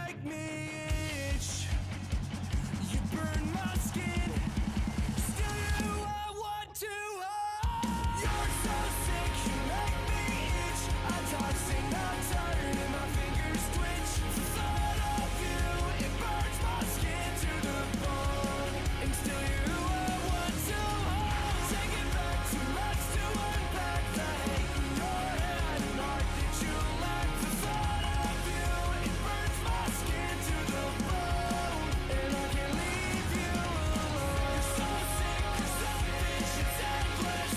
make me itch. You burn my skin. Still you I want to hold. You're so sick, you make me itch. I'm toxic, I'm tired, and my fingers twitch. The thought of you, it burns my skin to the bone. And still you I want to hold. Take it back, too much to unpack. The hate in your head and heart that you lack. The thought of you, it burns my skin to the bone. And I can't leave you alone. You're so sick, you're selfish, it's endless.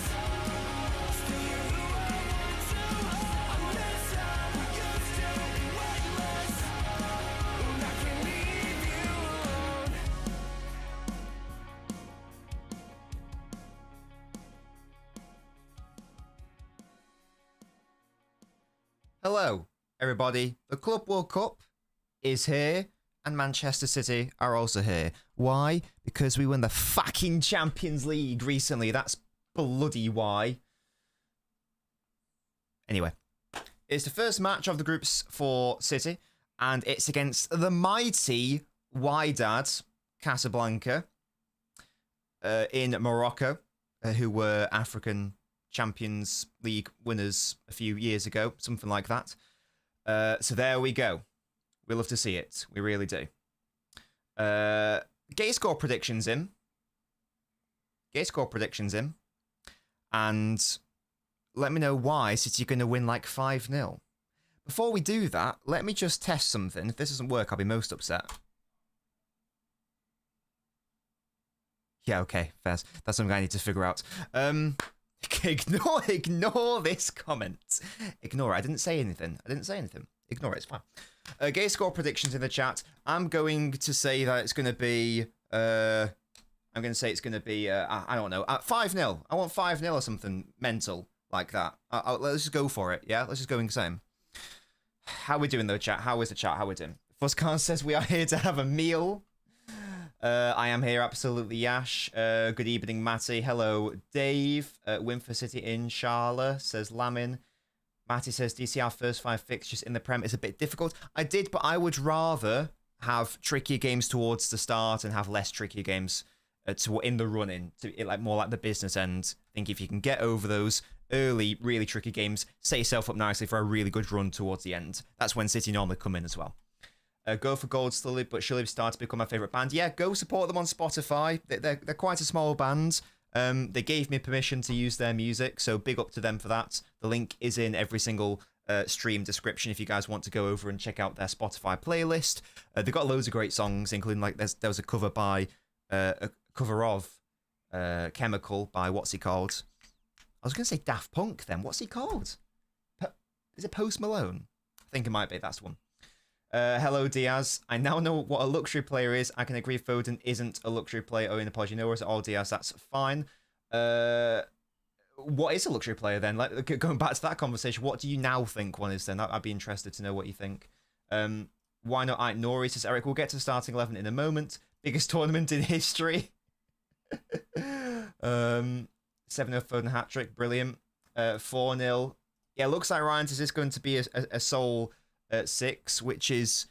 Still you I want to hold. I miss how we used to be weightless. And I can't leave you alone. Hello, everybody. The Club World Cup is here, and Manchester City are also here. Why? Because we won the fucking Champions League recently. That's bloody why. Anyway, it's the first match of the groups for City, and it's against the mighty WYDAD Casablanca in Morocco, who were African Champions League winners a few years ago, something like that. So there we go. We love to see it. We really do. Get your score predictions in. And let me know why City are going to win like 5-0. Before we do that, let me just test something. If this doesn't work, I'll be most upset. Yeah, okay, fair. That's something I need to figure out. Ignore this comment. Ignore it. I didn't say anything. Ignore it. It's fine. Get your score predictions in the chat. I'm going to say that it's going to be. I don't know. 5-0. I want 5-0 or something mental like that. Let's just go for it. Yeah, let's just go insane. How we doing though, chat? How is the chat? How we doing? Fuscan says we are here to have a meal. I am here, absolutely, Yash. Good evening, Matty. Hello, Dave. Win for City, inshallah, says Lamin. Matty says, do you see our first 5 fixtures in the Prem? It's a bit difficult. I did, but I would rather have trickier games towards the start and have less trickier games in the run-in, more like the business end. I think if you can get over those early, really tricky games, set yourself up nicely for a really good run towards the end. That's when City normally come in as well. Go for Gold slowly, but surely start to become my favourite band. Yeah, go support them on Spotify. They're quite a small band. They gave me permission to use their music, so big up to them for that. The link is in every single stream description if you guys want to go over and check out their Spotify playlist. They've got loads of great songs, including like there was a cover of Chemical by what's he called? I was going to say Daft Punk then. What's he called? Is it Post Malone? I think it might be. That's the one. Hello, Diaz. I now know what a luxury player is. I can agree Foden isn't a luxury player owing the apology. No worries at all, Diaz. That's fine. What is a luxury player then? Like, going back to that conversation, what do you now think one is then? I'd be interested to know what you think. Why not Nori, says Eric. We'll get to the starting 11 in a moment. Biggest tournament in history. 7-0 Foden hat-trick. Brilliant. 4-0. Yeah, looks like Ryan says it's going to be a sole... 6, which is,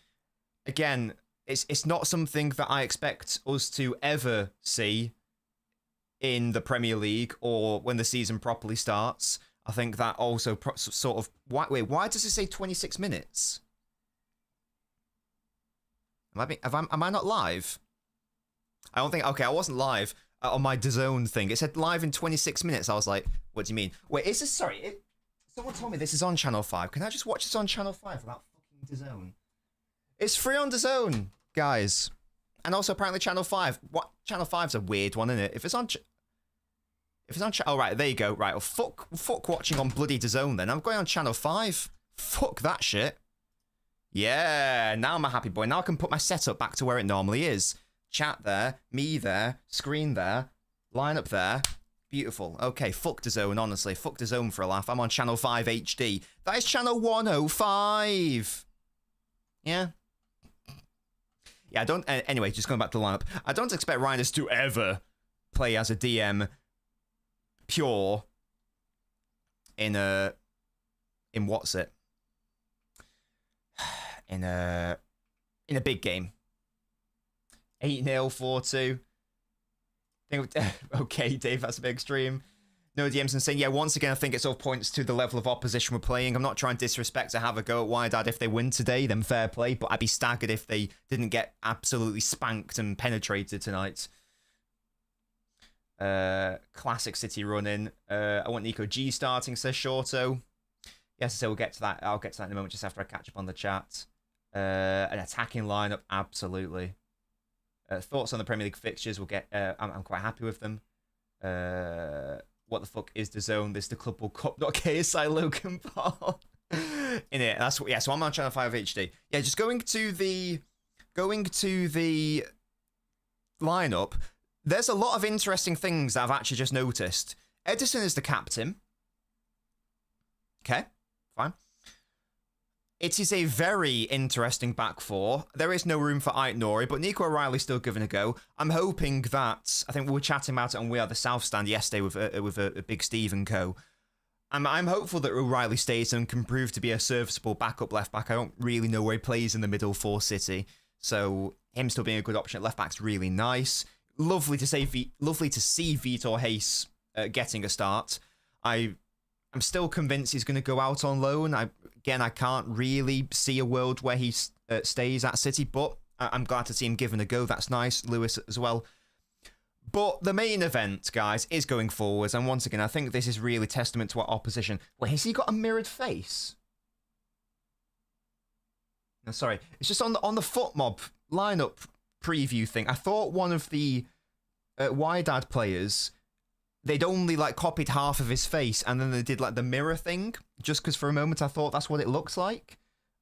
again, it's not something that I expect us to ever see in the Premier League or when the season properly starts. I think that also sort of... why does it say 26 minutes? Am I not live? I don't think... Okay, I wasn't live on my DAZN thing. It said live in 26 minutes. I was like, what do you mean? Wait, is this... Sorry, someone told me this is on Channel 5. Can I just watch this on Channel 5 without fucking DAZN? It's free on DAZN, guys. And also apparently Channel 5. What? Channel 5's a weird one, isn't it? If it's on... Oh, right, there you go. Right, well, fuck watching on bloody DAZN then. I'm going on Channel 5. Fuck that shit. Yeah, now I'm a happy boy. Now I can put my setup back to where it normally is. Chat there, me there, screen there, line up there. Beautiful. Okay, fuck DAZN, honestly. Fuck DAZN for a laugh. I'm on Channel 5 HD. That is Channel 105. Yeah. Yeah, I don't... Anyway, just going back to the lineup. I don't expect Reinders to ever play as a DM pure in what's it? In in a big game. 8-0, 4-2. Okay, Dave, that's a bit extreme. No DMs saying, yeah, once again, I think it sort of points to the level of opposition we're playing. I'm not trying to disrespect to have a go at WYDAD if they win today, then fair play, but I'd be staggered if they didn't get absolutely spanked and penetrated tonight. Classic City running. I want Nico G starting, says Shorto. Yes, so we'll get to that. I'll get to that in a moment just after I catch up on the chat. An attacking lineup, absolutely. Thoughts on the Premier League fixtures? We'll get. I'm quite happy with them. What the fuck is the zone? This is the Club World Cup, not KSI Logan Paul. In it. That's what. Yeah. So I'm on channel 5 HD. Yeah, just going to the lineup. There's a lot of interesting things that I've actually just noticed. Edison is the captain. Okay, fine. It is a very interesting back four. There is no room for Ait-Nouri, but Nico O'Reilly's still giving a go. I'm hoping that, I think we were chatting about it on We Are the South stand yesterday with a Big Steve and co. I'm hopeful that O'Reilly stays and can prove to be a serviceable backup left back. I don't really know where he plays in the middle for City, so him still being a good option at left back's really nice. Lovely to see Vitor Hayes getting a start. I'm still convinced he's going to go out on loan. I can't really see a world where he stays at City, but I'm glad to see him given a go. That's nice. Lewis as well. But the main event, guys, is going forwards. And once again, I think this is really testament to our opposition. Wait, has he got a mirrored face? No, sorry. It's just on the FootMob lineup preview thing. I thought one of the WYDAD players, they'd only like copied half of his face and then they did like the mirror thing, just because for a moment I thought that's what it looks like.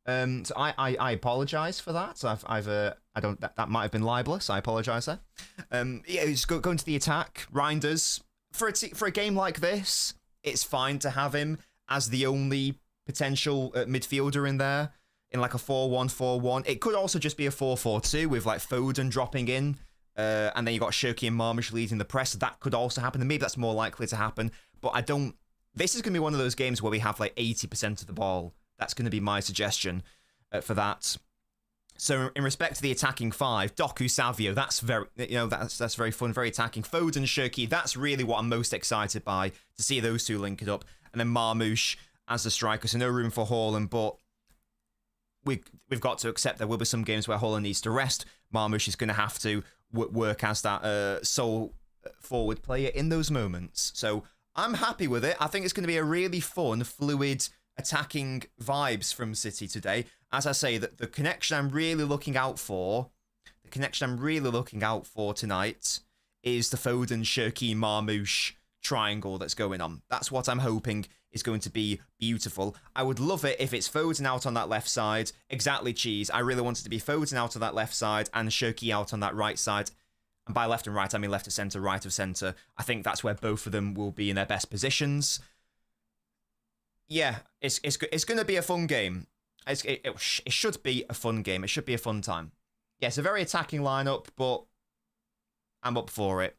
So I apologize for that. So that might have been libelous. I apologize there. Yeah, just going to the attack. Reinders, for a game like this, it's fine to have him as the only potential midfielder in there in like a 4-1-4-1. It could also just be a 4-4-2 with like Foden dropping in. And then you got Shirky and Marmish leading the press. That could also happen, and maybe that's more likely to happen. But I don't. This is going to be one of those games where we have like 80% of the ball. That's going to be my suggestion for that. So in respect to the attacking five, Doku, Savio, that's very, that's very fun, very attacking. Foden, Shirky, that's really what I'm most excited by, to see those two link it up. And then Marmoush as the striker, so no room for Haaland, but we've got to accept there will be some games where Haaland needs to rest. Marmoush is going to have to work as that sole forward player in those moments. So I'm happy with it. I think it's going to be a really fun, fluid, attacking vibes from City today. As I say, the connection I'm really looking out for, tonight is the Foden, Shirky, Marmoush triangle that's going on. That's what I'm hoping is going to be beautiful. I would love it if it's Foden out on that left side. Exactly, Cheese. I really want it to be Foden out on that left side and Shirky out on that right side. And by left and right, I mean left of centre, right of centre. I think that's where both of them will be in their best positions. Yeah, it's going to be a fun game. It should be a fun game. It should be a fun time. Yeah, it's a very attacking lineup, but I'm up for it.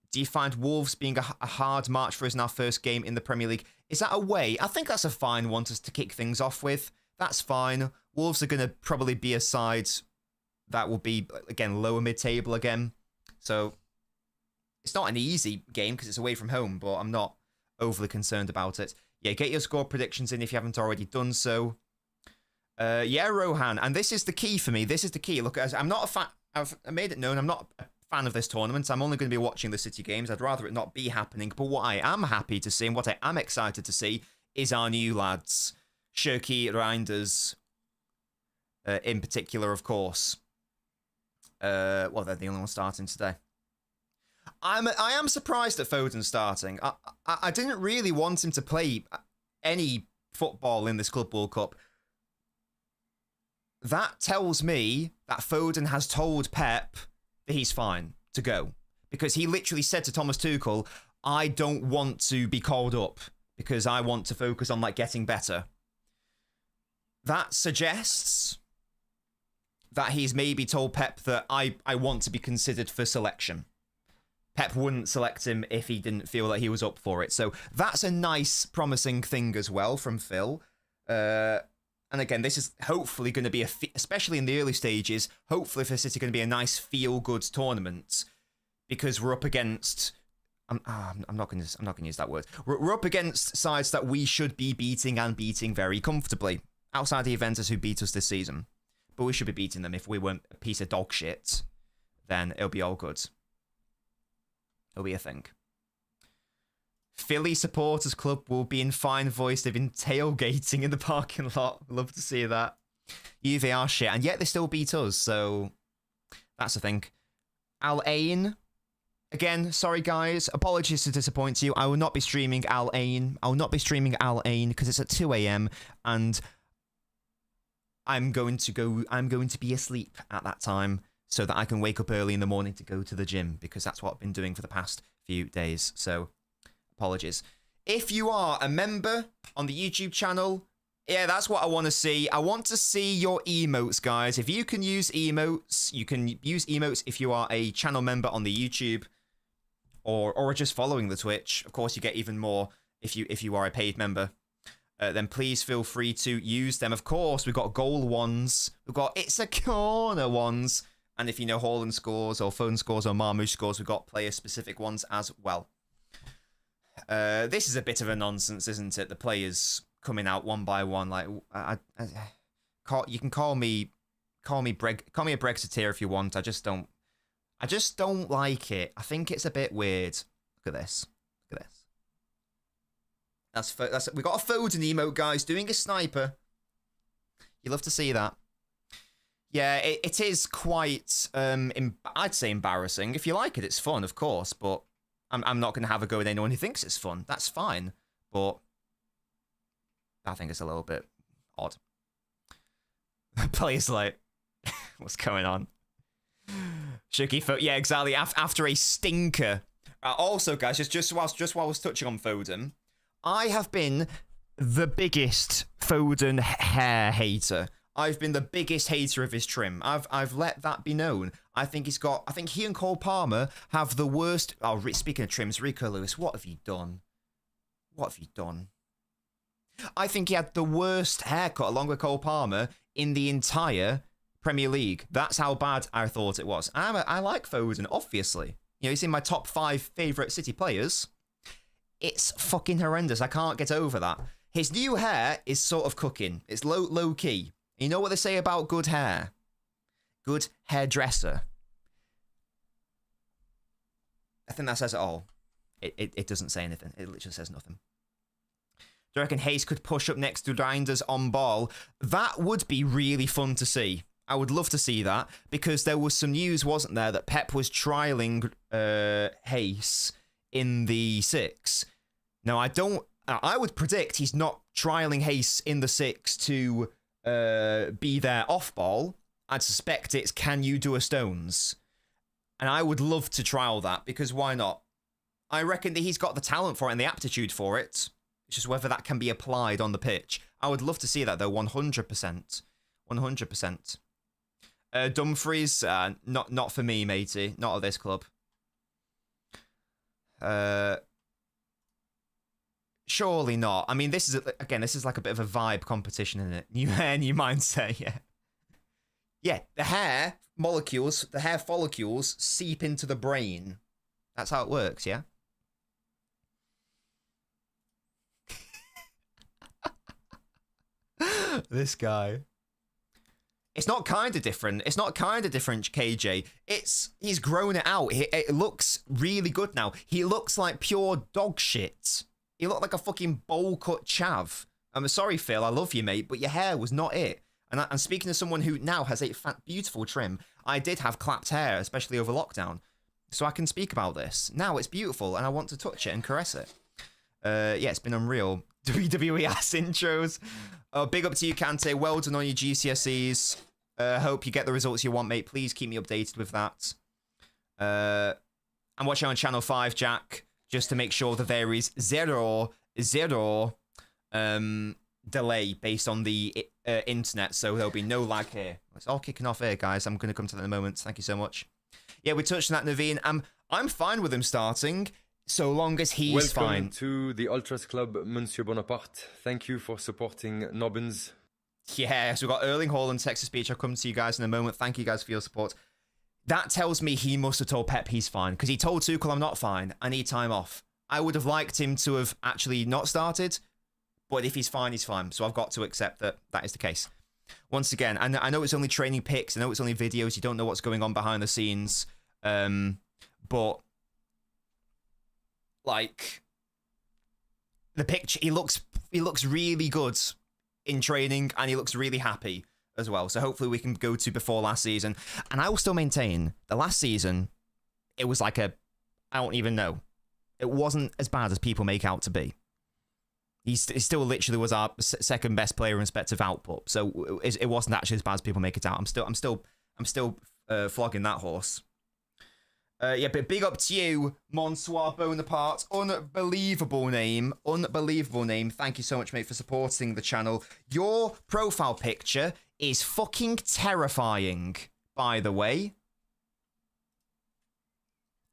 Do you find Wolves being a hard march for us in our first game in the Premier League? Is that a way? I think that's a fine one to kick things off with. That's fine. Wolves are going to probably be a side that will be, again, lower mid-table again. So it's not an easy game because it's away from home, but I'm not overly concerned about it. Yeah, get your score predictions in if you haven't already done so. Yeah, Rohan, and this is the key for me. This is the key. Look, I'm not a fan. I've made it known I'm not a fan of this tournament. I'm only going to be watching the City games. I'd rather it not be happening. But what I am happy to see and what I am excited to see is our new lads. Shirky, Reinders, in particular, of course. Well, they're the only ones starting today. I am surprised at Foden starting. I didn't really want him to play any football in this Club World Cup. That tells me that Foden has told Pep that he's fine to go. Because he literally said to Thomas Tuchel, I don't want to be called up because I want to focus on like getting better. That suggests that he's maybe told Pep that I want to be considered for selection. Pep wouldn't select him if he didn't feel that he was up for it. So that's a nice, promising thing as well from Phil. And again, this is hopefully going to be especially in the early stages, hopefully for City going to be a nice feel-good tournament, because we're up against. I'm not going to use that word. We're up against sides that we should be beating and beating very comfortably. Outside the Juventus who beat us this season, but we should be beating them. If we weren't a piece of dog shit, then it'll be all good. It'll be a thing. Philly Supporters Club will be in fine voice. They've been tailgating in the parking lot. Love to see that. Juve are shit, and yet they still beat us, so that's the thing. Al Ain. Again, sorry guys, apologies to disappoint you. I will not be streaming Al Ain. I will not be streaming Al Ain because it's at 2 a.m. and I'm going to be asleep at that time so that I can wake up early in the morning to go to the gym, because that's what I've been doing for the past few days. So, apologies. If you are a member on the YouTube channel, yeah, that's what I want to see. I want to see your emotes, guys. If you can use emotes, you can use emotes if you are a channel member on the YouTube or just following the Twitch. Of course, you get even more if you are a paid member. Then please feel free to use them. Of course, we've got goal ones. We've got It's a Corner ones. And if you know Haaland scores or Phone scores or Marmoush scores, we've got player-specific ones as well. This is a bit of a nonsense, isn't it? The players coming out one by one. Like, you can call me a Brexiteer if you want. I just don't like it. I think it's a bit weird. Look at this. Look at this. That's we got a Foden emote, guys, doing a sniper. You love to see that. Yeah, it is quite I'd say embarrassing. If you like it, it's fun, of course, but I'm not going to have a go with anyone who thinks it's fun. That's fine, but I think it's a little bit odd. Players like, what's going on? Shuki foot, yeah, exactly. After a stinker. Also, guys, just while I was touching on Foden, I have been the biggest Foden hair hater. I've been the biggest hater of his trim. I've let that be known. I think he and Cole Palmer have the worst. Oh, speaking of trims, Rico Lewis, what have you done? What have you done? I think he had the worst haircut along with Cole Palmer in the entire Premier League. That's how bad I thought it was. I like Foden, obviously. You know, he's in my top 5 favourite City players. It's fucking horrendous. I can't get over that. His new hair is sort of cooking. It's low key. You know what they say about good hair? Good hairdresser. I think that says it all. It doesn't say anything. It literally says nothing. Do you reckon Hayes could push up next to Reinders on ball? That would be really fun to see. I would love to see that, because there was some news, wasn't there, that Pep was trialling Hayes in the 6. Now, I would predict he's not trialling Hayes in the 6 to be there off ball. I'd suspect it's, can you do a Stones? And I would love to trial that, because why not? I reckon that he's got the talent for it and the aptitude for it. It's just whether that can be applied on the pitch. I would love to see that, though, 100%. 100%. Dumfries, not for me, matey. Not at this club. Surely not. I mean, this is like a bit of a vibe competition, isn't it? New hair, new mindset, yeah. Yeah, the hair molecules, the hair follicles seep into the brain. That's how it works, yeah? This guy. It's not kind of different. It's not kind of different, KJ. He's grown it out. It looks really good now. He looks like pure dog shit. He looked like a fucking bowl cut chav. I'm sorry, Phil. I love you, mate, but your hair was not it. And I'm speaking to someone who now has a beautiful trim. I did have clapped hair, especially over lockdown. So I can speak about this. Now it's beautiful, and I want to touch it and caress it. Yeah, it's been unreal. WWE ass intros. Oh, big up to you, Kante. Well done on your GCSEs. Hope you get the results you want, mate. Please keep me updated with that. I'm watching on Channel 5, Jack, just to make sure that there is zero delay based on the internet, so there'll be no lag here. It's all kicking off here, guys. I'm going to come to that in a moment. Thank you so much. Yeah, we touched on that, Naveen. I'm fine with him starting. So long as he's Welcome fine. to the Ultras Club, Monsieur Bonaparte. Thank you for supporting LNobbins. Yeah, so we've got Erling Haaland, text-to-speech. I'll come to you guys in a moment. Thank you guys for your support. That tells me he must have told Pep he's fine, because he told Tuchel, I'm not fine. I need time off. I would have liked him to have actually not started, but if he's fine, he's fine. So I've got to accept that that is the case. Once again, I know it's only training pics. I know it's only videos. You don't know what's going on behind the scenes. But, like, the picture, he looks really good in training, and he looks really happy as well. So hopefully we can go to before last season. And I will still maintain the last season, it was like I don't even know. It wasn't as bad as people make out to be. He still literally was our second best player in respect of output. So it wasn't actually as bad as people make it out. I'm still flogging that horse. Yeah, but big up to you, Monsoir Bonaparte. Unbelievable name. Unbelievable name. Thank you so much, mate, for supporting the channel. Your profile picture is fucking terrifying, by the way.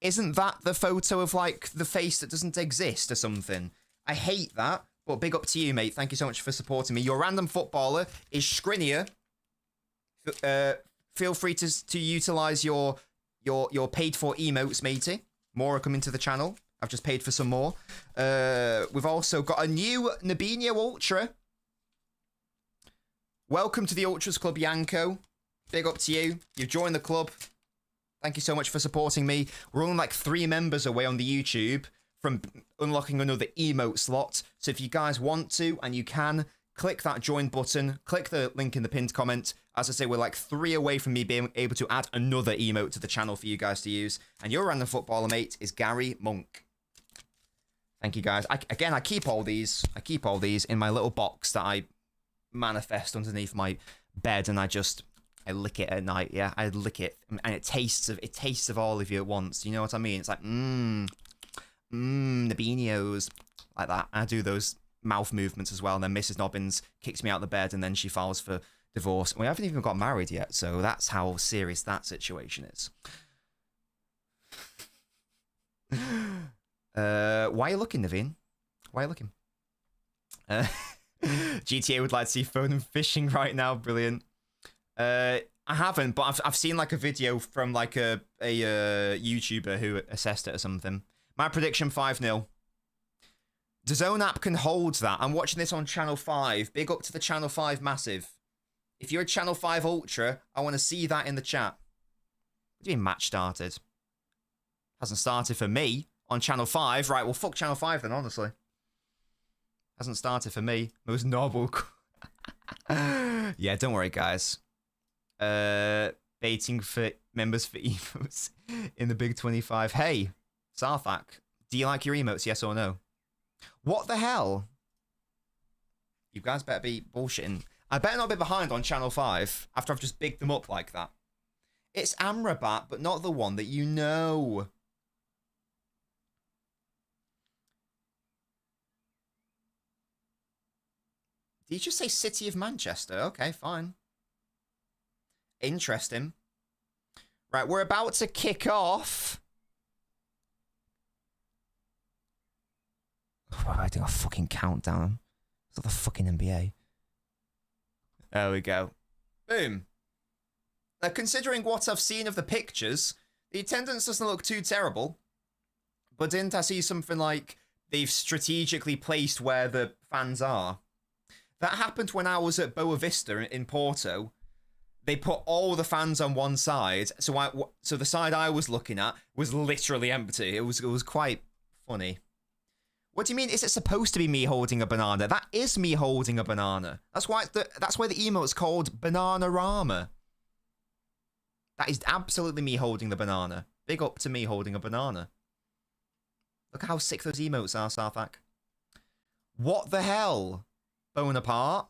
Isn't that the photo of, like, the face that doesn't exist or something? I hate that, but big up to you, mate. Thank you so much for supporting me. Your random footballer is Skriniar. Feel free to utilize your paid-for emotes, matey. More are coming to the channel. I've just paid for some more. We've also got a new Nabinho Ultra. Welcome to the Ultras Club, Yanko. Big up to you. You've joined the club. Thank you so much for supporting me. We're only like 3 members away on the YouTube from unlocking another emote slot. So if you guys want to, and you can, click that join button. Click the link in the pinned comment. As I say, we're like 3 away from me being able to add another emote to the channel for you guys to use. And your random footballer mate is Gary Monk. Thank you guys. Again, I keep all these. I keep all these in my little box that I manifest underneath my bed, and I lick it at night. Yeah, I lick it, and it tastes of all of you at once. You know what I mean? It's like Nabinhos, like that. I do those mouth movements as well, and then Mrs. Nobbins kicks me out of the bed, and then she files for divorce. We haven't even got married yet, so that's how serious that situation is. Why are you looking, Naveen? Why are you looking? GTA would like to see phone fishing right now. Brilliant. I haven't, but I've seen like a video from like a YouTuber who assessed it or something. My prediction 5-0. The Zone app can hold that. I'm watching this on Channel 5. Big up to the Channel 5 massive. If you're a Channel 5 Ultra, I want to see that in the chat. What do you mean match started? Hasn't started for me on Channel 5. Right, well, fuck Channel 5 then, honestly. Hasn't started for me. Most noble. Yeah, don't worry, guys. Baiting for members for emotes in the Big 25. Hey, Sarthak, do you like your emotes, yes or no? What the hell? You guys better be bullshitting. I better not be behind on Channel 5 after I've just bigged them up like that. It's Amrabat, but not the one that you know. Did you just say City of Manchester? Okay, fine. Interesting. Right, we're about to kick off. I do a fucking countdown. It's not the fucking NBA. There we go. Boom. Now, considering what I've seen of the pictures, the attendance doesn't look too terrible. But didn't I see something like they've strategically placed where the fans are? That happened when I was at Boa Vista in Porto. They put all the fans on one side, so the side I was looking at was literally empty. It was quite funny. What do you mean? Is it supposed to be me holding a banana? That is me holding a banana. That's why the emote's called Bananarama. That is absolutely me holding the banana. Big up to me holding a banana. Look how sick those emotes are, Sarthak. What the hell? Bonaparte?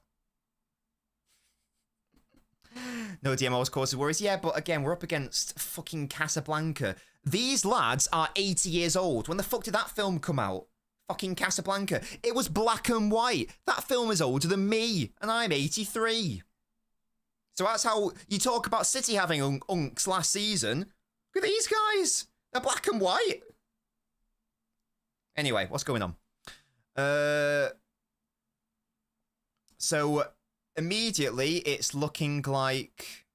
No DMO's cause of worries. Yeah, but again, we're up against fucking Casablanca. These lads are 80 years old. When the fuck did that film come out? Fucking Casablanca. It was black and white. That film is older than me, and I'm 83. So that's how you talk about City having unks last season. Look at these guys. They're black and white. Anyway, what's going on? So immediately it's looking like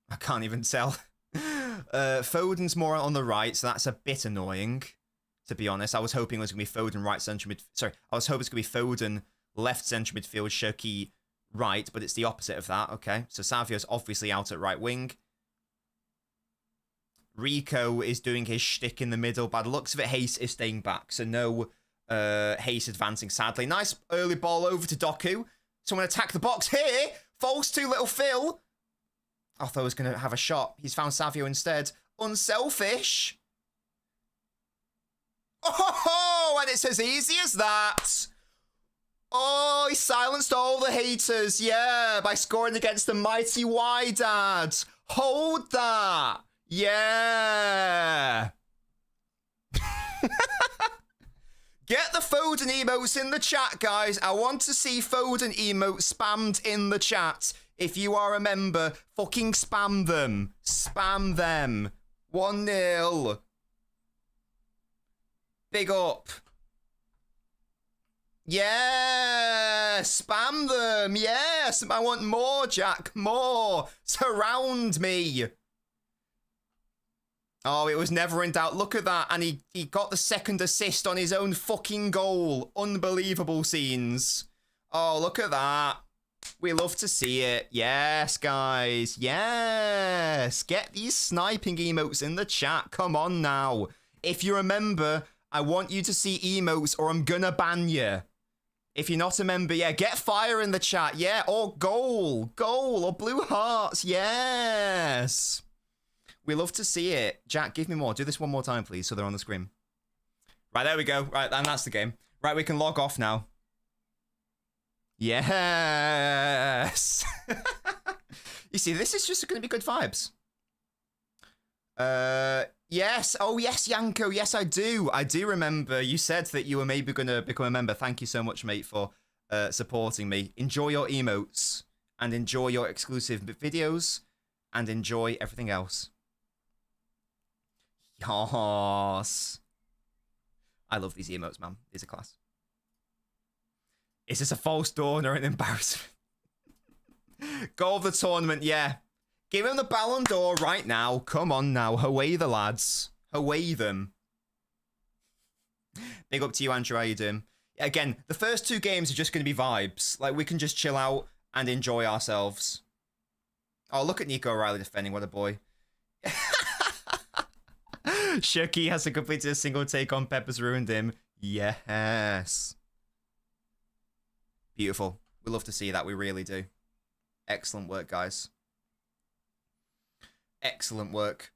I can't even tell. Foden's more on the right, so that's a bit annoying, to be honest. I was hoping it was going to be Foden right centre mid. Sorry, I was hoping it's going to be Foden left centre midfield, Cherki right, but it's the opposite of that. Okay, so Savio's obviously out at right wing. Rico is doing his shtick in the middle. By the looks of it, Hayes is staying back, so no Hayes advancing, sadly. Nice early ball over to Doku. Someone attack the box here. Falls to little Phil. I thought I was going to have a shot. He's found Savio instead. Unselfish. Oh, and it's as easy as that. Oh, he silenced all the haters. Yeah, by scoring against the mighty WYDAD. Hold that. Yeah. Get the Foden emotes in the chat, guys. I want to see Foden emotes spammed in the chat. If you are a member, fucking spam them. Spam them. 1-0. Big up. Yeah, spam them. Yes, I want more, Jack. More. Surround me. Oh, it was never in doubt. Look at that. And he got the second assist on his own fucking goal. Unbelievable scenes. Oh, look at that. We love to see it. Yes, guys. Yes. Get these sniping emotes in the chat. Come on now. If you remember, I want you to see emotes or I'm gonna ban you. If you're not a member, yeah, get fire in the chat. Yeah, or goal. Goal or blue hearts. Yes. We love to see it. Jack, give me more. Do this one more time, please, so they're on the screen. Right, there we go. Right, and that's the game. Right, we can log off now. Yes. You see, this is just going to be good vibes. Yes. Oh, yes, Yanko. Yes, I do. I do remember you said that you were maybe going to become a member. Thank you so much, mate, for supporting me. Enjoy your emotes and enjoy your exclusive videos and enjoy everything else. Yes. I love these emotes, man. These are class. Is this a false dawn or an embarrassment? Goal of the tournament, yeah. Give him the Ballon d'Or right now. Come on now. Away the lads. Away them. Big up to you, Andrew. How you doing? Again, the first two games are just going to be vibes. Like, we can just chill out and enjoy ourselves. Oh, look at Nico O'Reilly defending. What a boy. Shirky has to complete a single take on Pepper's ruined him. Yes. Beautiful. We love to see that. We really do. Excellent work, guys. Excellent work.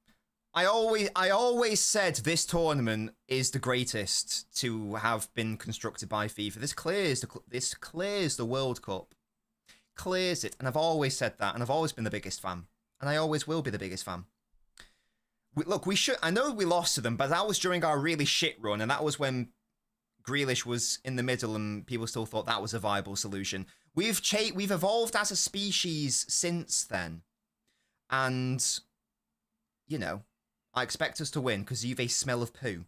I always said this tournament is the greatest to have been constructed by FIFA. This clears the World Cup. Clears it. And I've always said that. And I've always been the biggest fan. And I always will be the biggest fan. Look, I know we lost to them, but that was during our really shit run, and that was when Grealish was in the middle, and people still thought that was a viable solution. We've evolved as a species since then, and you know, I expect us to win because you've a smell of poo.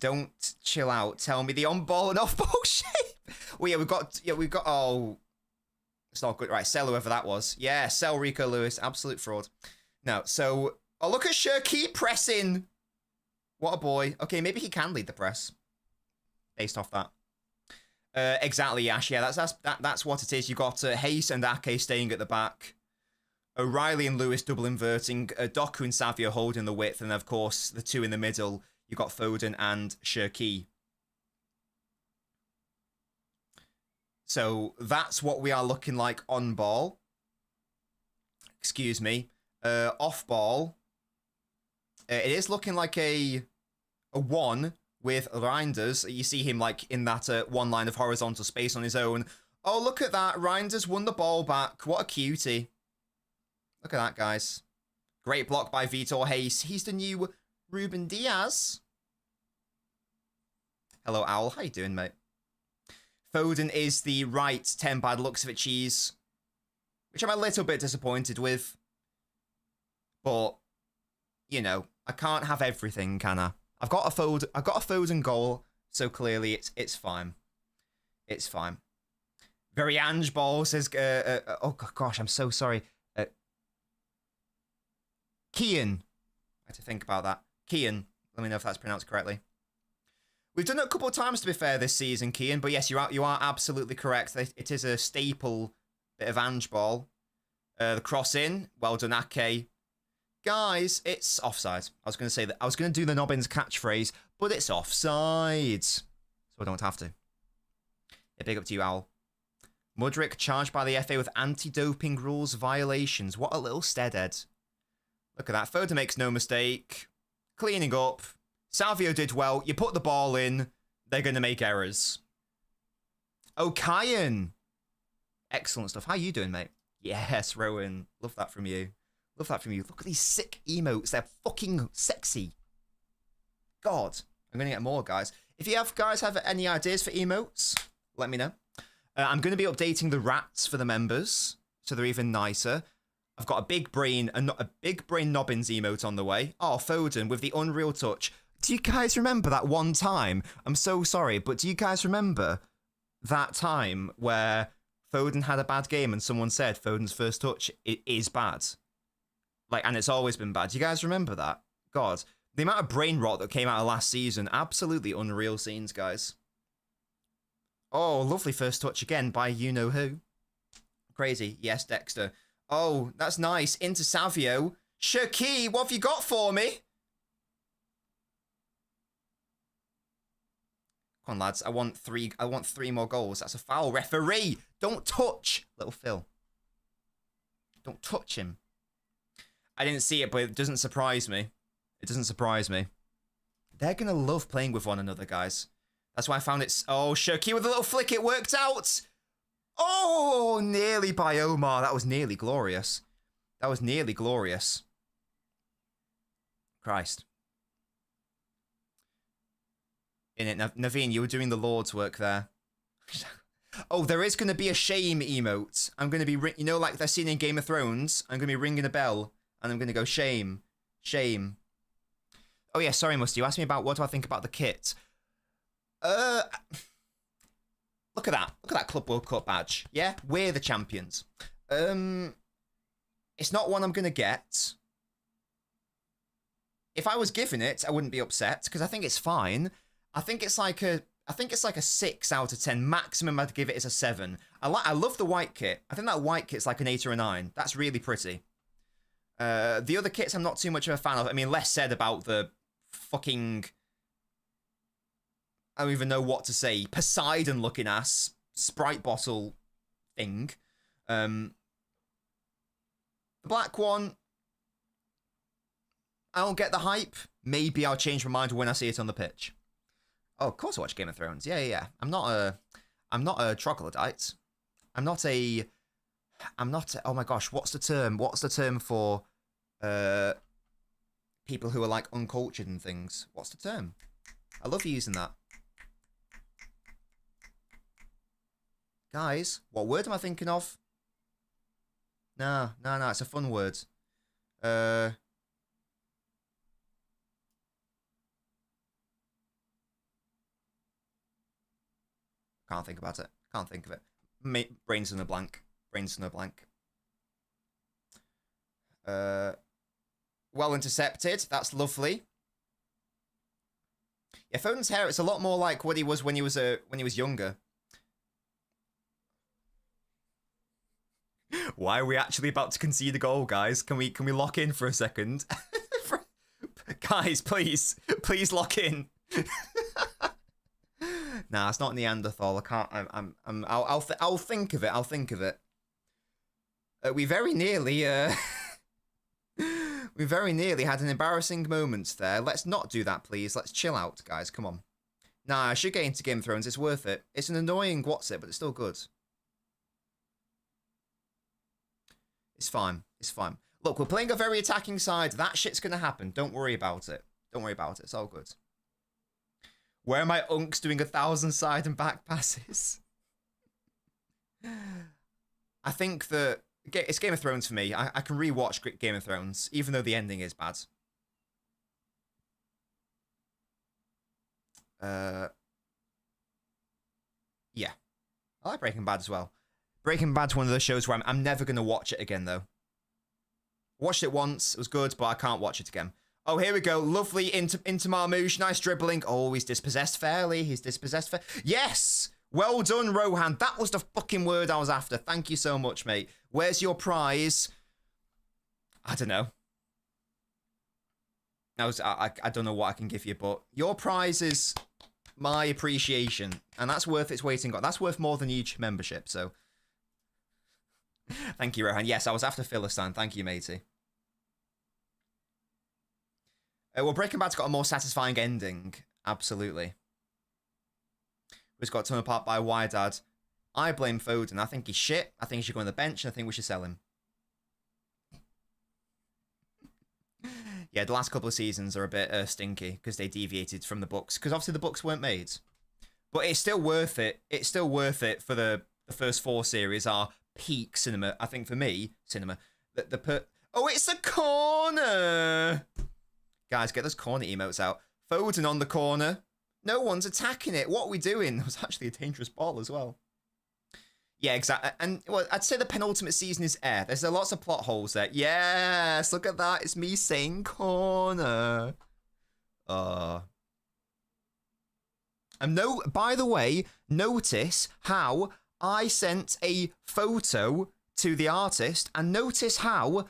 Don't chill out. Tell me the on-ball and off-ball shape. Well, yeah, we've got. Oh. It's not good. Right, sell whoever that was. Yeah, sell Rico Lewis. Absolute fraud. No, so... Oh, look at Cherki pressing. What a boy. Okay, maybe he can lead the press. Based off that. Exactly, Ash. Yeah, that's what it is. You got Hayes and Ake staying at the back. O'Reilly and Lewis double inverting. Doku and Savio holding the width. And, of course, the two in the middle. You got Foden and Cherki. So that's what we are looking like on ball. Excuse me. Off ball. It is looking like a 1 with Reinders. You see him like in that one line of horizontal space on his own. Oh, look at that. Reinders won the ball back. What a cutie. Look at that, guys. Great block by Vitor Hayes. He's the new Ruben Diaz. Hello, Owl. How you doing, mate? Foden is the right 10 by the looks of it, cheese. Which I'm a little bit disappointed with. But, you know, I can't have everything, can I? I've got a Foden goal, so clearly it's fine. It's fine. Very Ange ball says. Oh gosh, I'm so sorry. Kian. I had to think about that. Kian. Let me know if that's pronounced correctly. We've done it a couple of times, to be fair, this season, Kian. But yes, you are absolutely correct. It is a staple bit of Ange ball. The cross in. Well done, Ake. Guys, it's offside. I was going to say that. I was going to do the Nobbins catchphrase, but it's offside. So I don't have to. Yeah, big up to you, Owl. Mudryk charged by the FA with anti-doping rules violations. What a little steadhead. Look at that. Foden makes no mistake. Cleaning up. Savio did well. You put the ball in. They're going to make errors. Oh, Kyan. Excellent stuff. How you doing, mate? Yes, Rowan. Love that from you. Love that from you. Look at these sick emotes. They're fucking sexy. God. I'm going to get more, guys. If you guys have any ideas for emotes, let me know. I'm going to be updating the rats for the members, so they're even nicer. I've got a big brain Nobbins emote on the way. Oh, Foden with the unreal touch. Do you guys remember that one time? I'm so sorry, but do you guys remember that time where Foden had a bad game and someone said Foden's first touch is bad? Like, and it's always been bad. Do you guys remember that? God, the amount of brain rot that came out of last season, absolutely unreal scenes, guys. Oh, lovely first touch again by you-know-who. Crazy. Yes, Dexter. Oh, that's nice. Into Savio. Shaki, what have you got for me? Come on, lads. I want three more goals. That's a foul. Referee, don't touch little Phil. Don't touch him. I didn't see it, but it doesn't surprise me. It doesn't surprise me. They're going to love playing with one another, guys. That's why I found it... Oh, Shirky with a little flick. It worked out. Oh, nearly by Omar. That was nearly glorious. That was nearly glorious. Christ. In it, Naveen, you were doing the Lord's work there. Oh, there is going to be a shame emote. I'm going to be... You know, like they're seen in Game of Thrones? I'm going to be ringing a bell. And I'm going to go, shame. Shame. Oh, yeah, sorry, Musty. You asked me about what do I think about the kit. Look at that. Look at that Club World Cup badge. Yeah, we're the champions. It's not one I'm going to get. If I was given it, I wouldn't be upset because I think it's fine. I think it's like a 6 out of 10. Maximum I'd give it is a 7. I love the white kit. I think that white kit's like an 8 or a 9. That's really pretty. The other kits I'm not too much of a fan of. I mean, less said about the fucking... I don't even know what to say. Poseidon looking ass Sprite bottle thing. The black one, I don't get the hype. Maybe I'll change my mind when I see it on the pitch. Oh, of course I watch Game of Thrones. Yeah. I'm not a troglodyte. I'm not a, oh my gosh, what's the term? What's the term for people who are like uncultured and things? What's the term? I love using that. Guys, what word am I thinking of? No, it's a fun word. Can't think about it. Can't think of it. Brains in a blank. Brains in a blank. Well intercepted. That's lovely. Yeah, Foden's hair, it's a lot more like what he was when he was younger. Why are we actually about to concede a goal, guys? Can we lock in for a second? Guys, please lock in. Nah, it's not Neanderthal. I can't. I'll think of it. I'll think of it. We very nearly had an embarrassing moment there. Let's not do that, please. Let's chill out, guys. Come on. Nah, I should get into Game of Thrones. It's worth it. It's an annoying what's it, but it's still good. It's fine. It's fine. Look, we're playing a very attacking side. That shit's going to happen. Don't worry about it. Don't worry about it. It's all good. Where are my unks doing 1,000 side and back passes? I think that it's Game of Thrones for me. I can rewatch Game of Thrones, even though the ending is bad. Yeah. I like Breaking Bad as well. Breaking Bad's one of those shows where I'm never going to watch it again, though. Watched it once. It was good, but I can't watch it again. Oh, here we go. Lovely into Marmouche. Nice dribbling. Oh, he's dispossessed fairly. He's dispossessed fairly. Yes! Well done, Rohan. That was the fucking word I was after. Thank you so much, mate. Where's your prize? I don't know. I don't know what I can give you, but your prize is my appreciation. And that's worth its weight in gold. That's worth more than each membership, so... Thank you, Rohan. Yes, I was after Philistine. Thank you, matey. Well, Breaking Bad's got a more satisfying ending. Absolutely. It's got torn apart by WYDAD. I blame Foden. I think he's shit. I think he should go on the bench, and I think we should sell him. Yeah, the last couple of seasons are a bit stinky because they deviated from the books. Because obviously the books weren't made. But it's still worth it. It's still worth it for the first 4 series are peak cinema. I think for me, cinema. Oh, it's a corner! Guys, get those corner emotes out. Foden on the corner. No one's attacking it. What are we doing? It was actually a dangerous ball as well. Yeah, exactly. And well, I'd say the penultimate season is air. There's lots of plot holes there. Yes, look at that. It's me saying corner. And no, by the way, notice how I sent a photo to the artist, and notice how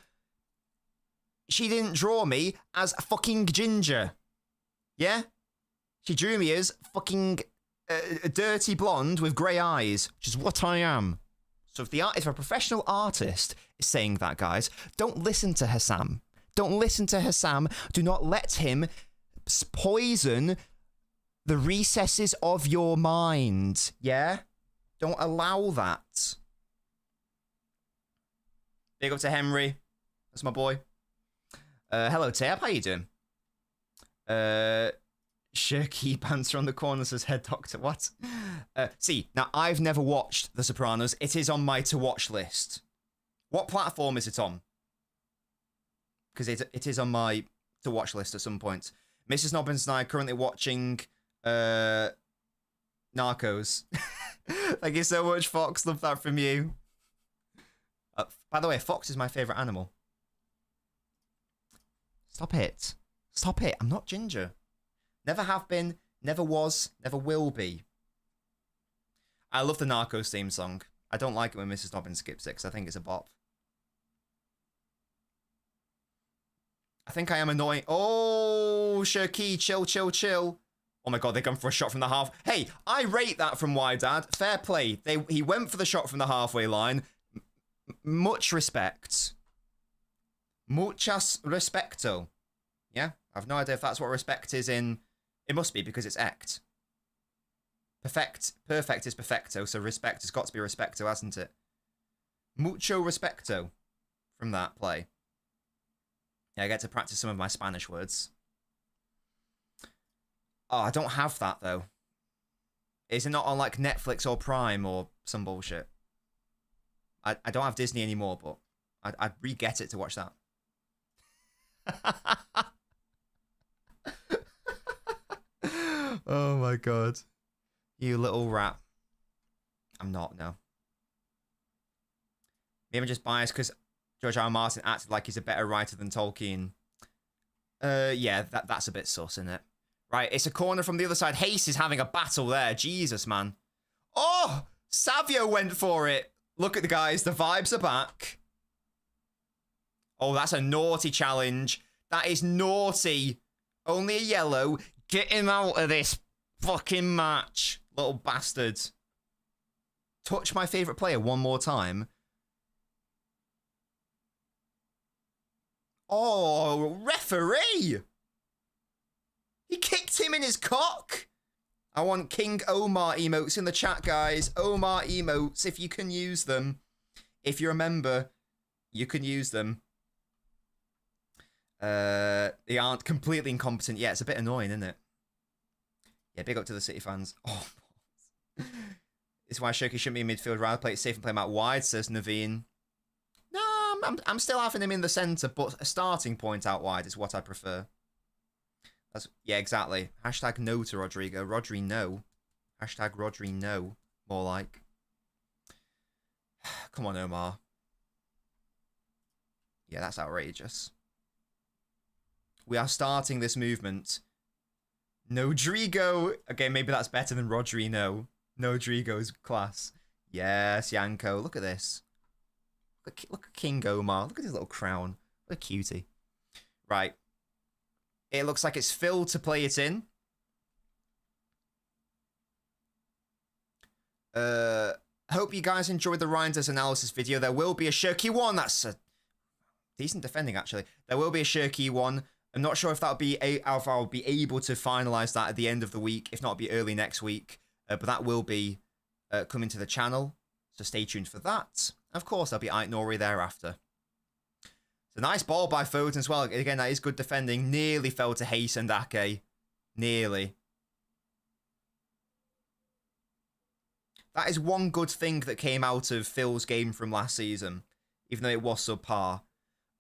she didn't draw me as a fucking ginger. Yeah? She drew me as fucking a dirty blonde with grey eyes, which is what I am. So if a professional artist is saying that, guys, don't listen to Hassam. Don't listen to Hassam. Do not let him poison the recesses of your mind. Yeah? Don't allow that. Big up to Henry. That's my boy. Hello, Tab. How you doing? Shirky Banter on the corner says head doctor. What? See, now I've never watched The Sopranos. It is on my to-watch list. What platform is it on? Because it is on my to-watch list at some point. Mrs. Nobbins and I are currently watching Narcos. Thank you so much, Fox. Love that from you. By the way, Fox is my favourite animal. Stop it. Stop it. I'm not ginger. Never have been, never was, never will be. I love the Narcos theme song. I don't like it when Mrs. Nobbins skips it because I think it's a bop. I think I am annoying. Oh, Shirky, chill, chill, chill. Oh my god, they're going for a shot from the half. Hey, I rate that from WYDAD. Fair play. He went for the shot from the halfway line. Much respect. Muchas respecto. Yeah, I have no idea if that's what respect is in... It must be because it's act. Perfect is perfecto, so respect has got to be respecto, hasn't it? Mucho respecto from that play. Yeah, I get to practice some of my Spanish words. Oh, I don't have that, though. Is it not on, like, Netflix or Prime or some bullshit? I don't have Disney anymore, but I'd re-get it to watch that. Oh my god. You little rat. I'm not, no. Maybe I'm just biased because George R. R. Martin acted like he's a better writer than Tolkien. Yeah, that's a bit sus, isn't it? Right, it's a corner from the other side. Hayes is having a battle there. Jesus, man. Oh! Savio went for it. Look at the guys. The vibes are back. Oh, that's a naughty challenge. That is naughty. Only a yellow. Get him out of this fucking match, little bastard. Touch my favourite player one more time. Oh, referee! He kicked him in his cock. I want King Omar emotes in the chat, guys. Omar emotes, if you can use them. If you're a member, you can use them. They aren't completely incompetent yet. It's a bit annoying, isn't it? Yeah, big up to the City fans. Oh, it's why Shirky shouldn't be in midfield. Rather play it safe and play him out wide, says Naveen. No, I'm still having him in the centre, but a starting point out wide is what I prefer. Yeah, exactly. Hashtag no to Rodrigo. Rodri no. Hashtag Rodri no. More like. Come on, Omar. Yeah, that's outrageous. We are starting this movement. No Drigo. Okay, maybe that's better than Rodri no. No Drigo's class. Yes, Yanko. Look at this. Look at King Omar. Look at his little crown. What a cutie. Right. It looks like it's Phil to play it in. Hope you guys enjoyed the Reinders analysis video. There will be a Shirky one. That's a decent defending, actually. There will be a Shirky one. I'm not sure if that'll be if I'll be able to finalize that at the end of the week. If not, it'll be early next week. But that will be coming to the channel. So stay tuned for that. Of course, there'll be Nori thereafter. It's a nice ball by Foden as well. Again, that is good defending. Nearly fell to Hayes and Ake. Nearly. That is one good thing that came out of Phil's game from last season, even though it was subpar.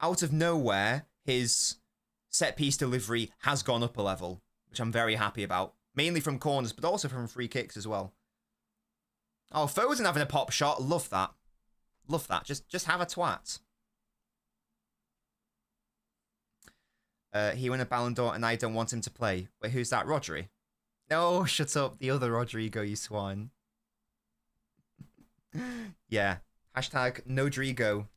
Out of nowhere, his set-piece delivery has gone up a level, which I'm very happy about. Mainly from corners, but also from free kicks as well. Oh, Foden having a pop shot. Love that. Love that. Just have a twat. He won a Ballon d'Or and I don't want him to play. Wait, who's that? Rodri? No, shut up. The other Rodrigo, you swine. Yeah. Hashtag no Drigo.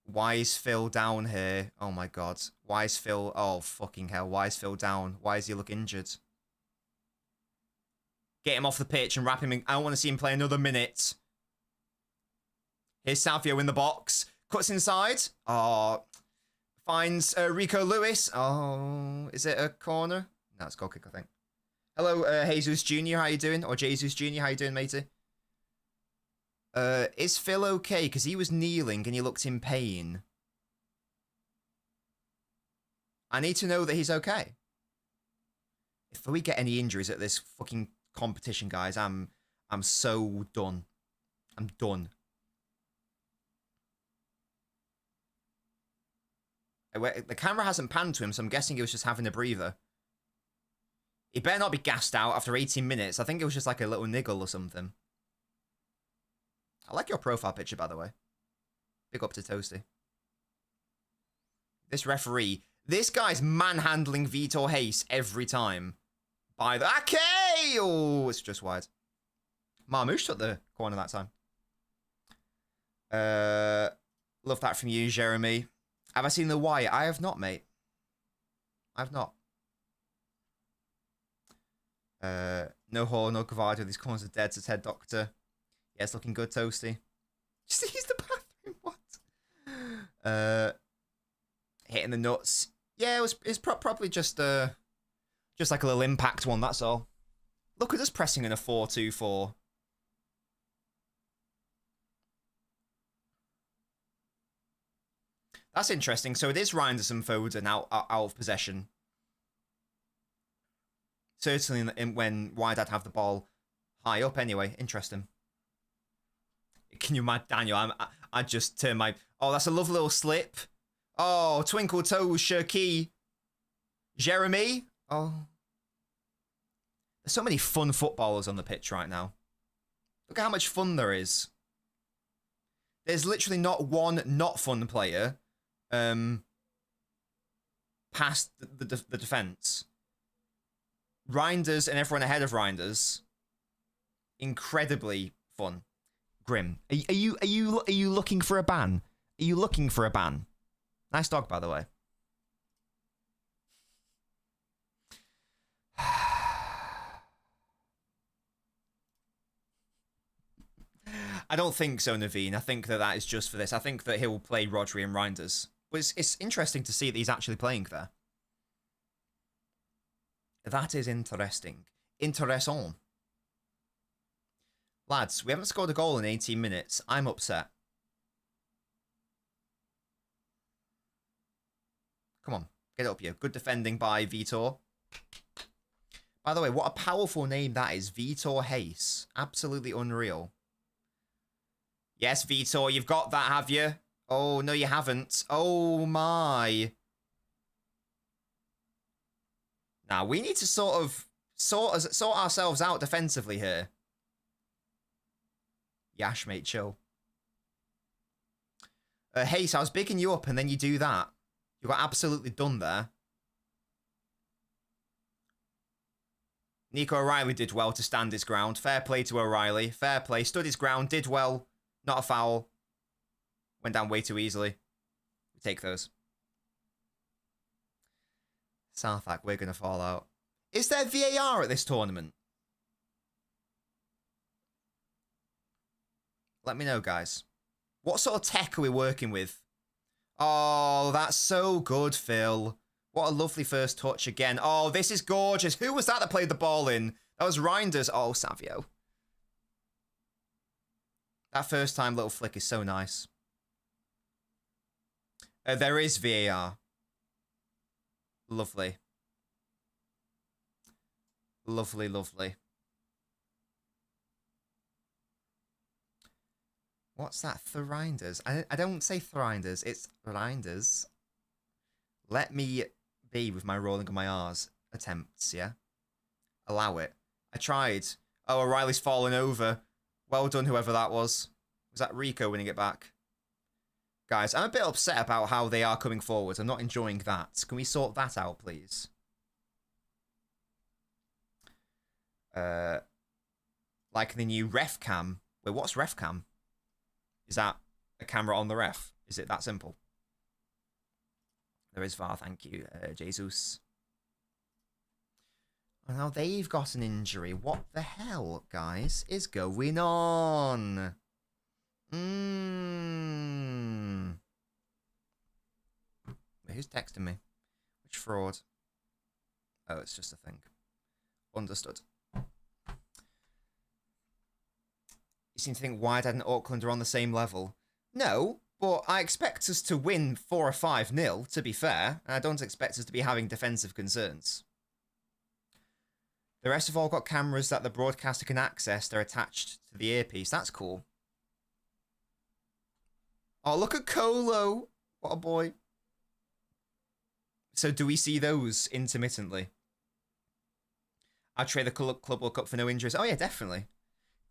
Why is Phil down here? Oh my god. Why is Phil... Oh, fucking hell. Why is Phil down? Why does he look injured? Get him off the pitch and wrap him in. I don't want to see him play another minute. Here's Savio in the box. Cuts inside. Oh. Finds Rico Lewis. Oh. Is it a corner? No, it's goal kick, I think. Hello, Jesus Jr. How you doing? Or Jesus Jr. How you doing, matey? Is Phil okay? Because he was kneeling and he looked in pain. I need to know that he's okay. If we get any injuries at this fucking competition, guys, I'm so done. I'm done. The camera hasn't panned to him, so I'm guessing he was just having a breather. He better not be gassed out after 18 minutes. I think it was just like a little niggle or something. I like your profile picture, by the way. Big up to Toasty. This referee. This guy's manhandling Vitor Hayes every time. By the... Okay! Oh, it's just wide. Marmouche took the corner that time. Love that from you, Jeremy. Have I seen The Wire? I have not, mate. I've not. No Hall, no Gavardo. These corners are dead, says Head Doctor. Yeah, it's looking good, Toasty. Just use the bathroom. What? Hitting the nuts. Yeah, it's probably just like a little impact one. That's all. Look at us pressing in a 4-2-4. That's interesting. So it is Reinders and Foden out of possession. Certainly when WYDAD have the ball high up anyway. Interesting. Can you imagine, Daniel? I just turn my... Oh, that's a lovely little slip. Oh, twinkle toes, Shirky. Jeremy. Oh. There's so many fun footballers on the pitch right now. Look at how much fun there is. There's literally not one not fun player past the defense. Reinders and everyone ahead of Reinders, incredibly fun. Grim. Are you looking for a ban? Are you looking for a ban? Nice dog, by the way. I don't think so, Naveen. I think that is just for this. I think that he'll play Rodri and Reinders. But it's interesting to see that he's actually playing there. That is interesting. Interessant. Lads, we haven't scored a goal in 18 minutes. I'm upset. Come on, get it up here. Good defending by Vitor. By the way, what a powerful name that is. Vitor Hayes. Absolutely unreal. Yes, Vitor, you've got that, have you? Oh, no, you haven't. Oh, my. Now, we need to sort of sort ourselves out defensively here. Yash, mate, chill. Hey, so I was bigging you up and then you do that. You got absolutely done there. Nico O'Reilly did well to stand his ground. Fair play to O'Reilly. Fair play. Stood his ground. Did well. Not a foul. Went down way too easily. We take those. Southak, we're going to fall out. Is there VAR at this tournament? Let me know, guys. What sort of tech are we working with? Oh, that's so good, Phil. What a lovely first touch again. Oh, this is gorgeous. Who was that played the ball in? That was Reinders. Oh, Savio. That first time little flick is so nice. There is VAR. Lovely. Lovely, lovely. What's that? Thrinders? I don't say Thrinders. It's Reinders. Let me be with my rolling on my R's attempts, yeah? Allow it. I tried. Oh, O'Reilly's fallen over. Well done, whoever that was. Was that Rico winning it back? Guys, I'm a bit upset about how they are coming forward. I'm not enjoying that. Can we sort that out, please? Like the new ref cam. Wait, what's ref cam? Is that a camera on the ref? Is it that simple? There is VAR, thank you, Jesus. Oh, now they've got an injury. What the hell, guys, is going on? Wait, who's texting me? Which fraud? Oh, it's just a thing. Understood. You seem to think WYDAD and Auckland are on the same level. No, but I expect us to win 4 or 5-0, to be fair. And I don't expect us to be having defensive concerns. The rest have all got cameras that the broadcaster can access. They're attached to the earpiece. That's cool. Oh, look at Colo. What a boy. So do we see those intermittently? I'd trade the Club World Cup for no injuries. Oh, yeah, definitely.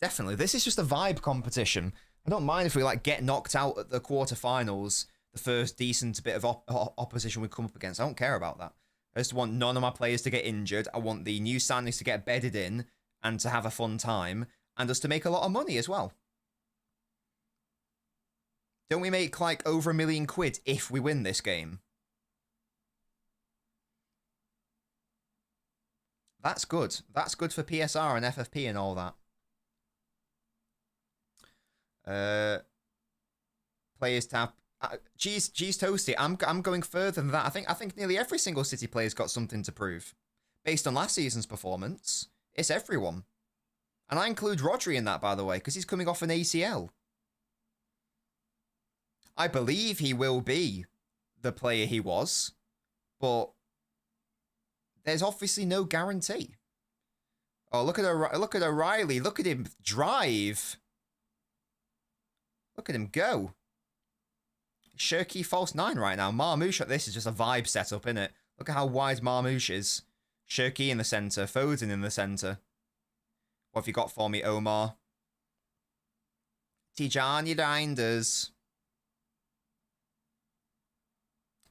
Definitely. This is just a vibe competition. I don't mind if we like get knocked out at the quarterfinals, the first decent bit of opposition we come up against. I don't care about that. I just want none of my players to get injured. I want the new signings to get bedded in and to have a fun time and us to make a lot of money as well. Don't we make like over £1 million if we win this game? That's good. That's good for PSR and FFP and all that. Players tab. Geez, Toasty. I'm going further than that. I think nearly every single City player's got something to prove, based on last season's performance. It's everyone, and I include Rodri in that, by the way, because he's coming off an ACL. I believe he will be the player he was, but there's obviously no guarantee. Oh, look at O'Reilly. Look at him drive. Look at him go. Shirky false 9 right now. Marmouche, this is just a vibe setup, isn't it? Look at how wide Marmouche is. Shirky in the centre. Foden in the centre. What have you got for me, Omar? Tijani Reinders.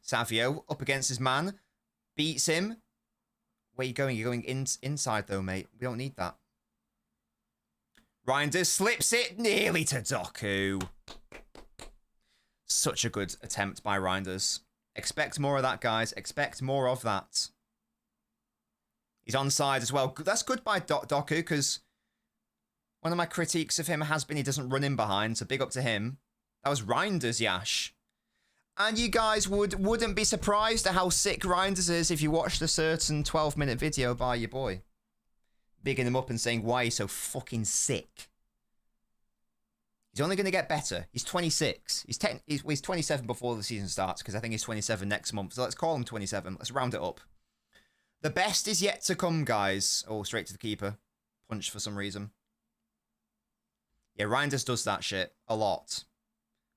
Savio up against his man. Beats him. Where are you going? You're going inside though, mate. We don't need that. Reinders slips it nearly to Doku. Such a good attempt by Reinders. Expect more of that, guys. Expect more of that. He's onside as well. That's good by Doku, because one of my critiques of him has been he doesn't run in behind, so big up to him. That was Reinders, Yash. And you guys wouldn't be surprised at how sick Reinders is if you watched a certain 12-minute video by your boy. Bigging him up and saying why he's so fucking sick. He's only going to get better. He's 26. He's 27 before the season starts, because I think he's 27 next month. So let's call him 27. Let's round it up. The best is yet to come, guys. Oh, straight to the keeper. Punch for some reason. Yeah, Reinders does that shit a lot.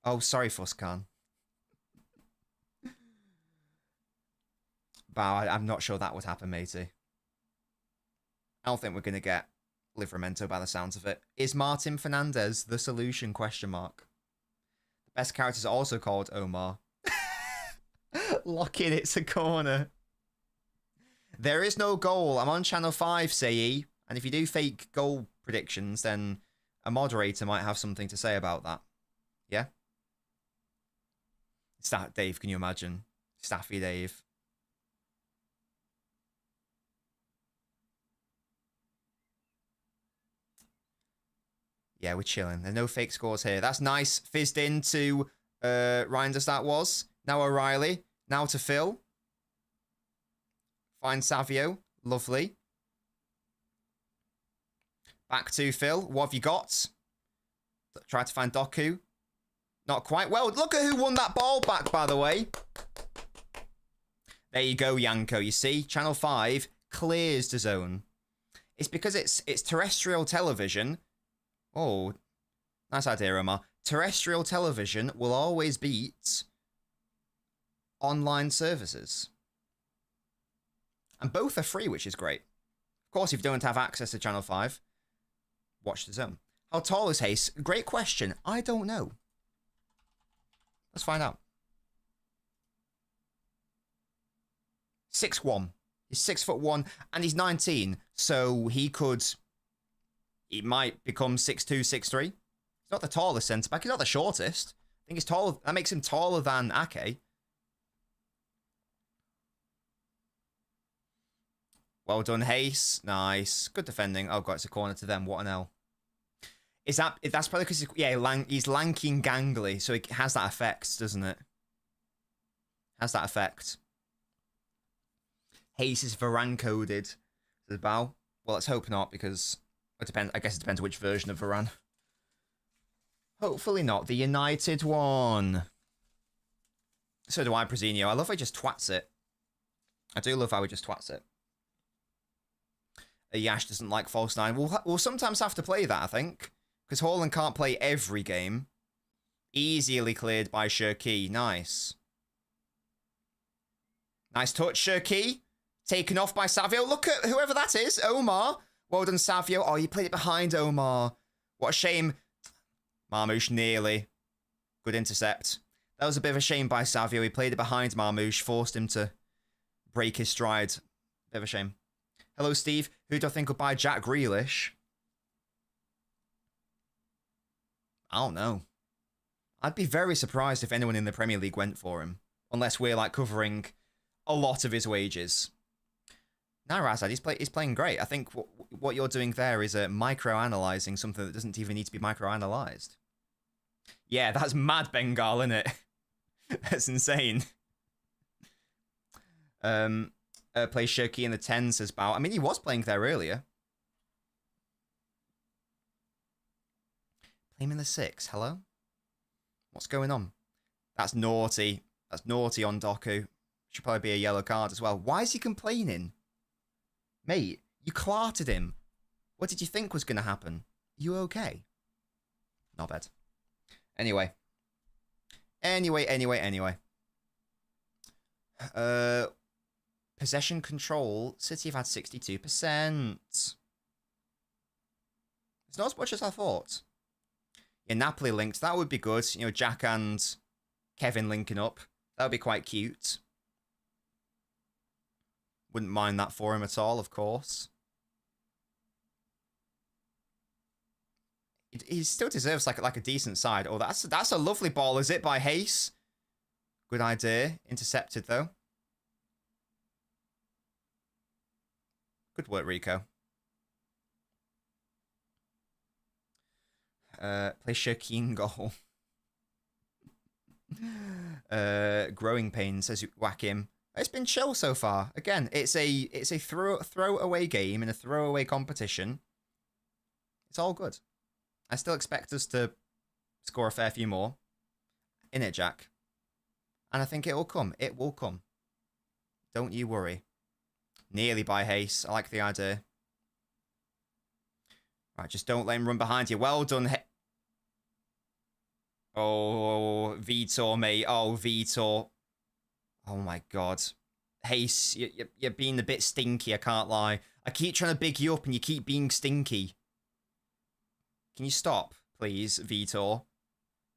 Oh, sorry, Fuskan. Wow, I'm not sure that would happen, matey. I don't think we're going to get Livramento by the sounds of it. Is Martin Fernandez the solution, question mark? The best character is also called Omar. Lock in, it's a corner. There is no goal. I'm on channel 5, Sei. And if you do fake goal predictions, then a moderator might have something to say about that. Yeah? Dave, can you imagine? Staffy Dave. Yeah, we're chilling. There's no fake scores here. That's nice. Fizzed into Reinders, that was. Now O'Reilly. Now to Phil. Find Savio. Lovely. Back to Phil. What have you got? Try to find Doku. Not quite. Well, look at who won that ball back, by the way. There you go, Yanko. You see, Channel 5 clears the zone. It's because it's terrestrial television. Oh, nice idea, Omar. Terrestrial television will always beat online services. And both are free, which is great. Of course, if you don't have access to Channel 5, watch the zone. How tall is Hayes? Great question. I don't know. Let's find out. 6'1". He's 6'1", and he's 19, so he might become 6'2", 6'3". He's not the tallest centre back. He's not the shortest. I think he's tall. That makes him taller than Ake. Well done, Hayes. Nice. Good defending. Oh, God, it's a corner to them. What an L. That's probably because, he's lanky and gangly, so it has that effect, doesn't it? Has that effect. Hayes is Varane coded to the bow. Well, let's hope not, because it depends. I guess it depends which version of Varane. Hopefully not the United one. So do I, Prezino. I love how he just twats it. I do love how he just twats it. Yash doesn't like false nine. We'll sometimes have to play that, I think. Because Haaland can't play every game. Easily cleared by Shirky. Nice. Nice touch, Shirky. Taken off by Savio. Look at whoever that is. Omar. Well done, Savio. Oh, you played it behind Omar. What a shame. Marmoush nearly. Good intercept. That was a bit of a shame by Savio. He played it behind Marmoush. Forced him to break his stride. Bit of a shame. Hello, Steve. Who do I think will buy Jack Grealish? I don't know. I'd be very surprised if anyone in the Premier League went for him. Unless we're, like, covering a lot of his wages. No, Razad, he's playing great. I think what you're doing there is micro-analysing something that doesn't even need to be micro-analysed. Yeah, that's mad Bengal, isn't it? That's insane. Plays Shirky in the 10, says Bao. I mean, he was playing there earlier. Play him in the 6. Hello? What's going on? That's naughty. That's naughty on Doku. Should probably be a yellow card as well. Why is he complaining? Mate, you clarted him. What did you think was going to happen? You okay? Not bad. Anyway. Possession control. City have had 62%. It's not as much as I thought. Yeah, Napoli linked. That would be good. You know, Jack and Kevin linking up. That would be quite cute. Wouldn't mind that for him at all, of course. He still deserves like a decent side. Oh, that's a lovely ball, is it, by Hayes? Good idea. Intercepted, though. Good work, Rico. Play Shirkin goal. Growing pains, says you whack him. It's been chill so far. Again, it's a throwaway game in a throwaway competition. It's all good. I still expect us to score a fair few more. In it, Jack. And I think it will come. It will come. Don't you worry. Nearly by Hayes. I like the idea. Right, just don't let him run behind you. Well done. Oh, Vitor, mate. Oh, Vitor. Oh, my God. Hayes, you're being a bit stinky, I can't lie. I keep trying to big you up and you keep being stinky. Can you stop, please, Vitor?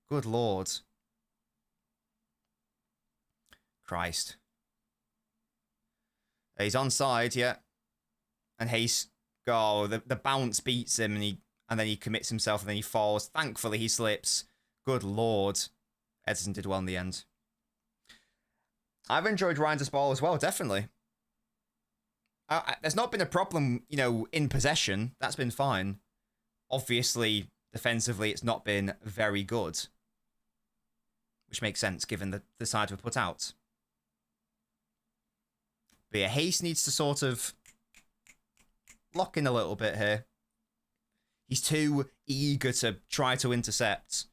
Good lord. Christ. He's onside, yeah. And Hayes, oh, the bounce beats him and then he commits himself and then he falls. Thankfully, he slips. Good lord. Edison did well in the end. I've enjoyed Ryan's ball as well, definitely. There's not been a problem, you know, in possession. That's been fine. Obviously, defensively, it's not been very good. Which makes sense, given the side we've put out. But yeah, Hayes needs to sort of lock in a little bit here. He's too eager to try to intercept.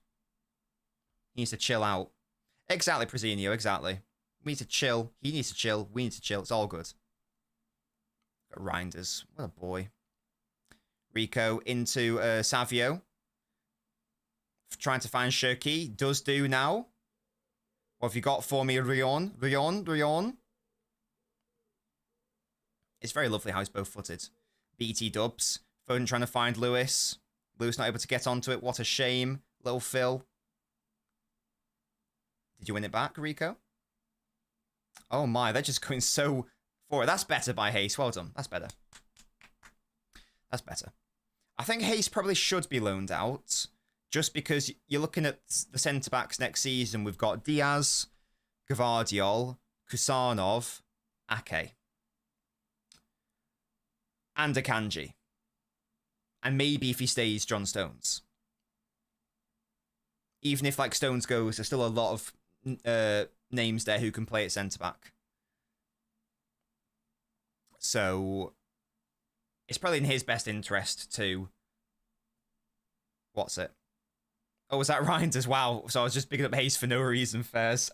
He needs to chill out. Exactly, Prezzinho, exactly. We need to chill. He needs to chill. We need to chill. It's all good. Got Reinders. What a boy. Rico into Savio. Trying to find Shirky. Does do now. What have you got for me, Rion? Rion? It's very lovely how he's both-footed. BT dubs. Foden trying to find Lewis. Lewis not able to get onto it. What a shame. Little Phil. Did you win it back, Rico? Oh my, they're just going so forward. That's better by Hayes. Well done. That's better. That's better. I think Hayes probably should be loaned out. Just because you're looking at the centre-backs next season. We've got Diaz, Gvardiol, Kusanov, Ake. And Akanji. And maybe if he stays, John Stones. Even if like Stones goes, there's still a lot of names there who can play at centre-back. So it's probably in his best interest to... What's it? Oh, was that Reinders? Wow. So I was just picking up Hayes for no reason, Fairs.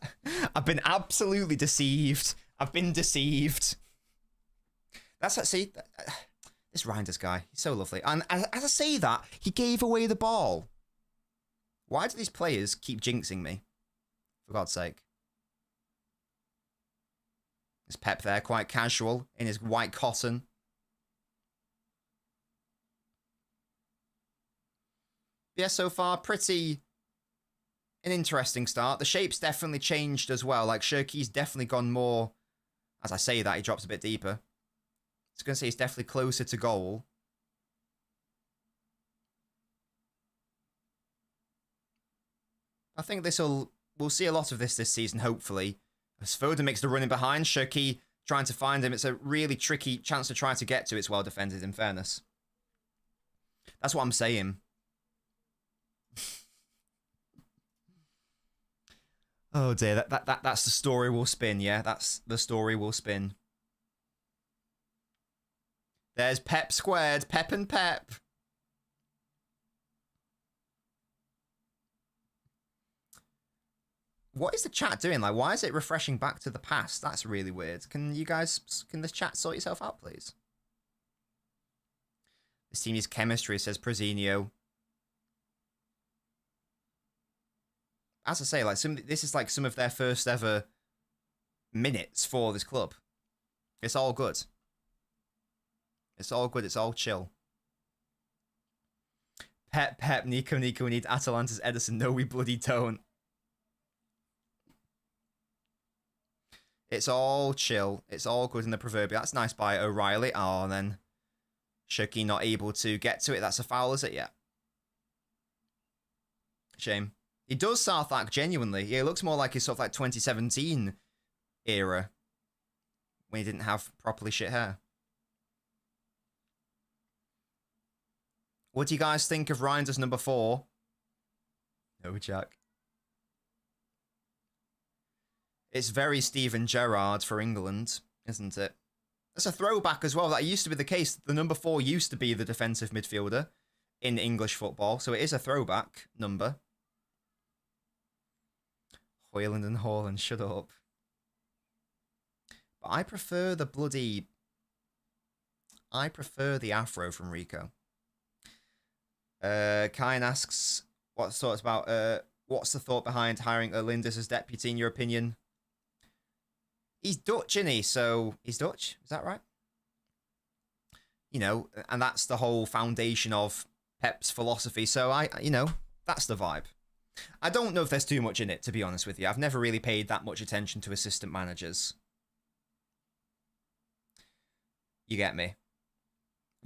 I've been absolutely deceived. I've been deceived. That's like, see, this Reinders guy, he's so lovely. And as I say that, he gave away the ball. Why do these players keep jinxing me? For God's sake. There's Pep there, quite casual, in his white cotton. Yeah, so far, pretty an interesting start. The shape's definitely changed as well. Like, Shirky's definitely gone more... As I say that, he drops a bit deeper. I was going to say he's definitely closer to goal. I think we'll see a lot of this season, hopefully. As Foden makes the running behind, Shirky trying to find him. It's a really tricky chance to try to get to. It's well defended, in fairness. That's what I'm saying. Oh dear, that's the story we'll spin, yeah? That's the story we'll spin. There's Pep squared. Pep and Pep. What is the chat doing? Like, why is it refreshing back to the past? That's really weird. Can the chat sort yourself out, please? This team is chemistry, says Prezzinho. As I say, like this is like some of their first ever minutes for this club. It's all good. It's all good. It's all chill. Pep, Nico, we need Atalanta's Edison. No, we bloody don't. It's all chill. It's all good in the proverbial. That's nice by O'Reilly. Oh, and then Shirky not able to get to it. That's a foul, is it? Yeah. Shame. He does Southwark genuinely. Yeah, it looks more like his sort of like 2017 era when he didn't have properly shit hair. What do you guys think of Reinders number 4? No, Jack. It's very Steven Gerrard for England, isn't it? That's a throwback as well. That used to be the case. The number 4 used to be the defensive midfielder in English football, so it is a throwback number. Hoyland and Haaland, shut up. But I prefer the bloody... I prefer the afro from Rico. Kyan asks, what's the thought behind hiring Erlindis as deputy in your opinion? He's Dutch, isn't he? So, he's Dutch? Is that right? You know, and that's the whole foundation of Pep's philosophy. So you know, that's the vibe. I don't know if there's too much in it, to be honest with you. I've never really paid that much attention to assistant managers. You get me?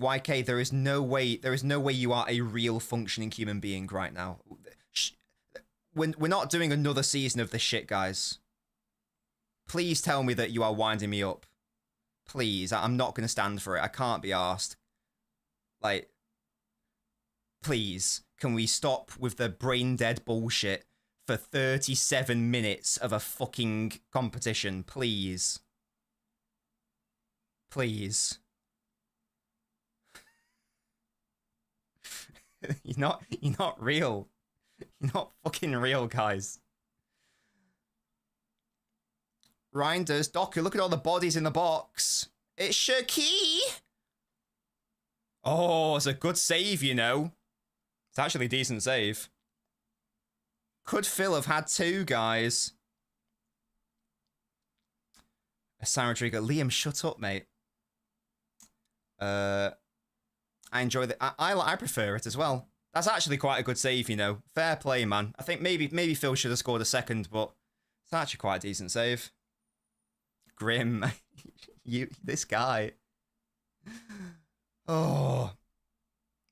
YK, there is no way you are a real functioning human being right now. We're not doing another season of this shit, guys. Please tell me that you are winding me up. Please, I'm not going to stand for it. I can't be arsed. Like, please, can we stop with the brain dead bullshit for 37 minutes of a fucking competition? Please. Please. You're not real. You're not fucking real, guys. Reinders, Doku, look at all the bodies in the box. It's Shirky. Oh, it's a good save, you know. It's actually a decent save. Could Phil have had two, guys? San Rodrigo. Liam, shut up, mate. I enjoy the... I prefer it as well. That's actually quite a good save, you know. Fair play, man. I think maybe Phil should have scored a second, but it's actually quite a decent save. Grim. This guy. Oh.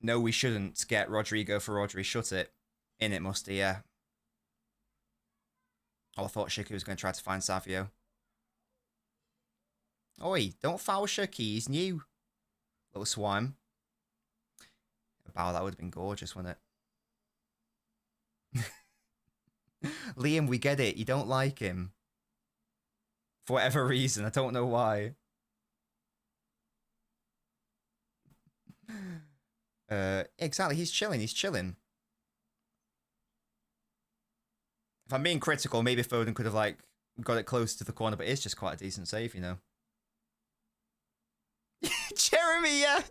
No, we shouldn't get Rodrigo for Rodri. Shut it. In it, Musty, yeah. Oh, I thought Shiku was going to try to find Savio. Oi, don't foul Shiky. He's new. Little swine. Wow, that would have been gorgeous, wouldn't it? Liam, we get it. You don't like him. For whatever reason. I don't know why. Exactly. He's chilling. He's chilling. If I'm being critical, maybe Foden could have, like, got it close to the corner, but it's just quite a decent save, you know. Jeremy, yeah.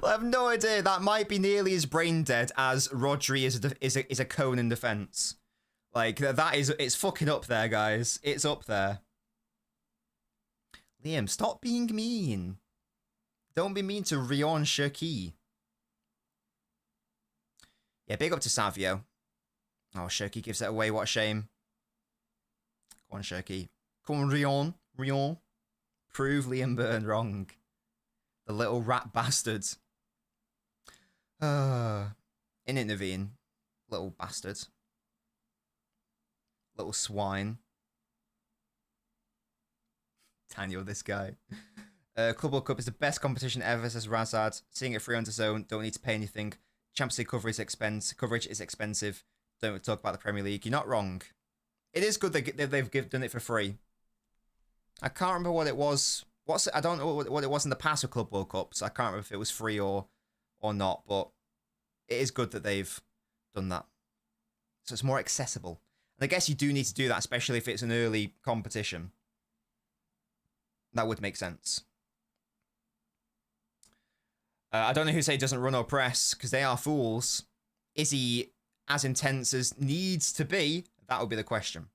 Well, I have no idea. That might be nearly as brain dead as Rodri is a cone in defense. Like, it's fucking up there, guys. It's up there. Liam, stop being mean. Don't be mean to Rion Shirky. Yeah, big up to Savio. Oh, Shirky gives it away. What a shame. Come on, Shirky. Come on, Rion. Rion. Prove Liam Byrne wrong. The little rat bastard. In it, Naveen. Little bastard. Little swine. Daniel, this guy. Club World Cup is the best competition ever, says Razad. Seeing it free on the zone, don't need to pay anything. Champions League coverage is expensive. Don't talk about the Premier League. You're not wrong. It is good that they've done it for free. I can't remember what it was. I don't know what it was in the past with Club World Cups. I can't remember if it was free or not, but it is good that they've done that. So it's more accessible. And I guess you do need to do that, especially if it's an early competition. That would make sense. I don't know who say doesn't run or press, because they are fools. Is he as intense as needs to be? That would be the question.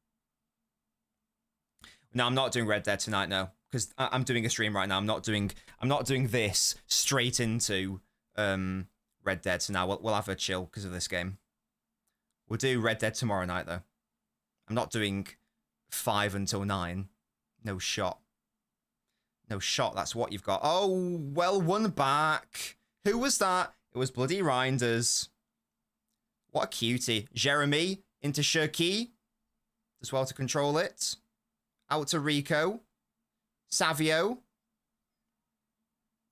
No, I'm not doing Red Dead tonight, no. Because I'm doing a stream right now. I'm not doing this straight into Red Dead. So now we'll have a chill because of this game. We'll do Red Dead tomorrow night though. I'm not doing 5 until 9. No shot. No shot. That's what you've got. Oh, well, one back. Who was that? It was bloody Reinders. What a cutie. Jeremy into Shirky. Does well to control it. Out to Rico. Savio.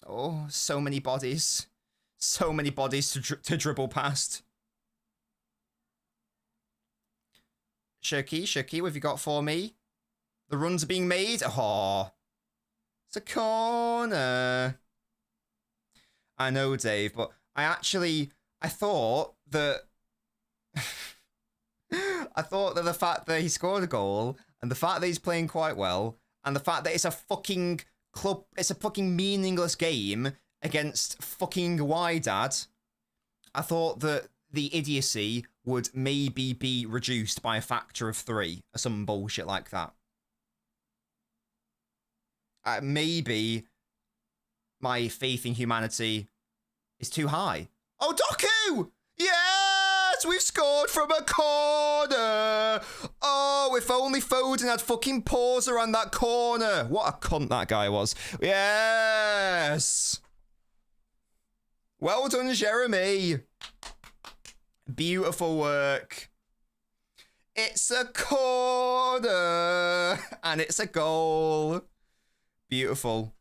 Oh, so many bodies. So many bodies to dribble past. Shirky, what have you got for me? The runs are being made. Oh, it's a corner. I know, Dave, but I thought that... I thought that the fact that he scored a goal and the fact that he's playing quite well and the fact that it's a fucking club, it's a fucking meaningless game against fucking WYDAD, I thought that the idiocy would maybe be reduced by a factor of 3 or some bullshit like that. Maybe my faith in humanity is too high. Oh, Doku! Yes! We've scored from a corner! Oh, if only Foden had fucking paws around that corner. What a cunt that guy was. Yes! Well done, Jeremy. Beautiful work. It's a corner! And it's a goal. Beautiful.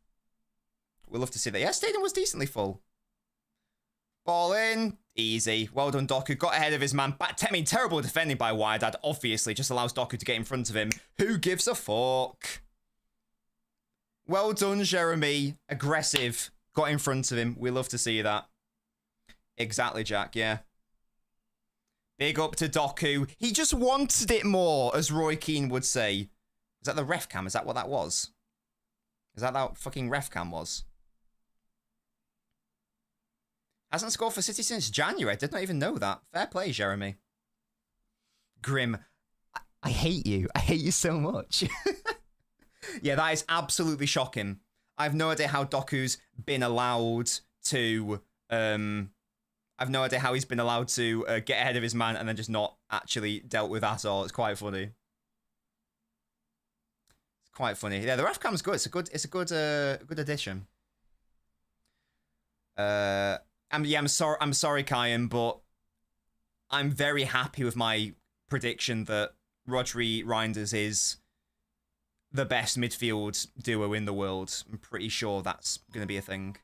We'll love to see that. Yeah, stadium was decently full. Ball in. Easy. Well done, Doku. Got ahead of his man. Terrible defending by WYDAD. Obviously, just allows Doku to get in front of him. Who gives a fuck? Well done, Jeremy. Aggressive. Got in front of him. We love to see that. Exactly, Jack. Yeah. Big up to Doku. He just wanted it more, as Roy Keane would say. Is that the ref cam? Is that what that was? Is that fucking ref cam was? Hasn't scored for City since January. I did not even know that. Fair play, Jeremy. Grim. I hate you. I hate you so much. Yeah, that is absolutely shocking. I have no idea how Doku's been allowed to... I've no idea how he's been allowed to get ahead of his man and then just not actually dealt with at all. It's quite funny. It's quite funny. Yeah, the ref cam's good. It's a good addition. I'm sorry, Kyan, but I'm very happy with my prediction that Rodri Reinders is the best midfield duo in the world. I'm pretty sure that's going to be a thing.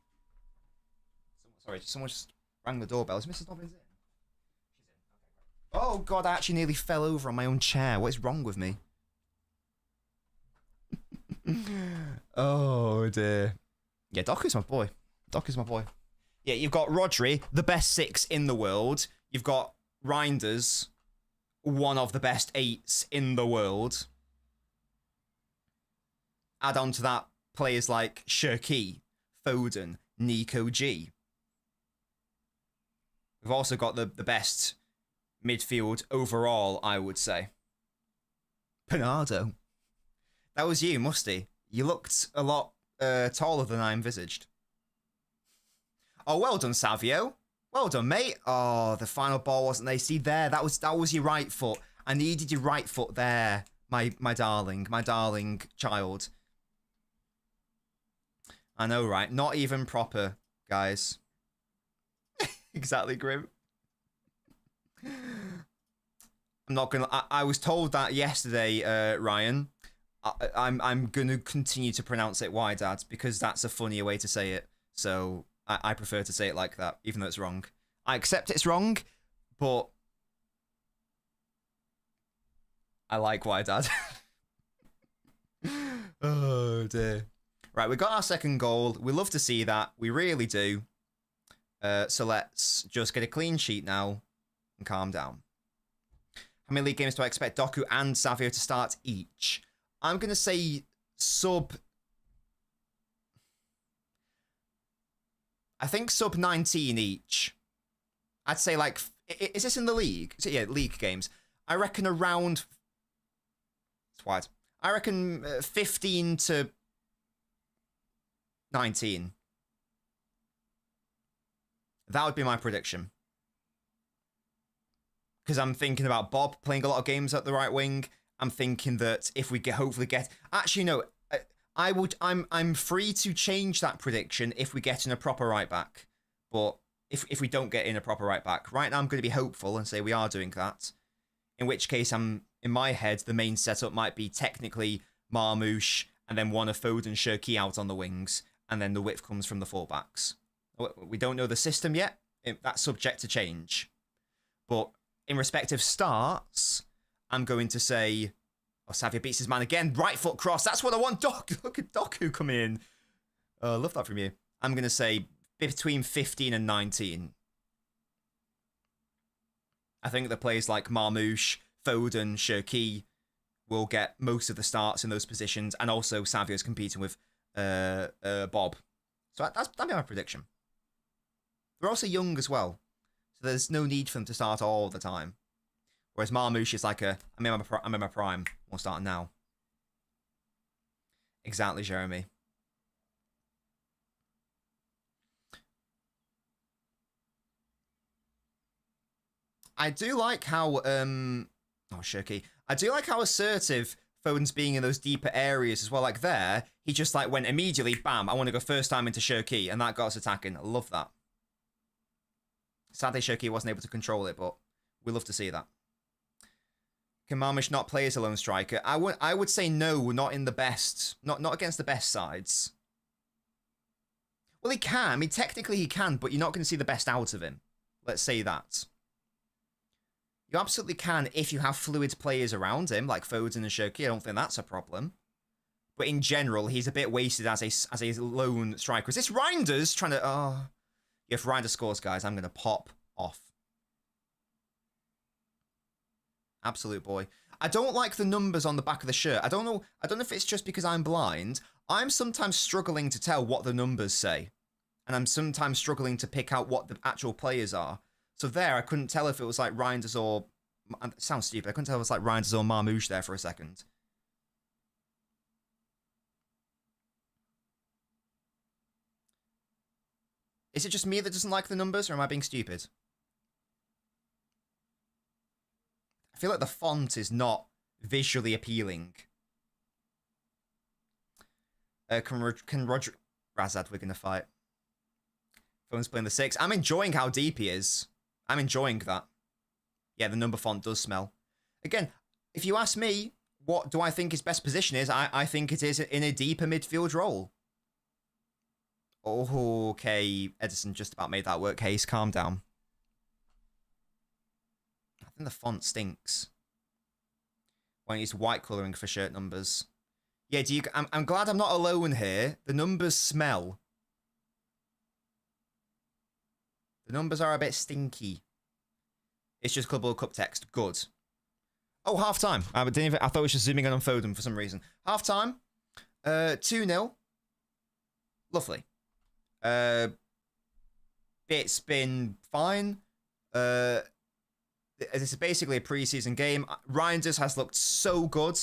Sorry, someone just rang the doorbell. Is Mrs. Nobbins in? She's in. Okay, great. Oh, God, I actually nearly fell over on my own chair. What is wrong with me? Oh, dear. Yeah, Doku's my boy. Doku's my boy. Yeah, you've got Rodri, the best 6 in the world. You've got Reinders, one of the best 8s in the world. Add on to that players like Shirky, Foden, Nico G. We've also got the best midfield overall, I would say. Bernardo. That was you, Musty. You looked a lot taller than I envisaged. Oh, well done, Savio. Well done, mate. Oh, the final ball wasn't there. See there, that was your right foot. I needed your right foot there, my darling child. I know, right? Not even proper, guys. Exactly, Grim. I'm not gonna. I was told that yesterday, Ryan. I'm gonna continue to pronounce it WYDAD because that's a funnier way to say it. So I prefer to say it like that, even though it's wrong. I accept it's wrong, but I like WYDAD. Oh dear. Right, we got our second goal. We love to see that. We really do. So let's just get a clean sheet now and calm down. How many league games do I expect Doku and Savio to start each? I'm going to say sub... I think sub 19 each. I'd say like... Is this in the league? Yeah, league games. I reckon around... It's wide. I reckon 15 to 19. That would be my prediction. Because I'm thinking about Bob playing a lot of games at the right wing. I'm thinking that if we hopefully get... Actually, no. I'm free to change that prediction if we get in a proper right back. But if we don't get in a proper right back. Right now, I'm going to be hopeful and say we are doing that. In which case, in my head, the main setup might be technically Marmoush and then one of Foden, Shirky out on the wings. And then the width comes from the fullbacks. We don't know the system yet. That's subject to change. But in respective starts, I'm going to say... Oh, Savio beats his man again. Right foot cross. That's what I want. Look at Doku coming in. I love that from you. I'm going to say between 15 and 19. I think the players like Marmoush, Foden, Shirky will get most of the starts in those positions. And also Savio's competing with Bob. So that'd be my prediction. They're also young as well. So there's no need for them to start all the time. Whereas Marmoush is like I'm in my prime. We'll start now. Exactly, Jeremy. I do like how Shirky. I do like how assertive Foden's being in those deeper areas as well. Like there, he just like went immediately, bam, I want to go first time into Shirky, and that got us attacking. I love that. Sadly, Shirky wasn't able to control it, but we love to see that. Can Marmish not play as a lone striker? I would say no, not in the best, not against the best sides. Well, he can. I mean, technically he can, but you're not going to see the best out of him. Let's say that. You absolutely can if you have fluid players around him, like Foden and Shirky. I don't think that's a problem. But in general, he's a bit wasted as a lone striker. Is this Reinders trying to... Oh, if Reinders scores, guys, I'm going to pop off. Absolute boy. I don't like the numbers on the back of the shirt. I don't know if it's just because I'm blind. I'm sometimes struggling to tell what the numbers say. And I'm sometimes struggling to pick out what the actual players are. So there, I couldn't tell if it was like Reinders or... It sounds stupid. I couldn't tell if it was like Reinders or Marmouche there for a second. Is it just me that doesn't like the numbers, or am I being stupid? I feel like the font is not visually appealing. Can Roger... Razad, we're going to fight. Phone's playing the 6. I'm enjoying how deep he is. I'm enjoying that. Yeah, the number font does smell. Again, if you ask me, what do I think his best position is, I think it is in a deeper midfield role. Oh, okay. Edison just about made that work. Hayes, calm down. I think the font stinks. Why don't you use white colouring for shirt numbers? Yeah, I'm glad I'm not alone here. The numbers smell. The numbers are a bit stinky. It's just Club World Cup text. Good. Oh, half time. I thought it was just zooming in on Foden for some reason. Half time. 2-0. Lovely. It's been fine. This is basically a preseason game. Reinders has looked so good.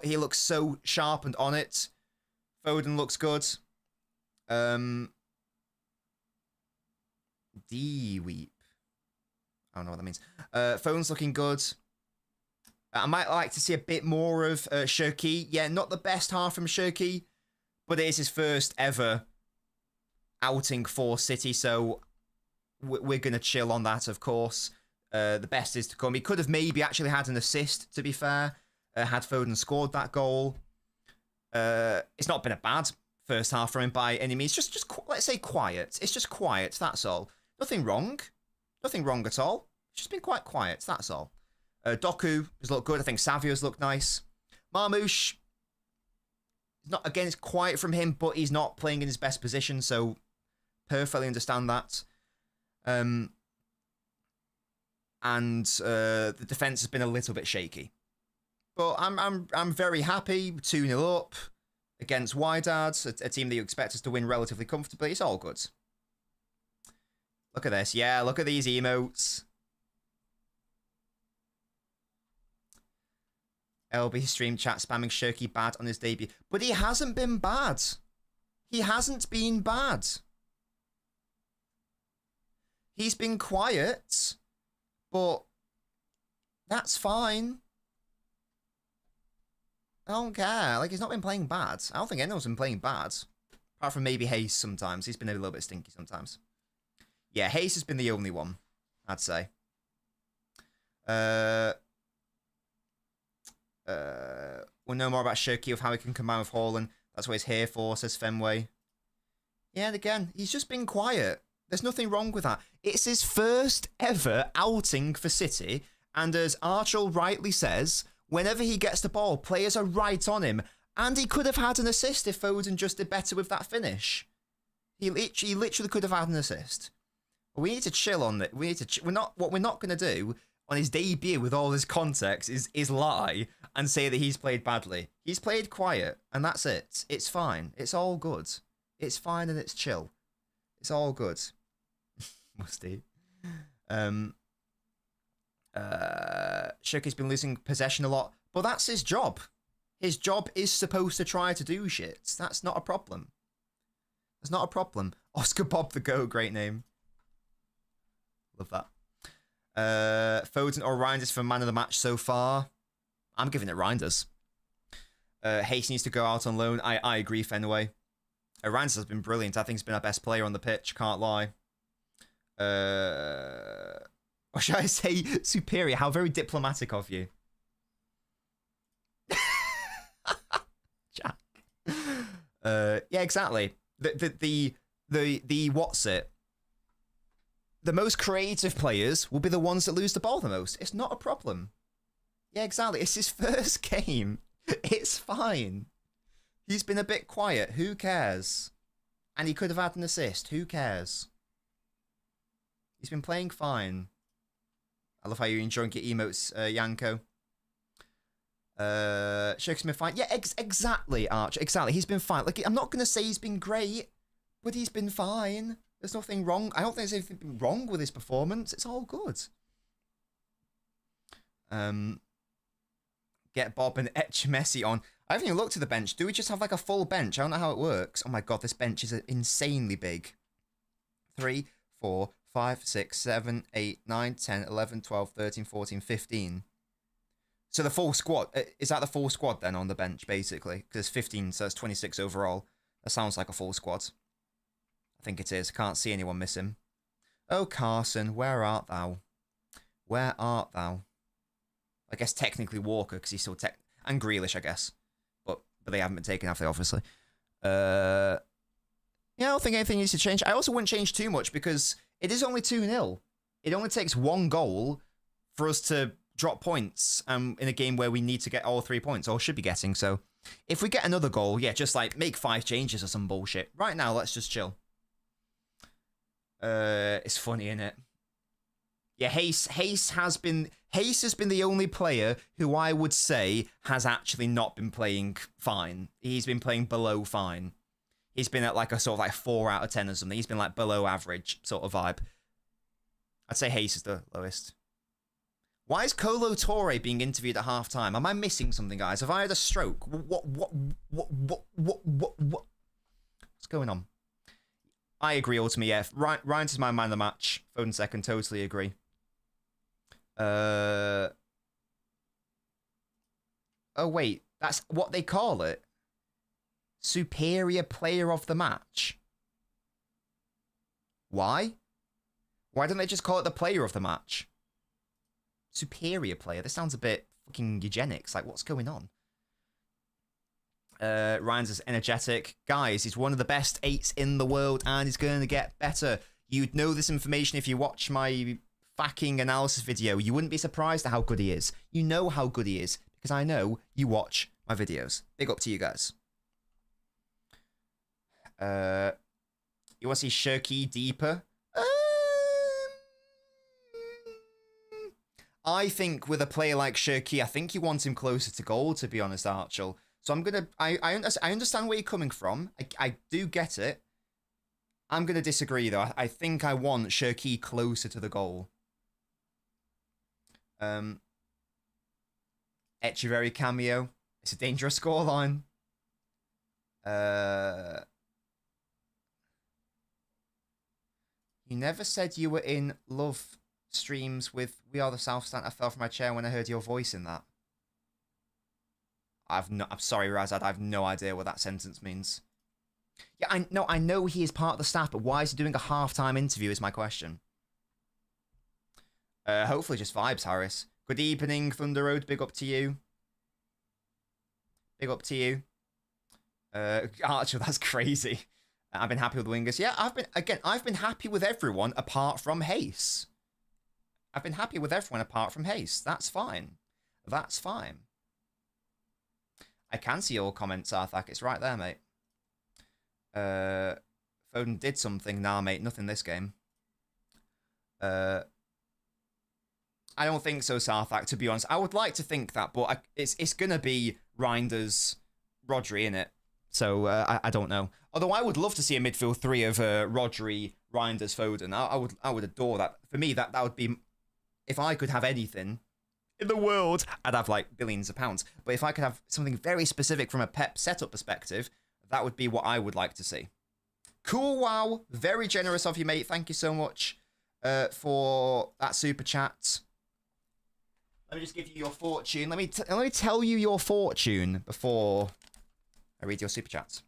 He looks so sharp and on it. Foden looks good. D-weep. I don't know what that means. Foden's looking good. I might like to see a bit more of Shirky. Yeah, not the best half from Shirky, but it is his first ever outing for City, so we're going to chill on that, of course. The best is to come. He could have maybe actually had an assist, to be fair, had Foden scored that goal. It's not been a bad first half for him by any means. Just let's say quiet. It's just quiet, that's all. Nothing wrong. Nothing wrong at all. It's just been quite quiet, that's all. Doku has looked good. I think Savio's looked nice. Marmouche, not, again, it's quiet from him, but he's not playing in his best position, so perfectly understand that. And the defense has been a little bit shaky. But I'm very happy. 2-0 up against WYDAD, a team that you expect us to win relatively comfortably. It's all good. Look at this. Yeah, look at these emotes. LB stream chat spamming Shirky bad on his debut. But he hasn't been bad. He hasn't been bad. He's been quiet, but that's fine. I don't care. Like, he's not been playing bad. I don't think anyone's been playing bad. Apart from maybe Hayes sometimes. He's been a little bit stinky sometimes. Yeah, Hayes has been the only one, I'd say. We'll know more about Shirky, of how he can combine with Haaland. That's what he's here for, says Fenway. Yeah, and again, he's just been quiet. There's nothing wrong with that. It's his first ever outing for City, and as Archel rightly says, whenever he gets the ball, players are right on him, and he could have had an assist if Foden just did better with that finish. He literally could have had an assist. But we need to chill on it. What we're not going to do on his debut with all this context is lie and say that he's played badly. He's played quiet, and that's it. It's fine. It's all good. It's fine and it's chill. It's all good. Musty. Shirky's been losing possession a lot, but that's his job. His job is supposed to try to do shit. That's not a problem. That's not a problem. Oscar Bob the Goat, great name. Love that. Foden or Reinders for man of the match so far? I'm giving it Reinders. Hayes needs to go out on loan. I agree, Fenway. Reinders has been brilliant. I think he's been our best player on the pitch. Can't lie. Or should I say superior? How very diplomatic of you. Jack. Yeah, exactly. The what's it? The most creative players will be the ones that lose the ball the most. It's not a problem. Yeah, exactly. It's his first game. It's fine. He's been a bit quiet. Who cares? And he could have had an assist. Who cares? He's been playing fine. I love how you're enjoying your emotes, Yanko. Shirk's been fine. Yeah, exactly, Arch. Exactly. He's been fine. Like, I'm not going to say he's been great, but he's been fine. There's nothing wrong. I don't think there's anything wrong with his performance. It's all good. Get Bob and Etch Messi on. I haven't even looked at the bench. Do we just have like a full bench? I don't know how it works. Oh my god, this bench is insanely big. 3, 4, 5, 6, 7, 8, 9, 10, 11, 12, 13, 14, 15. So the full squad, is that the full squad then on the bench, basically? Because 15, so that's 26 overall. That sounds like a full squad. I think it is. Can't see anyone missing. Oh, Carson, where art thou? Where art thou? I guess technically Walker, because he's still and Grealish, I guess. But they haven't been taken off, obviously. Yeah, I don't think anything needs to change. I also wouldn't change too much because it is only 2-0. It only takes one goal for us to drop points in a game where we need to get all 3 points, or should be getting. So if we get another goal, yeah, just like make 5 changes or some bullshit. Right now, let's just chill. It's funny, innit? Yeah, Hayes has been the only player who I would say has actually not been playing fine. He's been playing below fine. He's been at like a sort of like 4 out of 10 or something. He's been like below average sort of vibe. I'd say Hayes is the lowest. Why is Kolo Toure being interviewed at halftime? Am I missing something, guys? Have I had a stroke? What? What's going on? I agree, ultimately, yeah. Ryan's is my man of the match. Foden second, totally agree. Oh, wait. That's what they call it? Superior player of the match. Why? Why don't they just call it the player of the match? Superior player. This sounds a bit fucking eugenics. Like, what's going on? Ryan's is energetic. Guys, he's one of the best 8s in the world, and he's going to get better. You'd know this information if you watch my fucking analysis video. You wouldn't be surprised at how good he is. You know how good he is, because I know you watch my videos. Big up to you guys. You want to see Shirky deeper? I think with a player like Shirky, I think you want him closer to goal, to be honest, Archel. So I'm going to... I understand where you're coming from. I do get it. I'm going to disagree, though. I think I want Shirky closer to the goal. Echeverry cameo. It's a dangerous scoreline. You never said you were in love streams with We Are the South Stand. I fell from my chair when I heard your voice in that. I'm sorry, Razad. I have no idea what that sentence means. Yeah, I know he is part of the staff, but why is he doing a halftime interview is my question. Hopefully just vibes, Harris. Good evening, Thunder Road. Big up to you. Big up to you. Archer, that's crazy. I've been happy with the wingers. Yeah, I've been happy with everyone apart from Hayes. I've been happy with everyone apart from Hayes. That's fine. That's fine. I can see your comments, Arthak. It's right there, mate. Foden did something. Nah, mate. Nothing this game. I don't think so, Sarthak, to be honest. I would like to think that, but it's going to be Reinders, Rodri in it. So I don't know. Although I would love to see a midfield 3 of Rodri, Reinders, Foden. I would adore that. For me, that would be... If I could have anything in the world, I'd have like billions of pounds. But if I could have something very specific from a Pep setup perspective, that would be what I would like to see. Cool, wow. Very generous of you, mate. Thank you so much. for that super chat. Let me just give you your fortune. Let me tell you your fortune before I read your super chats.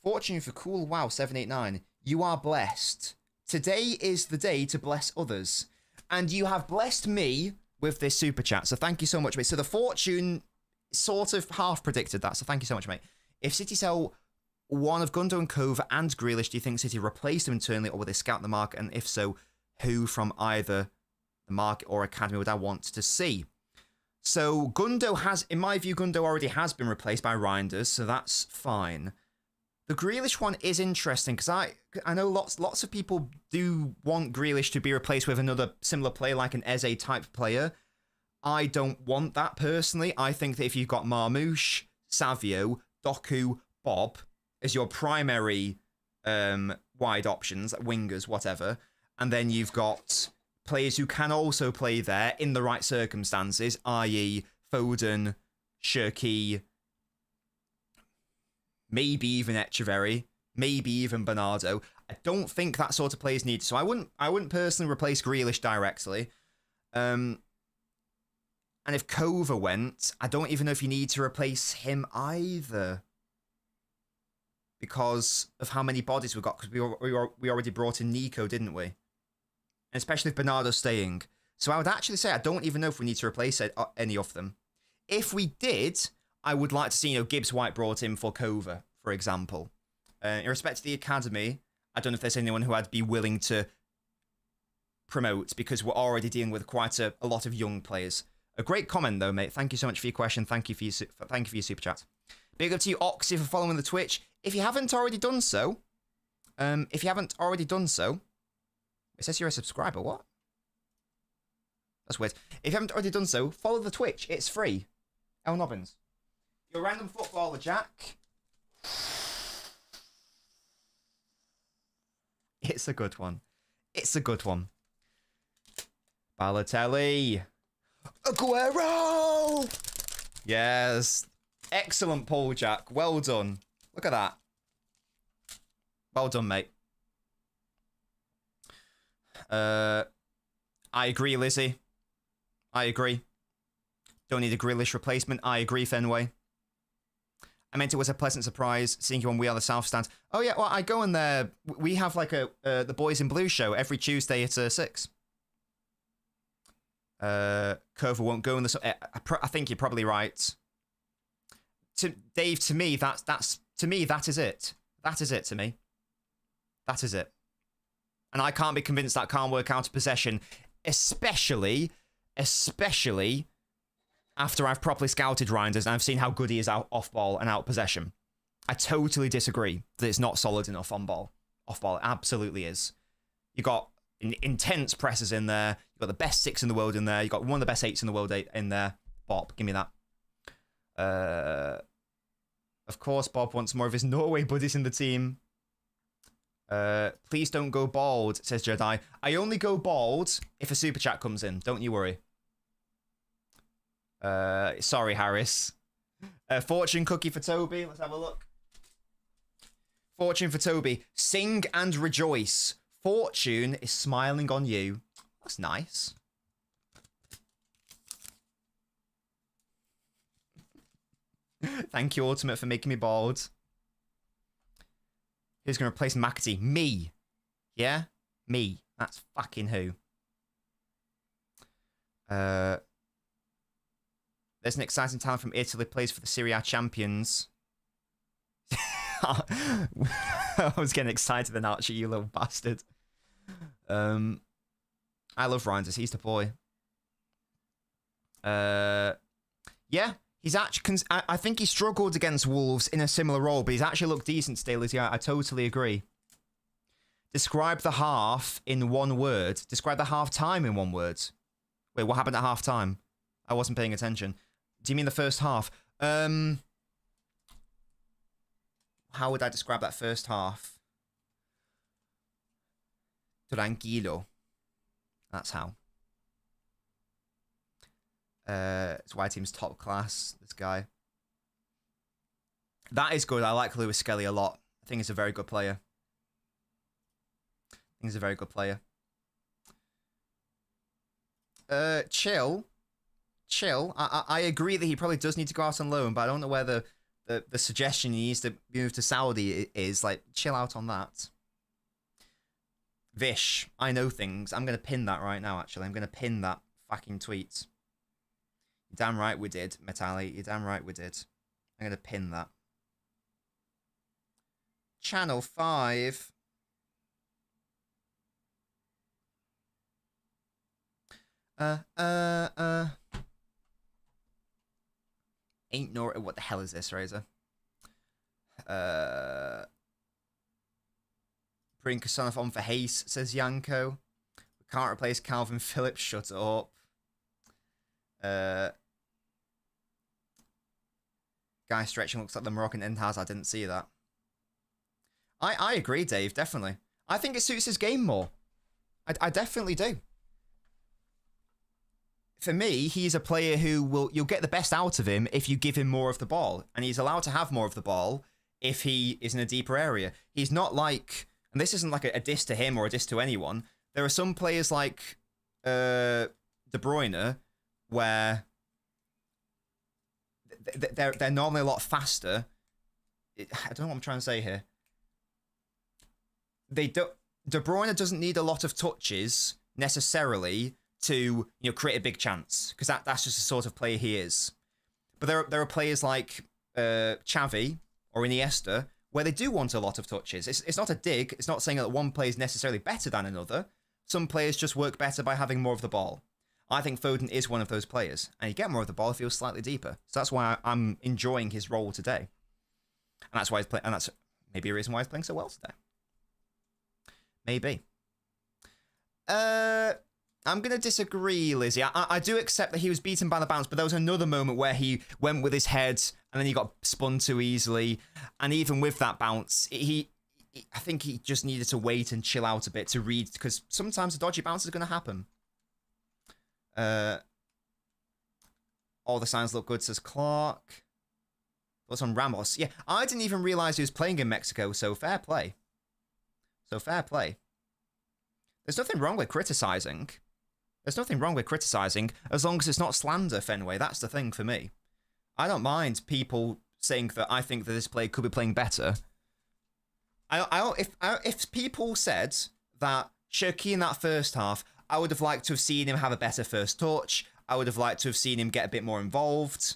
Fortune for Cool Wow 789. You are blessed. Today is the day to bless others, and you have blessed me with this super chat. So thank you so much, mate. So the fortune sort of half predicted that. So thank you so much, mate. If City sell one of Gundo and Cove and Grealish, do you think City replace them internally, or will they scout the market? And if so, who from either the market or academy would I want to see? So Gundo has, in my view, Gundo already has been replaced by Reinders, so that's fine. The Grealish one is interesting because I know lots of people do want Grealish to be replaced with another similar player like an Eze type player. I don't want that personally. I think that if you've got Marmoush, Savio, Doku, Bob as your primary wide options, wingers, whatever, and then you've got players who can also play there in the right circumstances, i.e. Foden, Shirky, maybe even Echeverry, maybe even Bernardo. I don't think that sort of player is needed, so I wouldn't personally replace Grealish directly. And if Kova went, I don't even know if you need to replace him either, because of how many bodies we've got. Because we already brought in Nico, didn't we? And especially if Bernardo's staying. So I would actually say I don't even know if we need to replace any of them. If we did, I would like to see, Gibbs White brought in for Kova, for example. In respect to the academy, I don't know if there's anyone who I'd be willing to promote, because we're already dealing with quite a lot of young players. A great comment though, mate. Thank you so much for your question. Thank you for your super chat. Big up to you, Oxy, for following the Twitch. If you haven't already done so, it says you're a subscriber. What? That's weird. If you haven't already done so, follow the Twitch. It's free. LNobbins. Your random footballer, Jack. It's a good one. It's a good one. Balotelli. Aguero! Yes. Excellent pull, Jack. Well done. Look at that. Well done, mate. I agree, Lizzie. I agree. Don't need a Grealish replacement. I agree, Fenway. I meant it was a pleasant surprise seeing you on We Are the South stand. Oh, yeah, well, I go in there. We have like the Boys in Blue show every Tuesday at 6. Curva won't go in the... I think you're probably right. Dave, to me, that is it. That is it to me. That is it. And I can't be convinced that can't work out of possession, especially after I've properly scouted Reinders and I've seen how good he is out off ball and out possession. I totally disagree that it's not solid enough on ball. Off ball, it absolutely is. You got intense presses in there. You got the best 6 in the world in there. You got one of the best 8s in the world in there. Bob, give me that. Of course, Bob wants more of his Norway buddies in the team. Please don't go bald, says Jedi. I only go bald if a super chat comes in. Don't you worry. Sorry, Harris. Fortune cookie for Toby. Let's have a look. Fortune for Toby. Sing and rejoice. Fortune is smiling on you. That's nice. Thank you, Ultimate, for making me bald. Who's going to replace McAtee? Me. Yeah? Me. That's fucking who. There's an exciting talent from Italy, plays for the Serie A champions. I was getting excited then, Archie, you little bastard. I love Reinders. He's the boy. Yeah. He's actually, I think he struggled against Wolves in a similar role, but he's actually looked decent still. I totally agree. Describe the half in one word. Describe the half time in one word. Wait, what happened at half time? I wasn't paying attention. Do you mean the first half? How would I describe that first half? Tranquilo. That's how. It's why team's top class, this guy. That is good. I like Lewis Skelly a lot. I think he's a very good player. Chill. I agree that he probably does need to go out on loan, but I don't know where the suggestion he needs to move to Saudi is. Like, chill out on that. Vish, I know things. I'm going to pin that right now, actually. I'm going to pin that fucking tweet. You're damn right we did, Metali. You're damn right we did. I'm going to pin that. Channel 5. Ain't nor... What the hell is this, Razor? Bring Kasanoff on for Hayes, says Yanko. We can't replace Calvin Phillips. Shut up. Guy stretching looks like the Moroccan Entaz. I didn't see that. I agree, Dave. Definitely. I think it suits his game more. I definitely do. For me, he's a player who you'll get the best out of him if you give him more of the ball. And he's allowed to have more of the ball if he is in a deeper area. He's not like... And this isn't like a diss to him or a diss to anyone. There are some players like De Bruyne where they're normally a lot faster. I don't know what I'm trying to say here. De Bruyne doesn't need a lot of touches necessarily to create a big chance, because that's just the sort of player he is. But there are players like Xavi or Iniesta where they do want a lot of touches. It's not a dig. It's not saying that one player is necessarily better than another. Some players just work better by having more of the ball. I think Foden is one of those players, and you get more of the ball if he was slightly deeper. So that's why I'm enjoying his role today, and that's why he's playing. And that's maybe a reason why he's playing so well today. Maybe. I'm going to disagree, Lizzie. I do accept that he was beaten by the bounce, but there was another moment where he went with his head and then he got spun too easily. And even with that bounce, I think he just needed to wait and chill out a bit to read, because sometimes a dodgy bounce is going to happen. All the signs look good, says Clark. What's on Ramos? Yeah, I didn't even realize he was playing in Mexico, so fair play. There's nothing wrong with criticizing. As long as it's not slander, Fenway. That's the thing for me. I don't mind people saying that I think that this player could be playing better. If people said that Cherki in that first half, I would have liked to have seen him have a better first touch. I would have liked to have seen him get a bit more involved.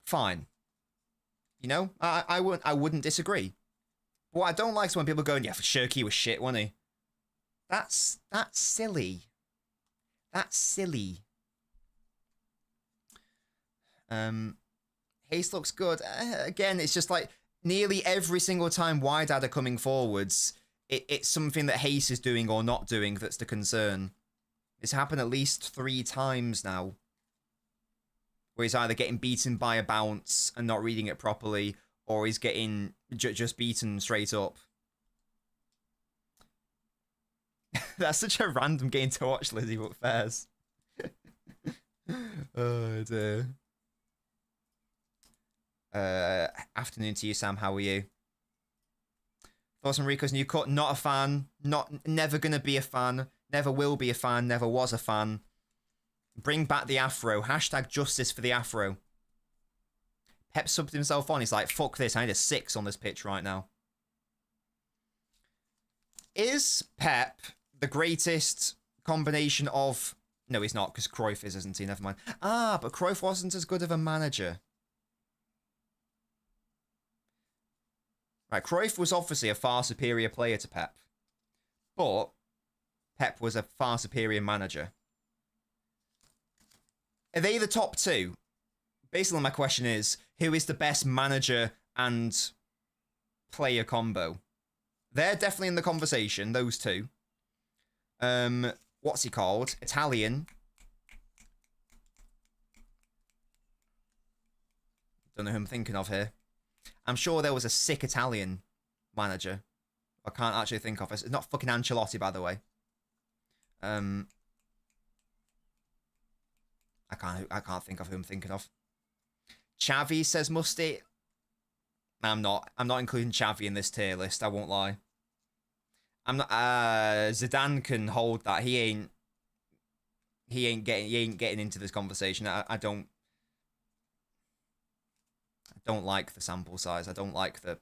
Fine. I wouldn't disagree. But what I don't like is when people go, yeah, Cherki was shit, wasn't he? That's silly. Hayes looks good. Again, it's just like nearly every single time WYDAD are coming forwards, it's something that Hayes is doing or not doing that's the concern. It's happened at least 3 times now, where he's either getting beaten by a bounce and not reading it properly, or he's getting just beaten straight up. That's such a random game to watch, Lizzie, but fairs. Oh, dear. Afternoon to you, Sam. How are you? Thoughts on Rico's new cut? Not a fan. Never gonna be a fan. Never will be a fan. Never was a fan. Bring back the afro. Hashtag justice for the afro. Pep subbed himself on. He's like, fuck this. I need a 6 on this pitch right now. Is Pep the greatest combination of... No, he's not, because Cruyff is, isn't he? Never mind. Ah, but Cruyff wasn't as good of a manager. Right, Cruyff was obviously a far superior player to Pep. But Pep was a far superior manager. Are they the top 2? Basically, my question is, who is the best manager and player combo? They're definitely in the conversation, those 2. What's he called? Italian. Don't know who I'm thinking of here. I'm sure there was a sick Italian manager. I can't actually think of it. It's not fucking Ancelotti, by the way. I can't think of who I'm thinking of. Xavi, says Musty. I'm not including Xavi in this tier list, I won't lie. I'm not Zidane can hold that. He ain't he ain't getting into this conversation. I don't like the sample size. I don't like the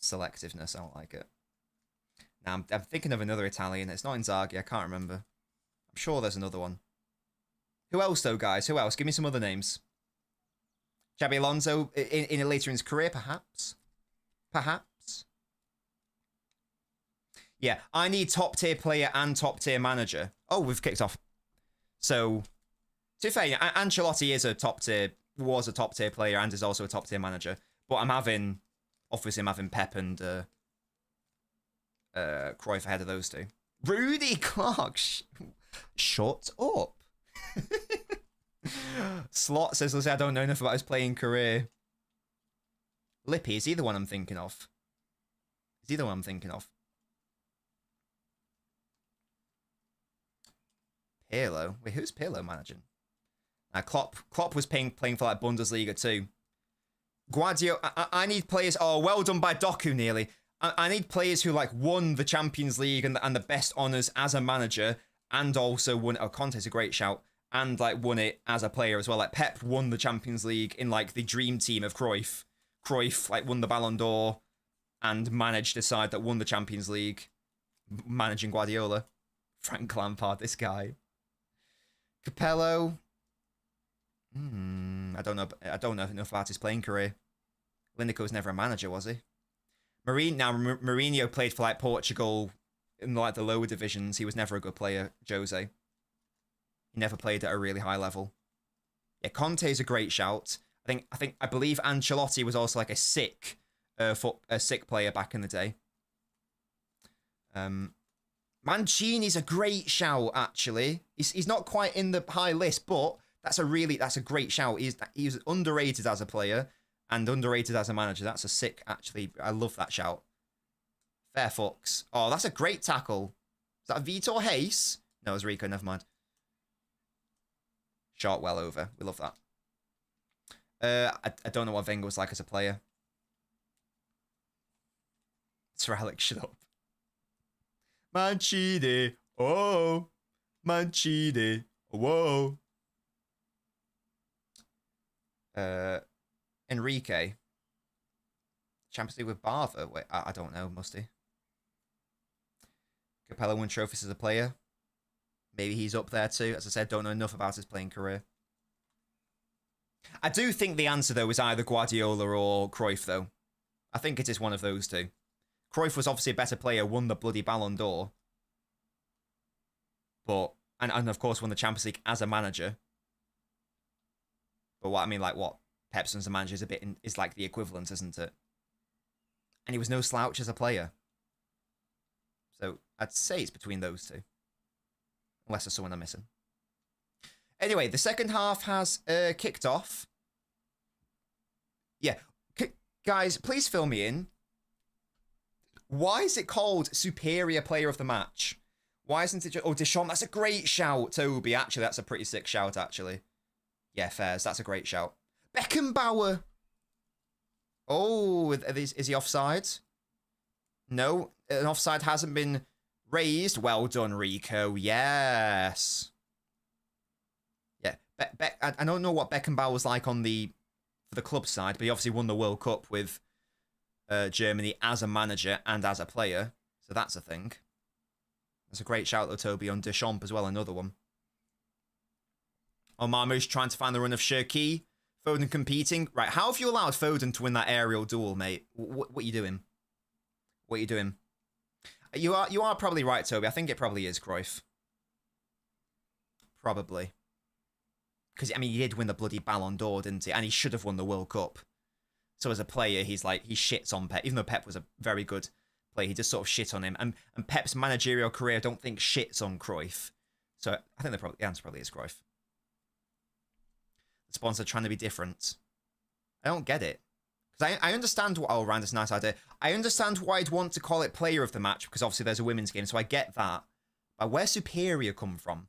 selectiveness. I don't like it. Now I'm thinking of another Italian. It's not Inzaghi. I can't remember. I'm sure there's another one. Who else though, guys? Who else? Give me some other names. Xabi Alonso in later in his career, perhaps. Perhaps. Yeah, I need top tier player and top tier manager. Oh, we've kicked off. So, to be fair, Ancelotti is was a top tier player and is also a top tier manager. But obviously I'm having Pep and Cruyff ahead of those two. Rudy Clark, shut up. Slot says, "Listen, I don't know enough about his playing career." Lippy, is he the one I'm thinking of? Is he the one I'm thinking of? Pirlo. Wait, who's Pirlo managing? Klopp was playing for like Bundesliga too. Guardiola. I need players. Oh, well done by Doku. Nearly. I need players who like won the Champions League and the best honors as a manager, and also won. Oh, Conte's a great shout. And like won it as a player as well. Like Pep won the Champions League in like the dream team of Cruyff. Cruyff like won the Ballon d'Or and managed a side that won the Champions League, managing Guardiola. Frank Lampard, this guy. Capello. I don't know enough about his playing career. Lineker was never a manager, was he? Mourinho played for like Portugal in like the lower divisions. He was never a good player, Jose. He never played at a really high level. Yeah, Conte's a great shout. I believe Ancelotti was also like a sick player back in the day. Mancini's a great shout, actually. He's not quite in the high list, but that's a great shout. He's underrated as a player and underrated as a manager. That's a sick, actually. I love that shout. Fair fucks. Oh, that's a great tackle. Is that Vitor Hayes? No, it was Rico. Never mind. Shot well over. We love that. I don't know what Wenger was like as a player. Sir Alex, shut up. Mancini. Oh. Mancini. Whoa. Enrique. Champions League with Bartha. Wait, I don't know. Must he? Capello won trophies as a player. Maybe he's up there too. As I said, don't know enough about his playing career. I do think the answer, though, is either Guardiola or Cruyff, though. I think it is one of those two. Cruyff was obviously a better player, won the bloody Ballon d'Or. But, and of course won the Champions League as a manager. But what I mean, like what Pep's as a manager is like the equivalent, isn't it? And he was no slouch as a player. So I'd say it's between those two. Unless there's someone I'm missing. Anyway, the second half has kicked off. Yeah. Guys, please fill me in. Why is it called Superior Player of the Match? Why isn't it just... Oh, Deschamps, that's a great shout, Toby. Actually, that's a pretty sick shout, actually. Yeah, Fairs, that's a great shout. Beckenbauer. Oh, is he offside? No, an offside hasn't been raised. Well done, Rico. Yes. Yeah, I don't know what Beckenbauer was like for the club side, but he obviously won the World Cup with Germany as a manager and as a player. So that's a thing. That's a great shout, though, Toby, on Deschamps as well, another one. Marmouche trying to find the run of Cherki. Foden competing. Right, how have you allowed Foden to win that aerial duel, mate? What are you doing? What are you doing? You are probably right, Toby. I think it probably is Cruyff. Probably. Because, I mean, he did win the bloody Ballon d'Or, didn't he? And he should have won the World Cup. So as a player, he shits on Pep. Even though Pep was a very good player, he just sort of shit on him. And Pep's managerial career, I don't think, shits on Cruyff. So I think the answer probably is Cruyff. The sponsor trying to be different. I don't get it. Because I understand what... Oh, Randy's a nice idea. I understand why I'd want to call it player of the match, because obviously there's a women's game, so I get that. But where's Superior come from?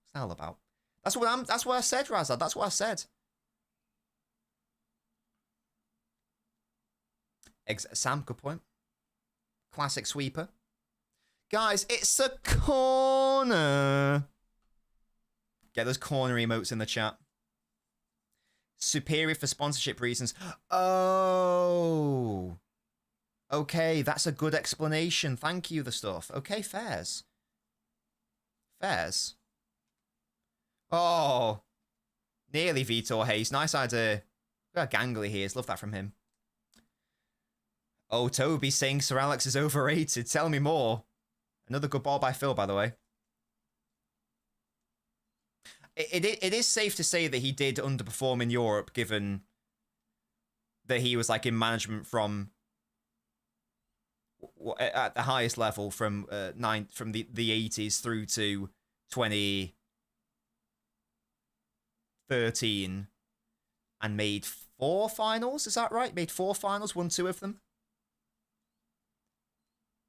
What's that all about? That's what I said, Razad. That's what I said. Sam, good point. Classic sweeper. Guys, it's a corner. Get those corner emotes in the chat. Superior for sponsorship reasons. Oh. Okay, that's a good explanation. Thank you, the stuff. Okay, fairs. Fairs. Oh. Nearly Vitor Hayes. Nice idea. Look how gangly he is. Love that from him. Oh, Toby saying Sir Alex is overrated. Tell me more. Another good ball by Phil, by the way. It is safe to say that he did underperform in Europe, given that he was like in management from at the highest level from the 80s through to 2013, and made 4 finals. Is that right? Made 4 finals, won 2 of them,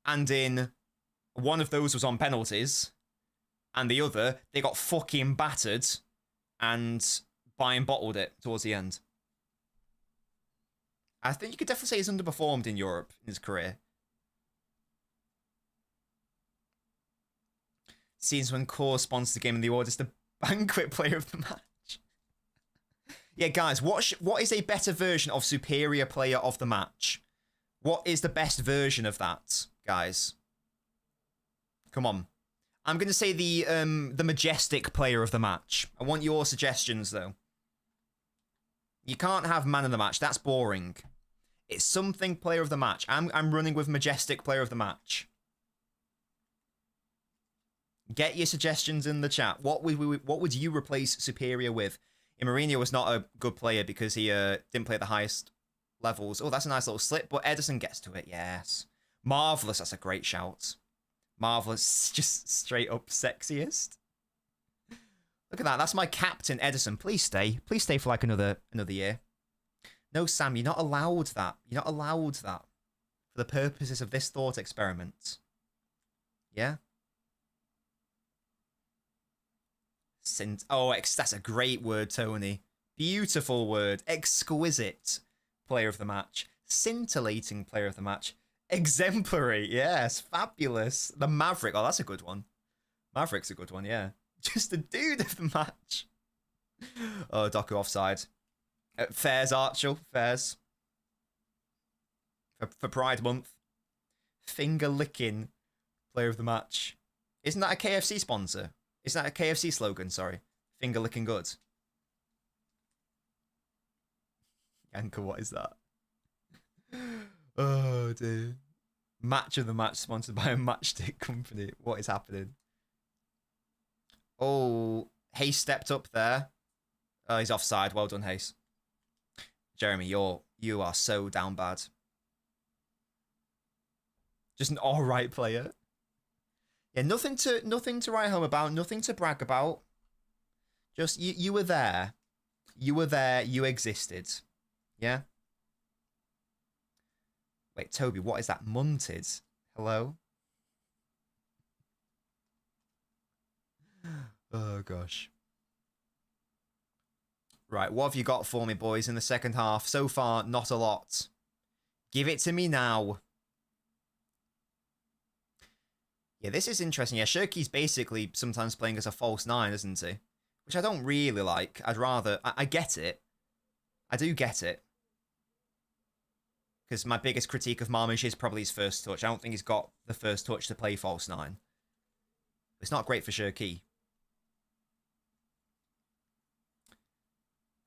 and in one of those was on penalties. And the other, they got fucking battered and Bayern bottled it towards the end. I think you could definitely say he's underperformed in Europe in his career. Scenes when Core sponsors the game in the order is the banquet player of the match. Yeah, guys, what is a better version of superior player of the match? What is the best version of that, guys? Come on. I'm going to say the majestic player of the match. I want your suggestions, though. You can't have man of the match. That's boring. It's something player of the match. I'm running with majestic player of the match. Get your suggestions in the chat. What would you replace superior with? Mourinho was not a good player because he didn't play at the highest levels. Oh, that's a nice little slip, but Ederson gets to it. Yes. Marvellous. That's a great shout. Marvellous, just straight up sexiest. Look at that. That's my captain, Ederson. Please stay. Please stay for like another year. No, Sam, you're not allowed that. You're not allowed that for the purposes of this thought experiment. Yeah? Oh, that's a great word, Tony. Beautiful word. Exquisite player of the match. Scintillating player of the match. Exemplary, yes, fabulous. The Maverick, oh, that's a good one. Maverick's a good one, yeah. Just the dude of the match. Oh, Doku offside. Fairs, Archel, fairs. For Pride Month. Finger licking player of the match. Isn't that a KFC sponsor? Isn't that a KFC slogan, sorry? Finger licking good. Yanka, what is that? Oh, dude. Match of the match sponsored by a matchstick company. What is happening? Oh, Hayes stepped up there. Oh, he's offside. Well done, Hayes. Jeremy, you are so down bad. Just an alright player. Yeah, nothing to write home about, nothing to brag about. Just you were there. You were there, you existed. Yeah? Wait, Toby, what is that? Munted? Hello? Oh, gosh. Right, what have you got for me, boys, in the second half? So far, not a lot. Give it to me now. Yeah, this is interesting. Yeah, Shirky's basically sometimes playing as a false 9, isn't he? Which I don't really like. I'd rather... I get it. I do get it. Because my biggest critique of Marmish is probably his first touch. I don't think he's got the first touch to play false 9. It's not great for Shirky.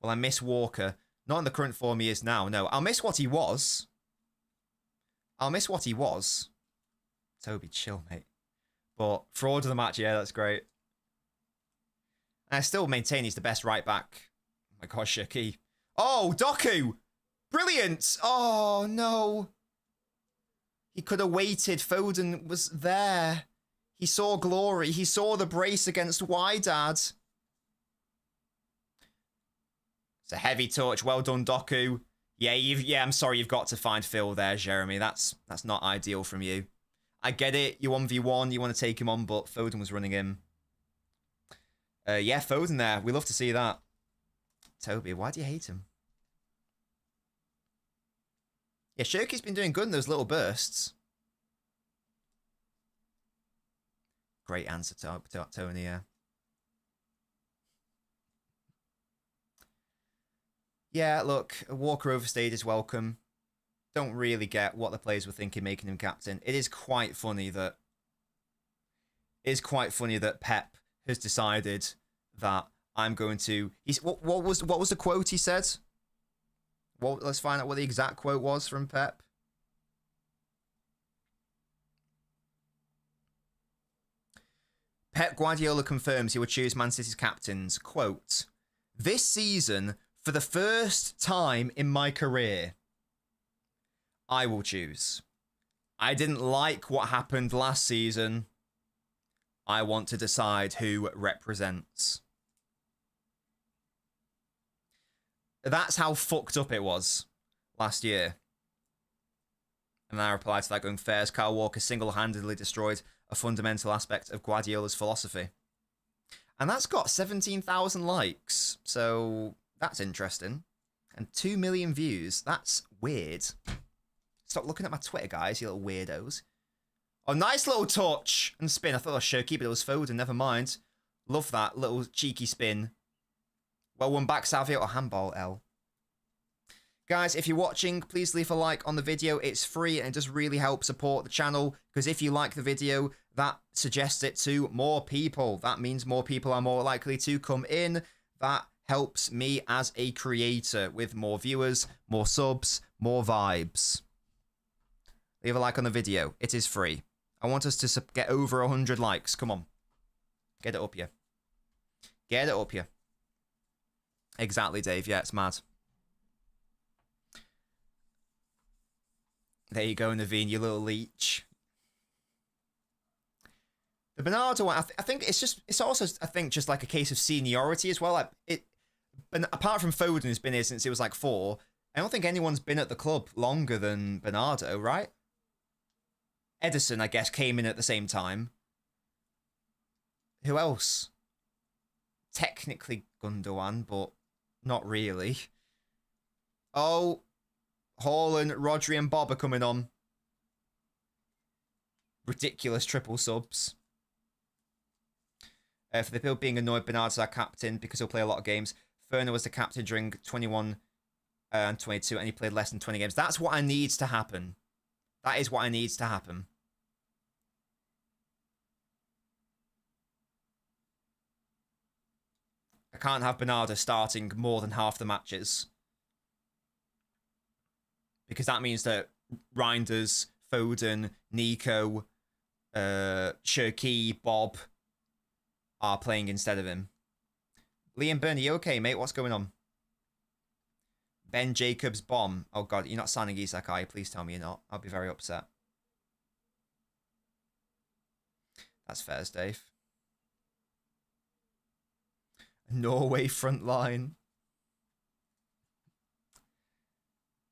Well, I miss Walker. Not in the current form he is now, no. I'll miss what he was. I'll miss what he was. Toby, chill, mate. But fraud of the match, yeah, that's great. And I still maintain he's the best right back. Oh my gosh, Shirky. Oh, Doku! Brilliant! Oh, no. He could have waited. Foden was there. He saw glory. He saw the brace against WYDAD. It's a heavy touch. Well done, Doku. Yeah, I'm sorry you've got to find Phil there, Jeremy. That's not ideal from you. I get it. You 1v1. You want to take him on, but Foden was running him. Yeah, Foden there. We love to see that. Toby, why do you hate him? Yeah, Shirky's been doing good in those little bursts. Great answer, Tony, yeah. Yeah, look, Walker overstayed is welcome. Don't really get what the players were thinking making him captain. It is quite funny that Pep has decided that I'm going to. What was the quote he said? Well, let's find out what the exact quote was from Pep. Pep Guardiola confirms he would choose Man City's captains. Quote, "This season, for the first time in my career, I will choose. I didn't like what happened last season. I want to decide who represents." That's how fucked up it was last year. And I replied to that going, "Fairs, Kyle Walker single-handedly destroyed a fundamental aspect of Guardiola's philosophy." And that's got 17,000 likes. So that's interesting. And 2 million views. That's weird. Stop looking at my Twitter, guys, you little weirdos. Oh, nice little touch and spin. I thought it was Shirky, but it was Foden. Never mind. Love that little cheeky spin. Well, one back, Savio, or handball, L. Guys, if you're watching, please leave a like on the video. It's free and it does really help support the channel, because if you like the video, that suggests it to more people. That means more people are more likely to come in. That helps me as a creator with more viewers, more subs, more vibes. Leave a like on the video. It is free. I want us to get over 100 likes. Come on. Get it up here. Get it up here. Exactly, Dave. Yeah, it's mad. There you go, Naveen, you little leech. The Bernardo one, I think it's also, I think, just like a case of seniority as well. Like apart from Foden, who's been here since he was like 4, I don't think anyone's been at the club longer than Bernardo, right? Edison, I guess, came in at the same time. Who else? Technically Gundogan, but not really. Oh, Haaland, Rodri and Bob are coming on. Ridiculous triple subs. For the people being annoyed, Bernardo's our captain because he'll play a lot of games. Ferner was the captain during 21 and 22, and he played less than 20 games. That's what I needs to happen. That is what I needs to happen. I can't have Bernardo starting more than half the matches, because that means that Reinders, Foden, Nico, Shirky, Bob are playing instead of him. Liam Byrne, you okay, mate? What's going on? Ben Jacobs bomb. Oh god, you're not signing Isak, are you? Please tell me you're not. I'll be very upset. That's fair, Dave. Norway front line.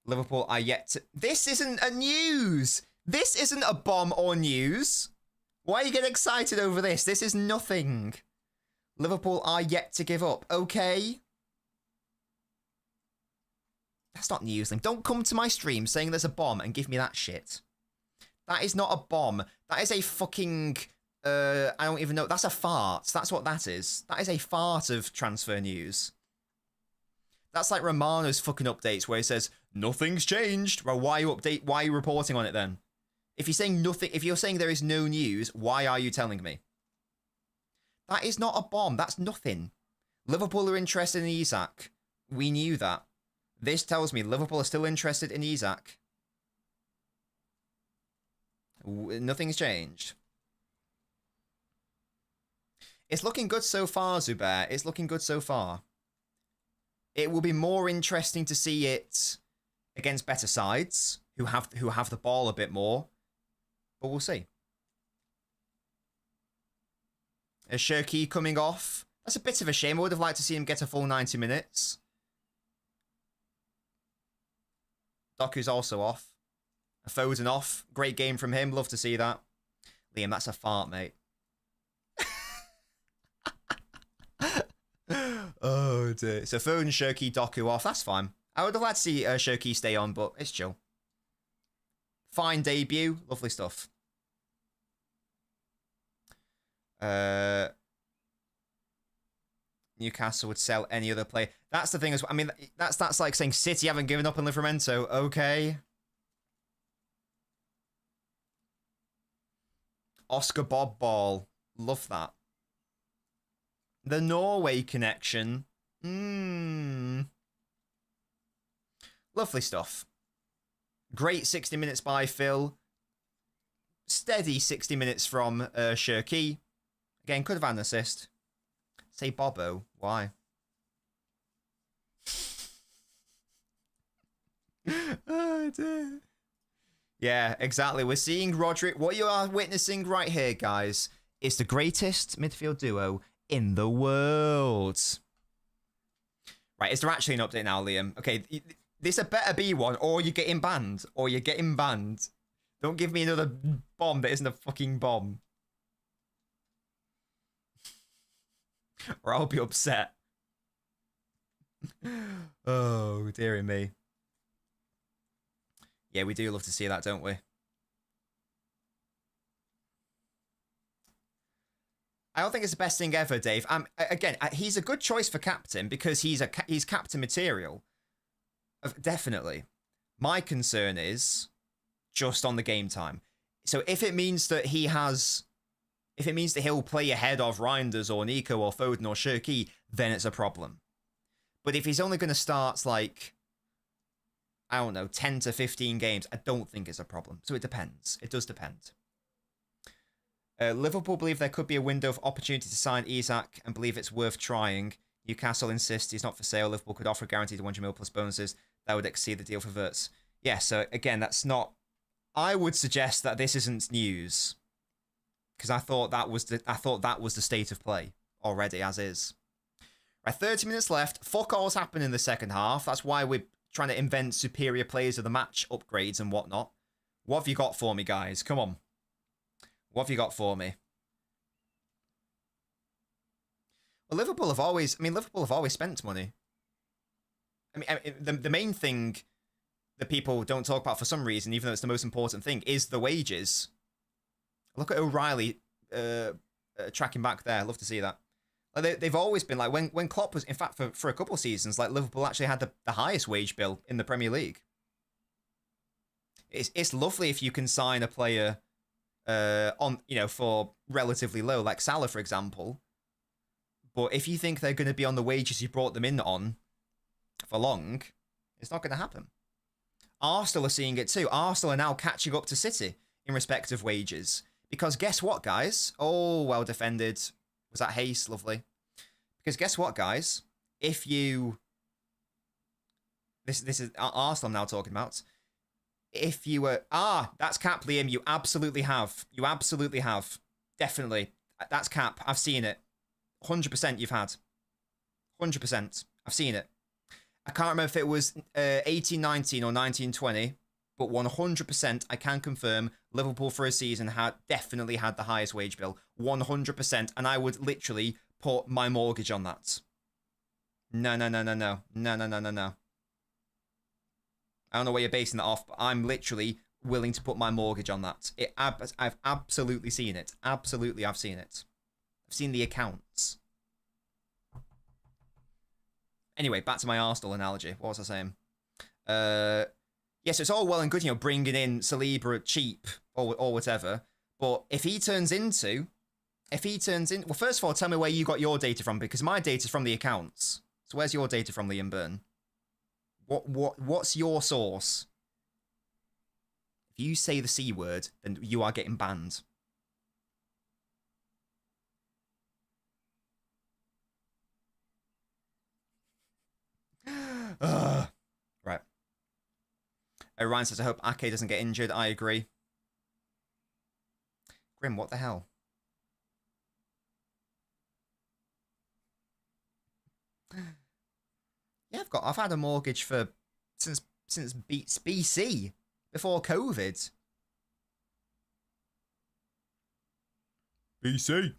Liverpool are yet to... This isn't a news! This isn't a bomb or news! Why are you getting excited over this? This is nothing. Liverpool are yet to give up. Okay? That's not news. Don't come to my stream saying there's a bomb and give me that shit. That is not a bomb. That is a fucking... I don't even know. That's a fart. That's what that is. That is a fart of transfer news. That's like Romano's fucking updates where he says, nothing's changed. Well, why are you reporting on it then? If you're saying nothing, if you're saying there is no news, why are you telling me? That is not a bomb. That's nothing. Liverpool are interested in Isak. We knew that. This tells me Liverpool are still interested in Isak. Nothing's changed. It's looking good so far, Zubair. It's looking good so far. It will be more interesting to see it against better sides who have the ball a bit more. But we'll see. Is Shirky coming off? That's a bit of a shame. I would have liked to see him get a full 90 minutes. Doku's also off. Foden off. Great game from him. Love to see that. Liam, that's a fart, mate. Oh dear. So Foden, Shirky, Doku off. That's fine. I would have liked to see Shirky stay on, but it's chill. Fine debut. Lovely stuff. Newcastle would sell any other player. That's the thing. I mean, that's like saying City haven't given up on Livramento. Okay. Oscar Bob Ball. Love that. The Norway connection. Lovely stuff. Great 60 minutes by Phil. Steady 60 minutes from Shirky. Again, could have had an assist. Say Bobo. Why? Oh, dear. Yeah, exactly. We're seeing Roderick. What you are witnessing right here, guys, is the greatest midfield duo in the world. Right, is there actually an update now, Liam? Okay, this had better be one, or you're getting banned. Or you're getting banned. Don't give me another bomb that isn't a fucking bomb. Or I'll be upset. Oh, dearie me. Yeah, we do love to see that, don't we? I don't think it's the best thing ever, Dave. Again, he's a good choice for captain because he's captain material. Definitely. My concern is just on the game time. So if it means that he'll play ahead of Reinders or Nico or Foden or Shirky, then it's a problem. But if he's only going to start like, I don't know, 10 to 15 games, I don't think it's a problem. So it depends. It does depend. Liverpool believe there could be a window of opportunity to sign Isak and believe it's worth trying. Newcastle insists he's not for sale. Liverpool could offer a guaranteed 100 mil plus bonuses. That would exceed the deal for Wirtz. Yeah, so again, that's not... I would suggest that this isn't news. Because I thought that was the state of play already, as is. Right, 30 minutes left. Fuck all's happened in the second half. That's why we're trying to invent superior players of the match upgrades and whatnot. What have you got for me, guys? Come on. What have you got for me? Well, Liverpool have always spent money. I mean the main thing that people don't talk about for some reason, even though it's the most important thing, is the wages. Look at O'Reilly tracking back there. Love to see that. Like they've always been like, when Klopp was, in fact, for a couple of seasons, like Liverpool actually had the highest wage bill in the Premier League. It's lovely if you can sign a player for relatively low, like Salah, for example. But if you think they're going to be on the wages you brought them in on for long, it's not going to happen. Arsenal are seeing it too. Arsenal are now catching up to City in respect of wages. Because guess what, guys? Oh, well defended. Was that Hayes? Lovely. Because guess what, guys? If you... This is Arsenal I'm now talking about. If you were... that's cap, Liam. You absolutely have. You absolutely have. Definitely. That's cap. I've seen it. 100% you've had. 100%. I've seen it. I can't remember if it was 18-19 or 19-20, but 100% I can confirm Liverpool for a season definitely had the highest wage bill. 100%. And I would literally put my mortgage on that. No. No. I don't know where you're basing that off, but I'm literally willing to put my mortgage on that. I've absolutely seen it. Absolutely, I've seen it. I've seen the accounts. Anyway, back to my Arsenal analogy. What was I saying? Yes, it's all well and good, bringing in Saliba cheap or whatever. But if he turns into... Well, first of all, tell me where you got your data from, because my data's from the accounts. So where's your data from, Liam Byrne? What's your source? If you say the C word, then you are getting banned. Right. Ryan says, I hope Ake doesn't get injured. I agree. Grim, what the hell? Yeah, I've had a mortgage since BC, before COVID. BC.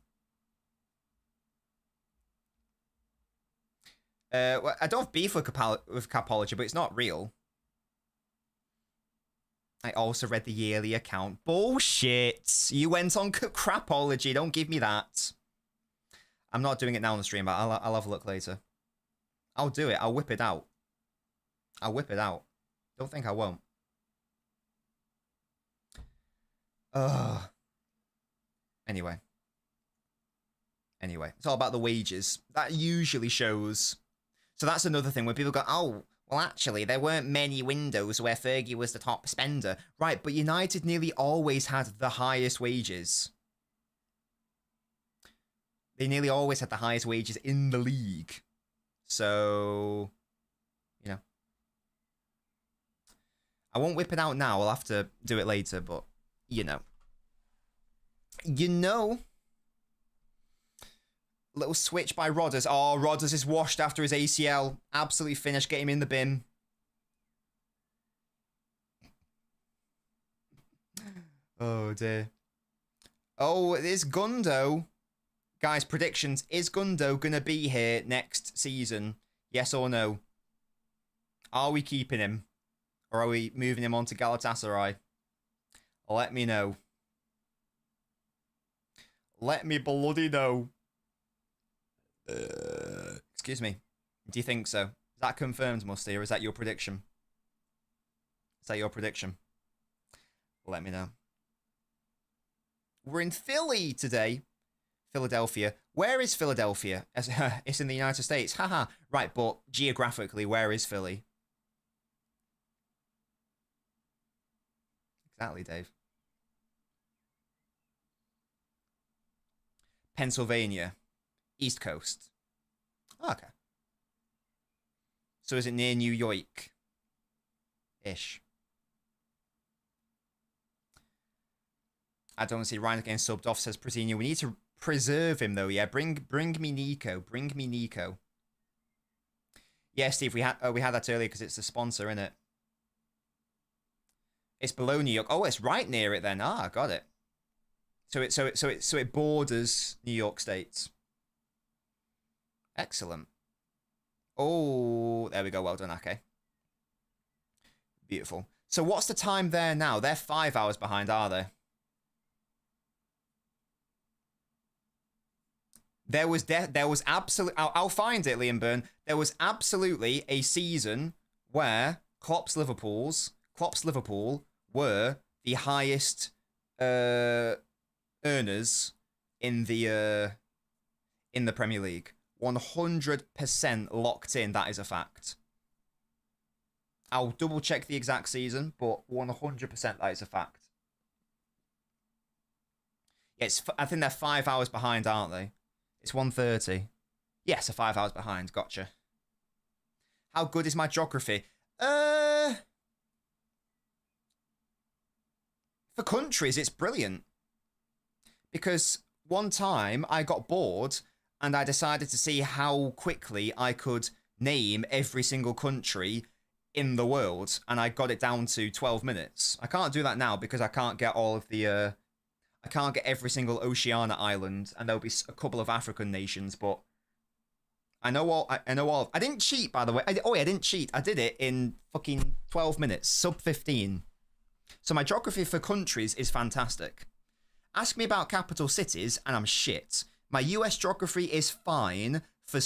Well, I don't have beef with Capology, but it's not real. I also read the yearly account. Bullshit. You went on Crapology. Don't give me that. I'm not doing it now on the stream, but I'll have a look later. I'll do it. I'll whip it out. I'll whip it out. Don't think I won't. Anyway. Anyway, it's all about the wages. That usually shows. So that's another thing where people go, oh, well, actually, there weren't many windows where Fergie was the top spender. Right, but United nearly always had the highest wages. They nearly always had the highest wages in the league. So, you know. I won't whip it out now. I'll have to do it later, but, you know. You know. Little switch by Rodders. Oh, Rodders is washed after his ACL. Absolutely finished. Get him in the bin. Oh, dear. Oh, is Gundo... Guys, predictions. Is Gundo going to be here next season? Yes or no? Are we keeping him? Or are we moving him on to Galatasaray? Let me know. Let me bloody know. Excuse me. Do you think so? Is that confirmed, Musty, or is that your prediction? Is that your prediction? Let me know. We're in Philly today. Philadelphia. Where is Philadelphia? It's in the United States. Haha. Right, but geographically, where is Philly? Exactly, Dave. Pennsylvania. East Coast. Oh, okay. So is it near New York? Ish. I don't see Ryan getting subbed off, says Pretino. We need to preserve him, though, yeah. Bring me Nico. Bring me Nico. Yeah, Steve, we had that earlier because it's the sponsor, innit? It's below New York. Oh, it's right near it then. Ah, got it. So it borders New York State. Excellent. Oh, there we go. Well done, Ake. Beautiful. So what's the time there now? They're 5 hours behind, are they? There was absolutely... I'll find it, Liam Byrne. There was absolutely a season where Klopp's Liverpool were the highest earners in the Premier League. 100% locked in. That is a fact. I'll double check the exact season, but 100% that is a fact. Yeah, I think they're 5 hours behind, aren't they? It's 1:30. Yes, 5 hours behind. Gotcha. How good is my geography? For countries, it's brilliant. Because one time I got bored and I decided to see how quickly I could name every single country in the world, and I got it down to 12 minutes. I can't do that now because I can't get all of the... I can't get every single Oceania island, and there'll be a couple of African nations, but I know all. I didn't cheat, by the way. I didn't cheat. I did it in fucking 12 minutes, sub 15. So my geography for countries is fantastic. Ask me about capital cities, and I'm shit. My US geography is fine for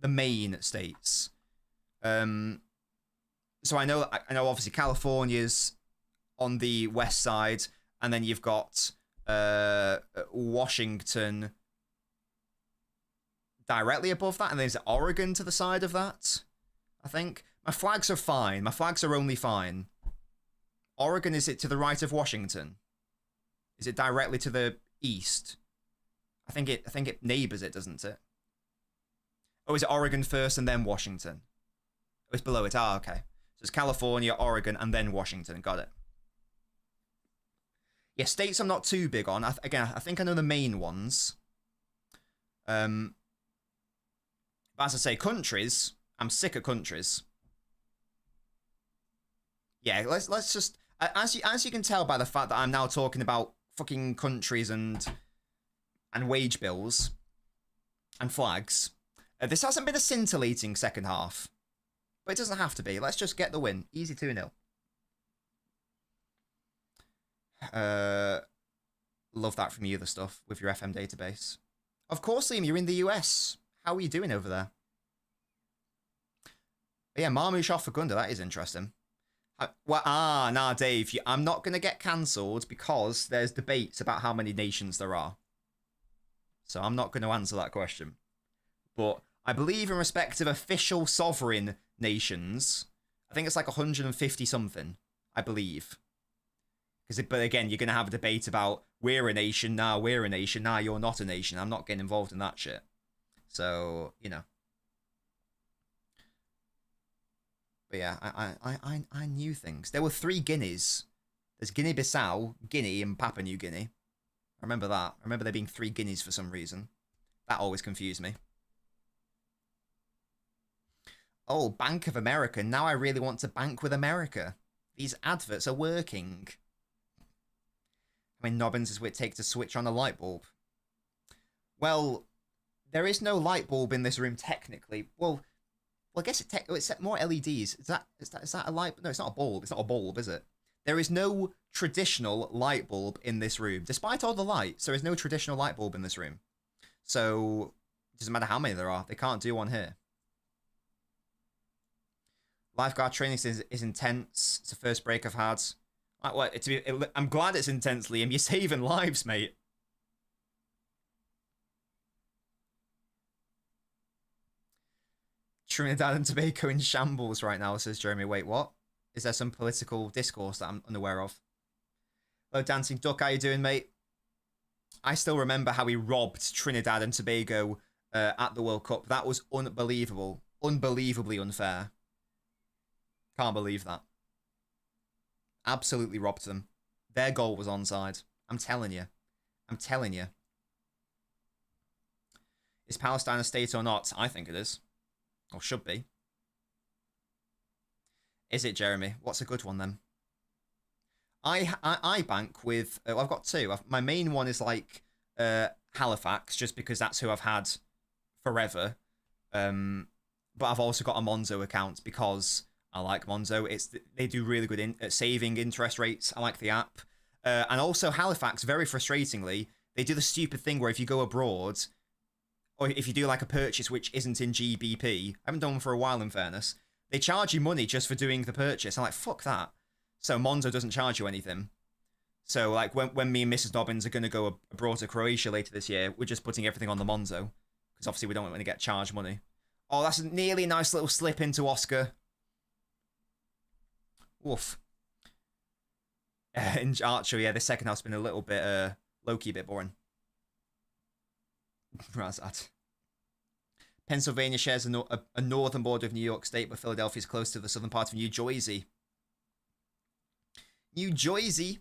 the main states. So I know obviously California's on the west side, and then you've got Washington directly above that, and there's Oregon to the side of that, I think. My flags are fine. My flags are only fine. Oregon, is it to the right of Washington? Is it directly to the east? I think it neighbors it, doesn't it? Oh, is it Oregon first and then Washington? Oh, it's below it. Ah, okay. So it's California, Oregon, and then Washington. Got it. Yeah, states I'm not too big on. Again, I think I know the main ones. But as I say, countries, I'm sick of countries. Yeah, let's just... As you can tell by the fact that I'm now talking about fucking countries and wage bills and flags, this hasn't been a scintillating second half. But it doesn't have to be. Let's just get the win. Easy 2-0. Love that from you, the stuff with your FM database. Of course, Liam, you're in the US. How are you doing over there? But yeah, Marmouche off for Gunda. That is interesting. Nah, Dave. I'm not going to get cancelled because there's debates about how many nations there are. So I'm not going to answer that question. But I believe in respect of official sovereign nations, I think it's like 150 something, I believe. But again, you're going to have a debate about we're a nation, now we're a nation, now you're not a nation. I'm not getting involved in that shit. So, you know. But yeah, I knew things. There were 3 Guineas. There's Guinea-Bissau, Guinea, and Papua New Guinea. I remember that. I remember there being 3 Guineas for some reason. That always confused me. Oh, Bank of America. Now I really want to bank with America. These adverts are working. How many nobbins does it take to switch on a light bulb? Well, there is no light bulb in this room technically. Well, I guess it's more LEDs. Is that a light? No, it's not a bulb. It's not a bulb, is it? There is no traditional light bulb in this room. Despite all the lights, there is no traditional light bulb in this room. So, it doesn't matter how many there are. They can't do one here. Lifeguard training is intense. It's the first break I've had. I'm glad it's intense, Liam. You're saving lives, mate. Trinidad and Tobago in shambles right now, says Jeremy. Wait, what? Is there some political discourse that I'm unaware of? Hello, Dancing Duck. How you doing, mate? I still remember how he robbed Trinidad and Tobago at the World Cup. That was unbelievable. Unbelievably unfair. Can't believe that. Absolutely robbed them. Their goal was onside. I'm telling you. I'm telling you. Is Palestine a state or not? I think it is. Or should be. Is it, Jeremy? What's a good one then? I bank with... I've got 2. My main one is like Halifax, just because that's who I've had forever. But I've also got a Monzo account because I like Monzo. They do really good saving interest rates. I like the app. And also Halifax, very frustratingly, they do the stupid thing where if you go abroad... or if you do like a purchase which isn't in GBP, I haven't done one for a while in fairness, they charge you money just for doing the purchase. I'm like, fuck that. So Monzo doesn't charge you anything. So like when me and Mrs. Nobbins are going to go abroad to Croatia later this year, we're just putting everything on the Monzo. Because obviously we don't want to get charged money. Oh, that's nearly a nice little slip into Oscar. Woof. In archery, yeah, the second half's been a little bit, low-key bit boring. Razad. Pennsylvania shares a northern border of New York State, but Philadelphia is close to the southern part of New Jersey. New Jersey.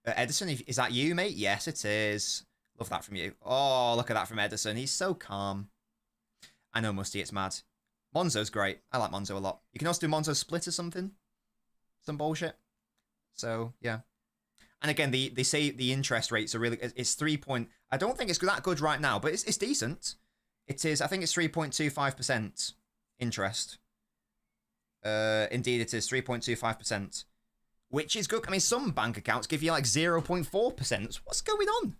Edison, is that you, mate? Yes, it is. Love that from you. Oh, look at that from Edison. He's so calm. I know, Musty, it's mad. Monzo's great. I like Monzo a lot. You can also do Monzo Split or something. Some bullshit. So, yeah. And again, they say the interest rates are really... It's 3 point... I don't think it's that good right now, but it's decent. It is... I think it's 3.25% interest. Indeed, it is 3.25%. Which is good. I mean, some bank accounts give you like 0.4%. What's going on?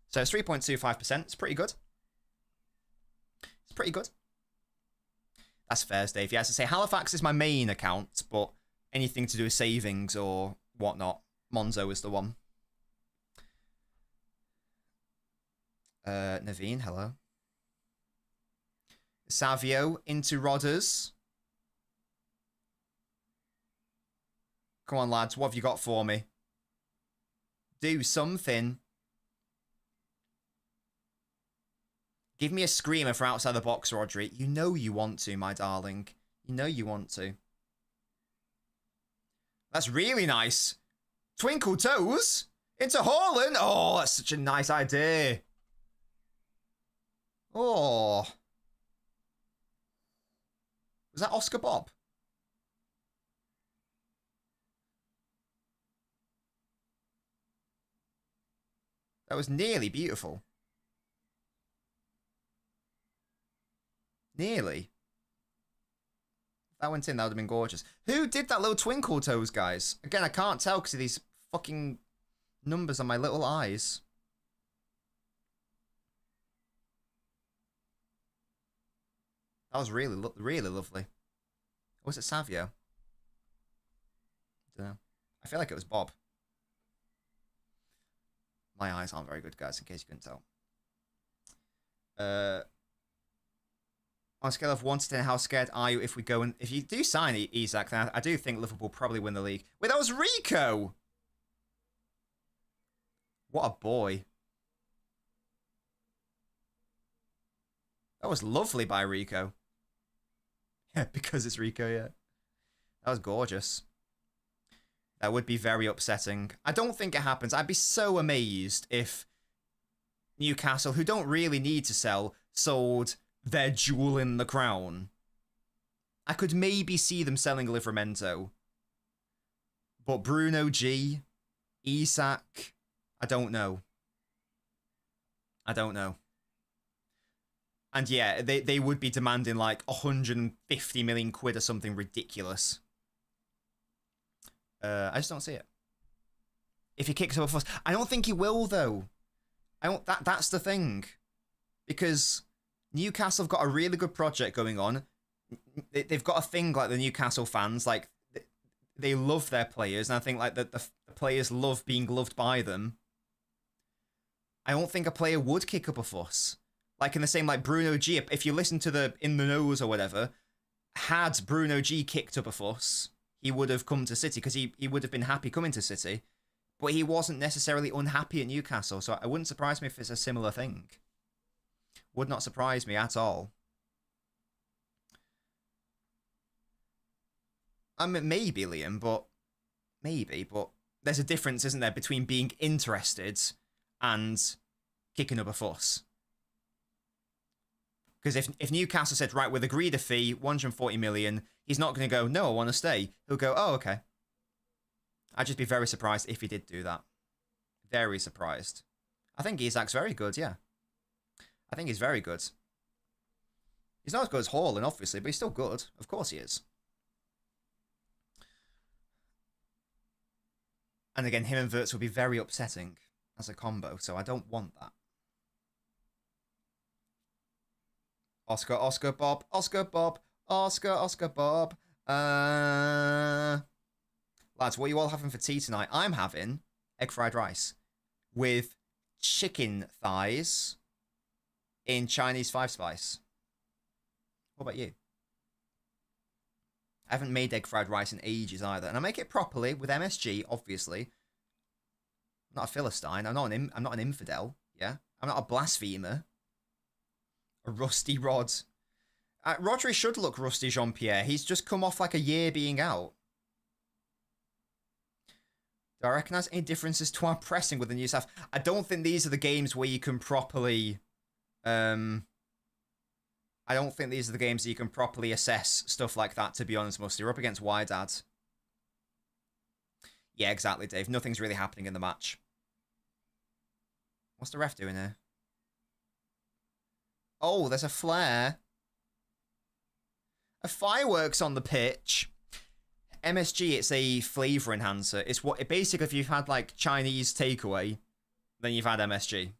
So it's 3.25%. It's pretty good. It's pretty good. That's fair, Dave. Yeah, as I say, Halifax is my main account, but anything to do with savings or whatnot, Monzo is the one. Naveen, hello. Savio into Rodders. Come on, lads. What have you got for me? Do something. Give me a screamer for outside the box, Rodri. You know you want to, my darling. You know you want to. That's really nice. Twinkle toes into Haaland. Oh, that's such a nice idea. Oh. Was that Oscar Bob? That was nearly beautiful. Nearly. If that went in, that would have been gorgeous. Who did that little twinkle toes, guys? Again, I can't tell because of these fucking numbers on my little eyes. That was really, really lovely. Or was it Savio? I don't know. I feel like it was Bob. My eyes aren't very good, guys, in case you couldn't tell. On a scale of 1 to 10, how scared are you if we go and... If you do sign Isak, then I do think Liverpool will probably win the league. Wait, that was Rico! What a boy. That was lovely by Rico. Yeah, because it's Rico, yeah. That was gorgeous. That would be very upsetting. I don't think it happens. I'd be so amazed if Newcastle, who don't really need to sell, sold their jewel in the crown. I could maybe see them selling Livramento. But Bruno G, Isak, I don't know. I don't know. And yeah, they would be demanding like 150 million quid or something ridiculous. I just don't see it. If he kicks up a fuss, I don't think he will though. That's the thing, because Newcastle have got a really good project going on. They've got a thing like the Newcastle fans, like they love their players, and I think like the players love being loved by them. I don't think a player would kick up a fuss. Like in the same, like Bruno G, if you listen to the In the Nose or whatever, had Bruno G kicked up a fuss, he would have come to City because he would have been happy coming to City. But he wasn't necessarily unhappy at Newcastle, so it wouldn't surprise me if it's a similar thing. Would not surprise me at all. I mean, maybe, Liam, but... Maybe, but there's a difference, isn't there, between being interested and kicking up a fuss. Because if Newcastle said, right, we've agreed a fee, 140 million, he's not going to go, no, I want to stay. He'll go, oh, okay. I'd just be very surprised if he did do that. Very surprised. I think Isak's very good, yeah. I think he's very good. He's not as good as Haaland, obviously, but he's still good. Of course he is. And again, him and Wirtz would be very upsetting as a combo, so I don't want that. Oscar, Oscar, Bob, Oscar, Bob, Oscar, Oscar, Bob. Lads, what are you all having for tea tonight? I'm having egg fried rice with chicken thighs in Chinese 5-spice. What about you? I haven't made egg fried rice in ages either, and I make it properly with MSG, obviously. I'm not a Philistine. I'm not an infidel. Yeah, I'm not a blasphemer. A rusty Rod. Rodri should look rusty, Jean-Pierre. He's just come off like a year being out. Do I recognise any differences to our pressing with the new staff? I don't think these are the games where you can properly... I don't think these are the games that you can properly assess stuff like that, to be honest, Musty. We're up against WYDAD. Yeah, exactly, Dave. Nothing's really happening in the match. What's the ref doing here? Oh, there's a flare. A fireworks on the pitch. MSG, it's a flavour enhancer. It's what it basically, if you've had like Chinese takeaway, then you've had MSG.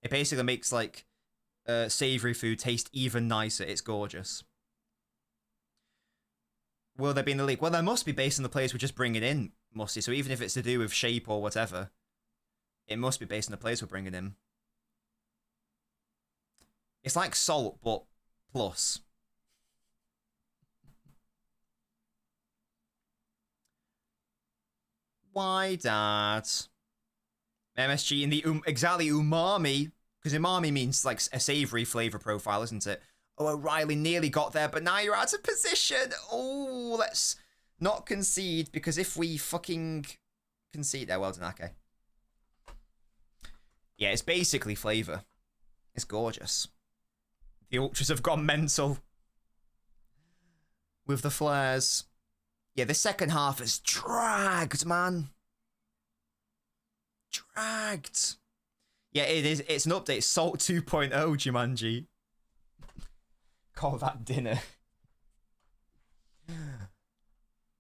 It basically makes like savoury food taste even nicer. It's gorgeous. Will there be in the league? Well, there must be based on the players we're just bringing in, Musty. So even if it's to do with shape or whatever, it must be based on the players we're bringing in. It's like salt, but plus. Why, Dad? MSG in the exactly umami, because umami means like a savoury flavour profile, isn't it? Oh, O'Reilly nearly got there, but now you're out of position. Oh, let's not concede, because if we fucking concede, well done, okay. Yeah, it's basically flavour. It's gorgeous. The Ultras have gone mental with the flares. Yeah, the second half is dragged, man. Dragged. Yeah, it is. It's an update. Salt 2.0, Jumanji. Call that dinner.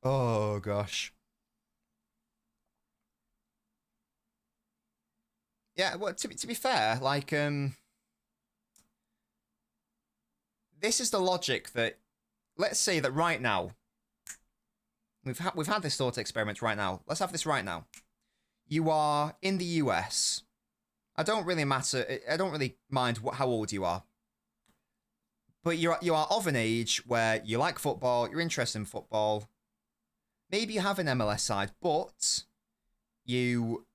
Oh, gosh. Yeah, well, to be fair, like, this is the logic that, let's say that right now, we've had this thought experiment right now. Let's have this right now. You are in the US. I don't really mind how old you are. But you are of an age where you like football, you're interested in football. Maybe you have an MLS side, but you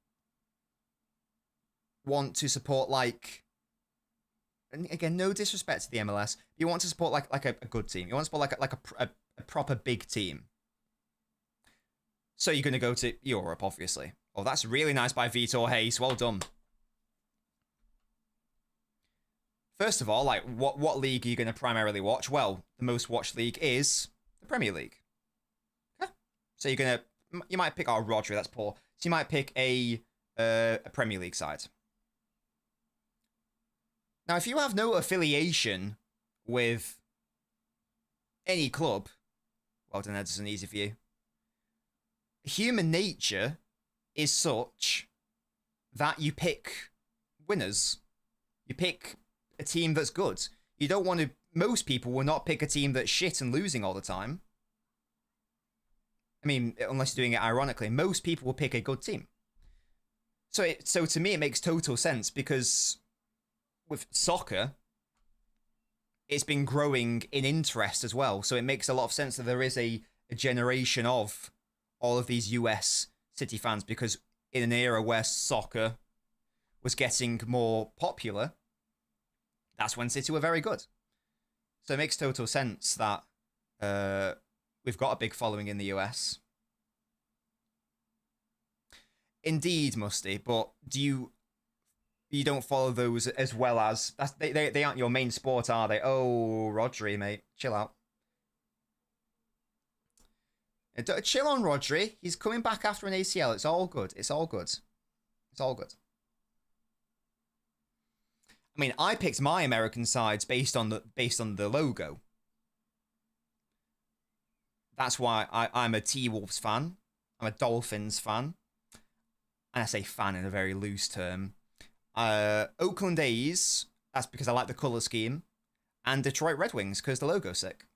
want to support, like, and again, no disrespect to the MLS, but you want to support like a good team. You want to support like a proper big team. So you're going to go to Europe, obviously. Oh, that's really nice by Vitor Hayes. Well done. First of all, like, what league are you going to primarily watch? Well, the most watched league is the Premier League. Okay. So you might pick, oh, Rodri, that's poor. So you might pick a Premier League side. Now, if you have no affiliation with any club, well done, Edison, easy for you. Human nature is such that you pick winners. You pick a team that's good. You don't want to... Most people will not pick a team that's shit and losing all the time. I mean, unless you're doing it ironically. Most people will pick a good team. So to me, it makes total sense because with soccer, it's been growing in interest as well. So it makes a lot of sense that there is a generation of all of these US City fans, because in an era where soccer was getting more popular, that's when City were very good. So it makes total sense that we've got a big following in the US. Indeed, Musty, but you don't follow those as well as... They aren't your main sport, are they? Oh, Rodri, mate. Chill out. Chill on, Rodri. He's coming back after an ACL. It's all good. It's all good. It's all good. I mean, I picked my American sides based on the logo. That's why I'm a T-Wolves fan. I'm a Dolphins fan. And I say fan in a very loose term. Oakland A's, that's because I like the color scheme. And Detroit Red Wings, because the logo's sick.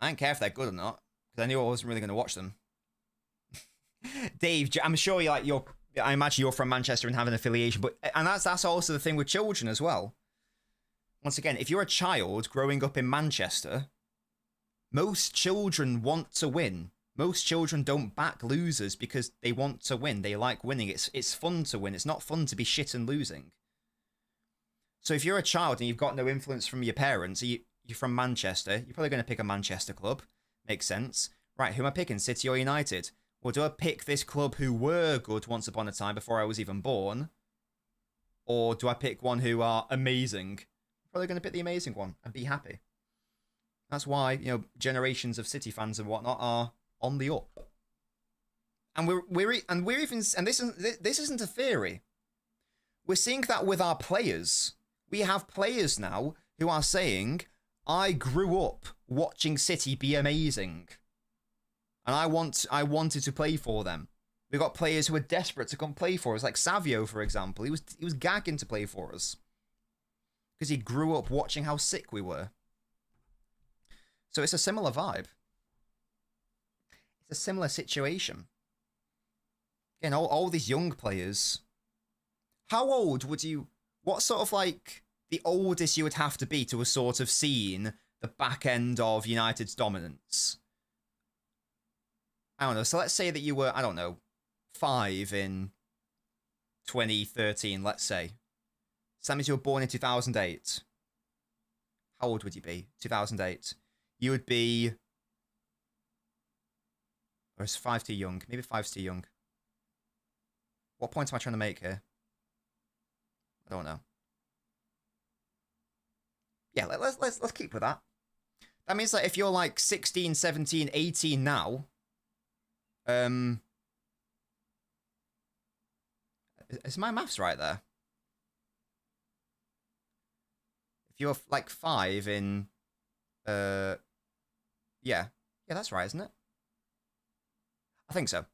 I don't care if they're good or not, because I knew I wasn't really going to watch them. Dave, I'm sure I imagine you're from Manchester and have an affiliation, and that's also the thing with children as well. Once again, if you're a child growing up in Manchester, most children want to win. Most children don't back losers because they want to win. They like winning. It's fun to win. It's not fun to be shit and losing. So if you're a child and you've got no influence from your parents, you're from Manchester, you're probably going to pick a Manchester club. Makes sense. Right, who am I picking? City or United? Well, do I pick this club who were good once upon a time before I was even born? Or do I pick one who are amazing? Probably going to pick the amazing one and be happy. That's why, generations of City fans and whatnot are on the up. And this isn't a theory. We're seeing that with our players. We have players now who are saying, I grew up watching City be amazing. And I wanted to play for them. We've got players who are desperate to come play for us, like Savio, for example. He was gagging to play for us. Because he grew up watching how sick we were. So it's a similar vibe. It's a similar situation. Again, all these young players. How old would you... What sort of, like, the oldest you would have to be to have sort of seen the back end of United's dominance? I don't know. So let's say that you were, I don't know, 5 in 2013, let's say. So that means you were born in 2008. How old would you be? 2008. You would be... Or is 5 too young? Maybe 5's too young. What point am I trying to make here? I don't know. Yeah, let's keep with that. That means that if you're like 16, 17, 18 now... Is my maths right there? If you're like 5 in... Yeah, that's right, isn't it? I think so.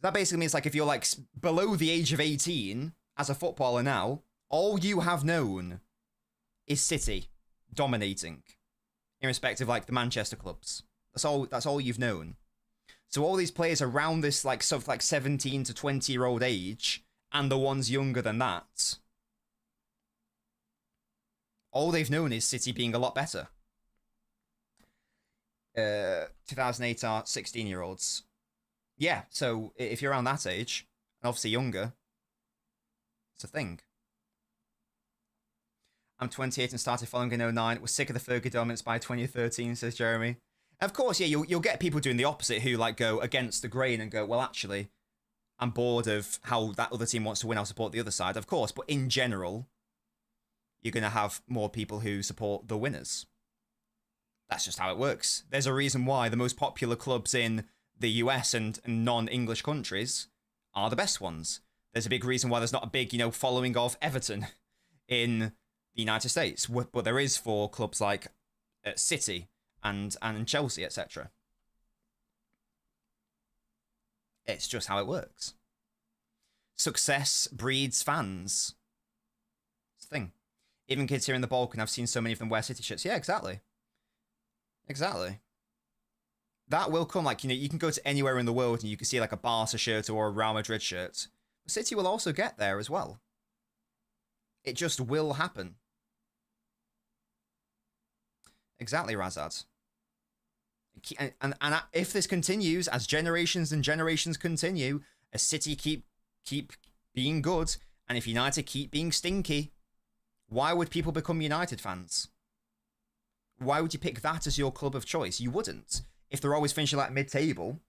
That basically means, like, if you're, like, below the age of 18 as a footballer now, all you have known is City dominating, irrespective of, like, the Manchester clubs. That's all you've known. So all these players around this, like, sort of, like, 17 to 20-year-old age, and the ones younger than that, all they've known is City being a lot better. 2008 are 16-year-olds. Yeah, so if you're around that age, and obviously younger, it's a thing. I'm 28 and started following in 09. Was sick of the Fergie dominance by 2013, says Jeremy. And of course, yeah, you'll get people doing the opposite who, like, go against the grain and go, well, actually, I'm bored of how that other team wants to win, I'll support the other side, of course. But in general, you're going to have more people who support the winners. That's just how it works. There's a reason why the most popular clubs in the US and non-English countries are the best ones. There's a big reason why there's not a big, following of Everton in the United States, but there is for clubs like City and Chelsea, etc. It's just how it works. Success breeds fans. It's the thing. Even kids here in the Balkan, I've seen so many of them wear City shirts. Yeah, exactly. Exactly. That will come. Like, you can go to anywhere in the world and you can see, like, a Barca shirt or a Real Madrid shirt. City will also get there as well. It just will happen. Exactly, Razad. And if this continues, as generations and generations continue, as City keep being good, and if United keep being stinky, why would people become United fans? Why would you pick that as your club of choice? You wouldn't. If they're always finishing like mid-table,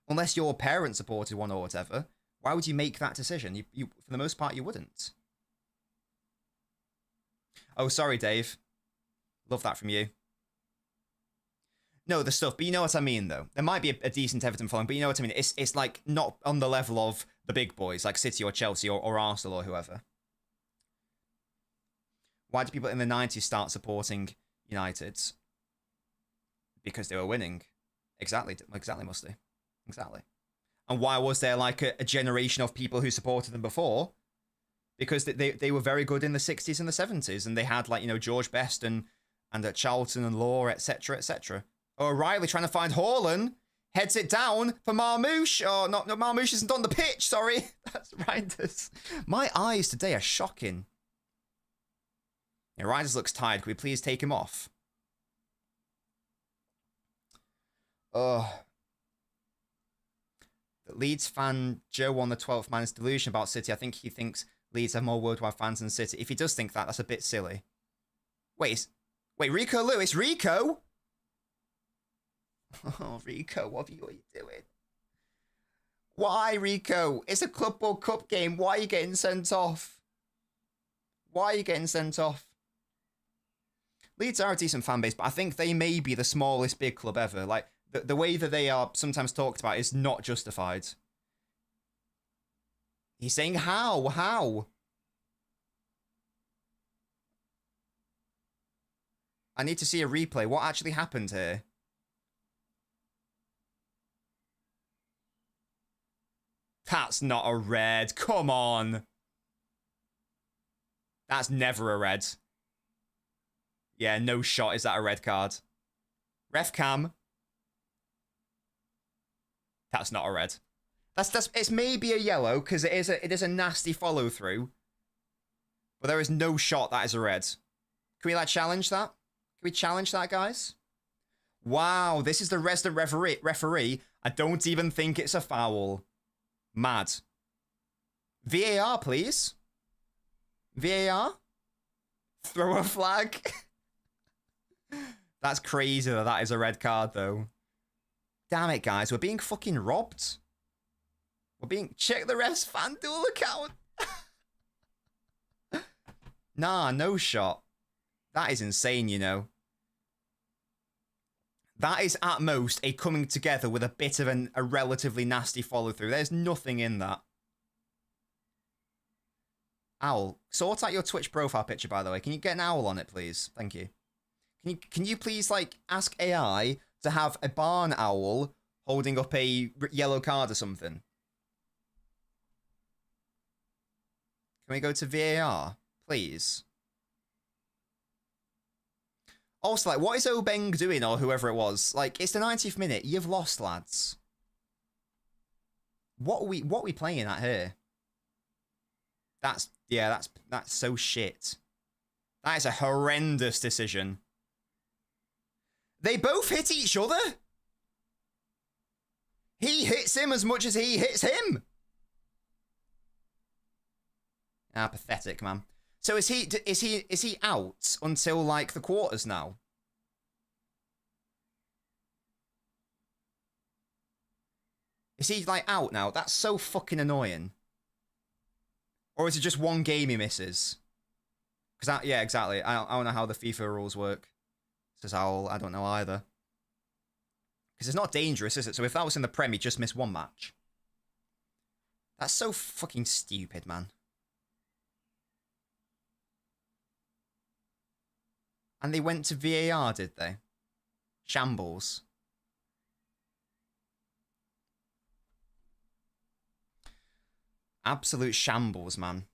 unless your parents supported one or whatever, why would you make that decision? You for the most part, you wouldn't. Oh, sorry, Dave. Love that from you. No, the stuff, but you know what I mean, though. There might be a decent Everton following, but you know what I mean. It's like not on the level of the big boys, like City or Chelsea or Arsenal or whoever. Why did people in the 90s start supporting United? Because they were winning. Exactly, Musty. Exactly. And why was there like a generation of people who supported them before? Because they were very good in the 60s and the 70s, and they had, like, George Best and Charlton and Law, etc., etc. Oh, O'Reilly trying to find Haaland. Heads it down for Marmouche. Oh, no, Marmouche isn't on the pitch, sorry. That's Reinders. My eyes today are shocking. Yeah, Reinders looks tired. Can we please take him off? Oh. The Leeds fan Joe on the 12th man is delusion about City. I think he thinks Leeds have more worldwide fans than City. If he does think that, that's a bit silly. Wait, Rico Lewis? Rico? Oh, Rico, what are you doing? Why, Rico? It's a Club World Cup game. Why are you getting sent off? Why are you getting sent off? Leeds are a decent fan base, but I think they may be the smallest big club ever. Like, the way that they are sometimes talked about is not justified. He's saying how? How? I need to see a replay. What actually happened here? That's not a red. Come on. That's never a red. Yeah, no shot. Is that a red card? Ref cam. That's not a red. It's maybe a yellow because it is a nasty follow through. But there is no shot that is a red. Can we like challenge that? Can we challenge that, guys? Wow, this is the resident referee. I don't even think it's a foul. Mad. VAR, please. VAR. Throw a flag. That's crazy that is a red card, though. Damn it, guys. We're being fucking robbed. We're being... Check the ref's FanDuel account. Nah, no shot. That is insane, you know. That is at most a coming together with a bit of a relatively nasty follow through. There's nothing in that. Owl, sort out your Twitch profile picture, by the way. Can you get an owl on it, please? Thank you. Can you please, like, ask AI to have a barn owl holding up a yellow card or something? Can we go to VAR, please? Also, like, what is Obeng doing, or whoever it was? Like, it's the 90th minute. You've lost, lads. What are we playing at here? That's so shit. That is a horrendous decision. They both hit each other. He hits him as much as he hits him. Ah, pathetic, man. So is he out until like the quarters now? Is he like out now? That's so fucking annoying. Or is it just one game he misses? Because yeah, exactly. I don't know how the FIFA rules work. Says Owl. I don't know either. Because it's not dangerous, is it? So if that was in the Prem, he'd just miss one match. That's so fucking stupid, man. And they went to VAR, did they? Shambles. Absolute shambles, man.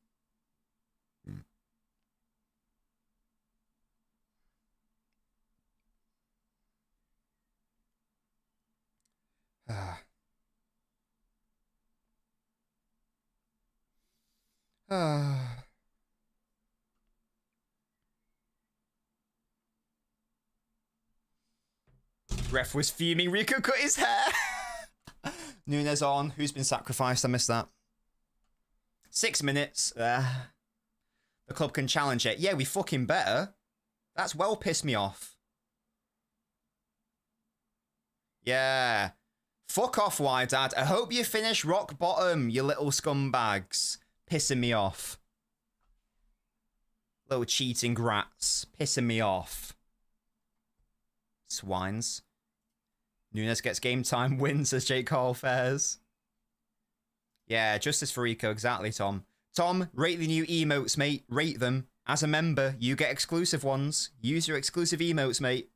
Ref was fuming. Rico cut his hair. Nunes on. Who's been sacrificed? I missed that. 6 minutes. The club can challenge it. Yeah, we fucking better. That's well pissed me off. Yeah. Fuck off, WYDAD. I hope you finish rock bottom, you little scumbags. Pissing me off. Little cheating rats. Pissing me off. Swines. Nunes gets game time, wins as Jake Hall fares. Yeah, justice for Rico, exactly, Tom. Tom, rate the new emotes, mate. Rate them. As a member, you get exclusive ones. Use your exclusive emotes, mate.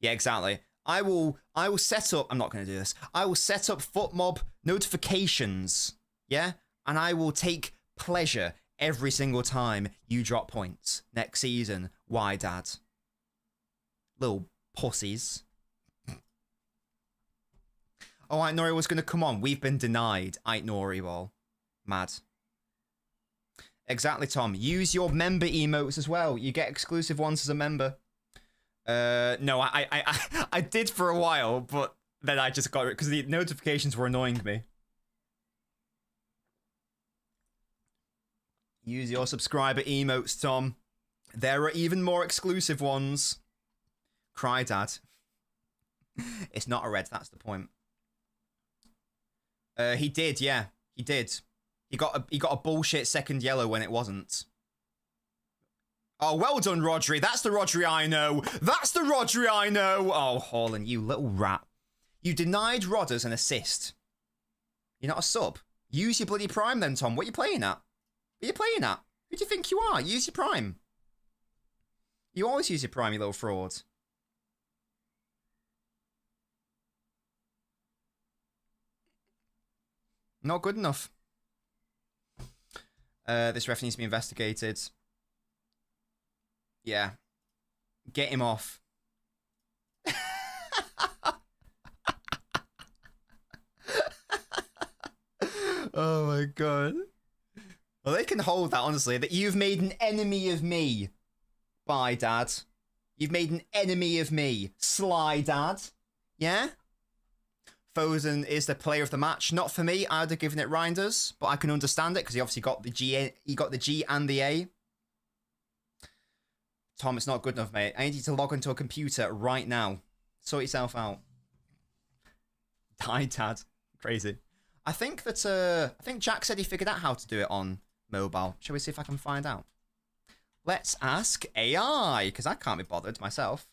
Yeah, exactly. I will set up... I'm not going to do this. I will set up FootMob notifications. Yeah? And I will take pleasure every single time you drop points next season. WYDAD. Little pussies. Oh, Ait Nori was going to come on. We've been denied. Ait Nori, well. Mad. Exactly, Tom. Use your member emotes as well. You get exclusive ones as a member. No, I did for a while, but then I just got it because the notifications were annoying me. Use your subscriber emotes, Tom. There are even more exclusive ones. Cry, Dad. It's not a red, that's the point. He did, yeah. He did. He got a bullshit second yellow when it wasn't. Oh, well done, Rodri. That's the Rodri I know. That's the Rodri I know. Oh, Haaland, you little rat. You denied Rodders an assist. You're not a sub. Use your bloody prime then, Tom. What are you playing at? What are you playing at? Who do you think you are? Use your prime. You always use your prime, you little fraud. Not good enough. This ref needs to be investigated. Yeah. Get him off. Oh my god. Well, they can hold that, honestly. That you've made an enemy of me. Bye, Dad. You've made an enemy of me. Sly, Dad. Yeah? Foden is the player of the match. Not for me. I'd have given it Reinders, but I can understand it because he obviously got the G. He got the G and the A. Tom, it's not good enough, mate. I need you to log into a computer right now. Sort yourself out. Die, Dad. Crazy. I think that I think Jack said he figured out how to do it on mobile. Shall we see if I can find out? Let's ask AI because I can't be bothered myself.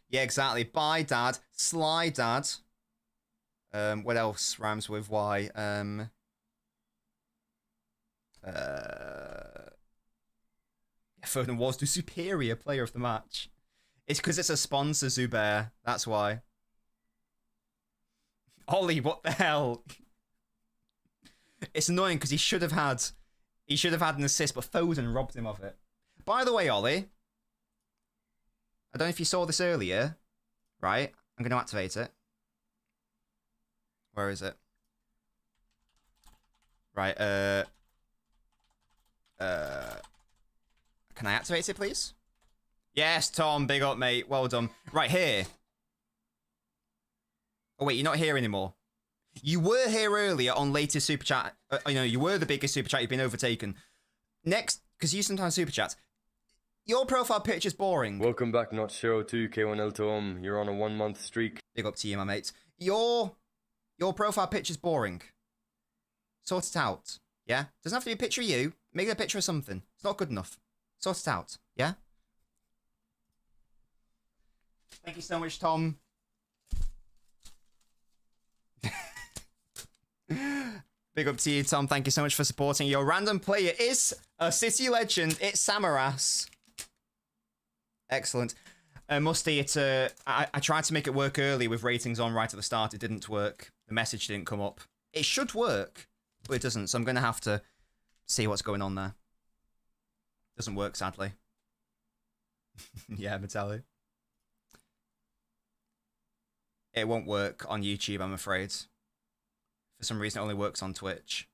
Yeah, exactly. Bye, Dad. Sly, Dad. What else rhymes with Y? Foden was the superior player of the match. It's because it's a sponsor, Zubair. That's why. Ollie, what the hell? It's annoying because he should have had an assist, but Foden robbed him of it. By the way, Ollie, I don't know if you saw this earlier, right? I'm going to activate it. Where is it? Right, can I activate it, please? Yes, Tom, big up, mate. Well done. Right, here. Oh, wait, you're not here anymore. You were here earlier on latest super chat. You know, you were the biggest super chat. You've been overtaken. Next, because you sometimes super chat. Your profile picture's boring. Welcome back, Not Show 2 K1L Tom. You're on a 1-month streak. Big up to you, my mates. Your profile picture's boring. Sort it out. Yeah? Doesn't have to be a picture of you. Make it a picture of something. It's not good enough. Sort it out. Yeah? Thank you so much, Tom. Big up to you, Tom. Thank you so much for supporting. Your random player is a city legend. It's Samaras. Excellent. Musty, I tried to make it work early with ratings on right at the start. It didn't work. The message didn't come up. It should work, but it doesn't. So I'm going to have to see what's going on there. Doesn't work, sadly. Yeah, Metalli. It won't work on YouTube, I'm afraid. For some reason, it only works on Twitch.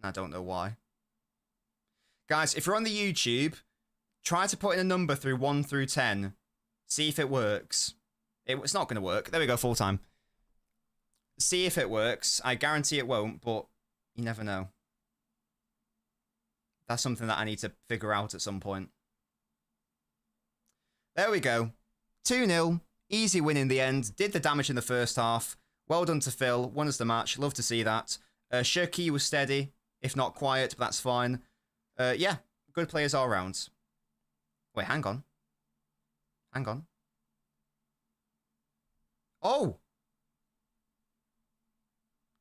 I don't know why. Guys, if you're on the YouTube, try to put in a number through 1 through 10. See if it works. It's not going to work. There we go, full time. See if it works. I guarantee it won't, but you never know. That's something that I need to figure out at some point. There we go. 2-0. Easy win in the end. Did the damage in the first half. Well done to Phil. Won us the match. Love to see that. Shirky was steady, if not quiet, but that's fine. Yeah, good players all round. Wait, hang on. Hang on. Oh!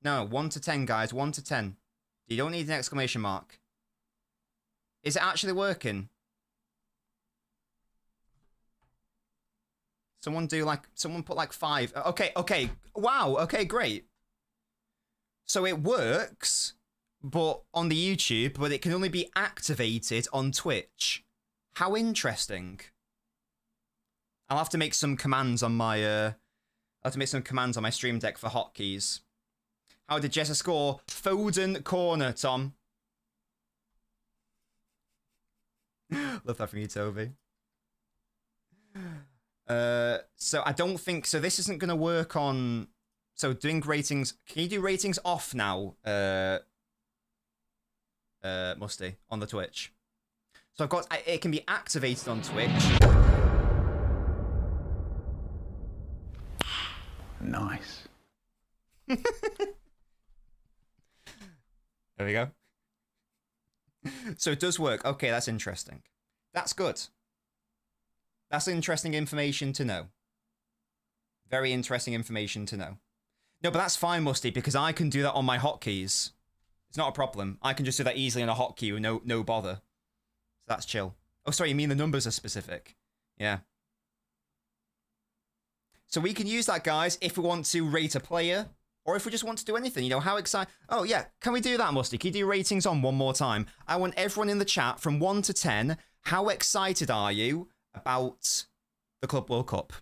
No, 1 to 10, guys. 1 to 10. You don't need an exclamation mark. Is it actually working? Someone put like 5. Okay. Wow, okay, great. So it works, but on the YouTube, but it can only be activated on Twitch. How interesting. I'll have to make some commands on my Stream Deck for hotkeys. How did Jessa score? Foden corner, Tom. Love that from you, Toby. So I don't think so. This isn't going to work on. So doing ratings. Can you do ratings off now? Musty on the Twitch. So I've got. It can be activated on Twitch. Nice. There we go. So it does work. Okay, that's interesting. That's good. That's interesting information to know. Very interesting information to know. No, but that's fine, Musty, because I can do that on my hotkeys. It's not a problem. I can just do that easily on a hotkey with no bother. So that's chill. Oh, sorry, you mean the numbers are specific? Yeah. So we can use that, guys, if we want to rate a player, or if we just want to do anything. You know, how excited... Oh, yeah. Can we do that, Musty? Can you do ratings on one more time? I want everyone in the chat from 1 to 10. How excited are you about the Club World Cup?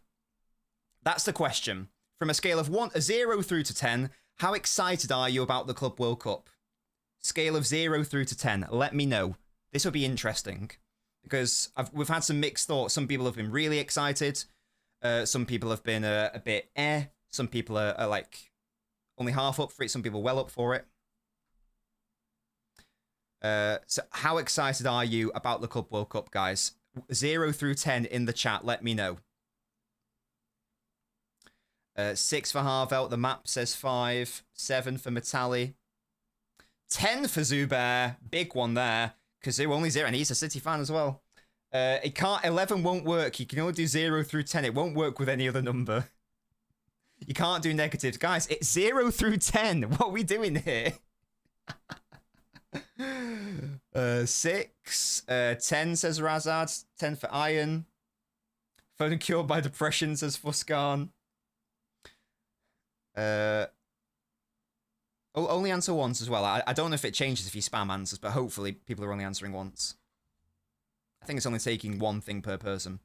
That's the question. From a scale of 0 through to 10, how excited are you about the Club World Cup? Scale of 0 through to 10. Let me know. This will be interesting because we've had some mixed thoughts. Some people have been really excited. Some people have been a bit Some people are like only half up for it. Some people well up for it. So how excited are you about the Club World Cup, guys? 0 through 10 in the chat. Let me know. 6 for Harvelt. The map says 5. 7 for Metalli. 10 for Zubair. Big one there. Kazoo only 0. And he's a City fan as well. It can't. 11 won't work. You can only do 0 through 10. It won't work with any other number. You can't do negatives. Guys, it's 0 through 10. What are we doing here? 6. 10 says Razard. 10 for Iron. Phone cured by depression says Fuskan. Oh, only answer once as well. I don't know if it changes if you spam answers, but hopefully people are only answering once. I think it's only taking one thing per person.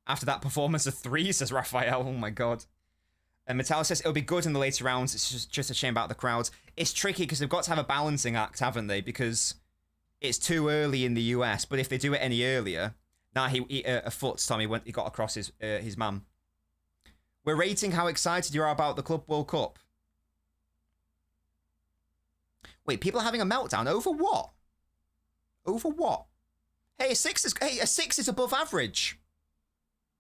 After that performance of 3, says Raphael. Oh my god. And Metal says it'll be good in the later rounds. It's just a shame about the crowds. It's tricky because they've got to have a balancing act, haven't they? Because it's too early in the US. But if they do it any earlier, nah, a foot, Tommy, he got across his man. We're rating how excited you are about the Club World Cup. Wait, people are having a meltdown over what? Over what? Hey, a 6 is above average.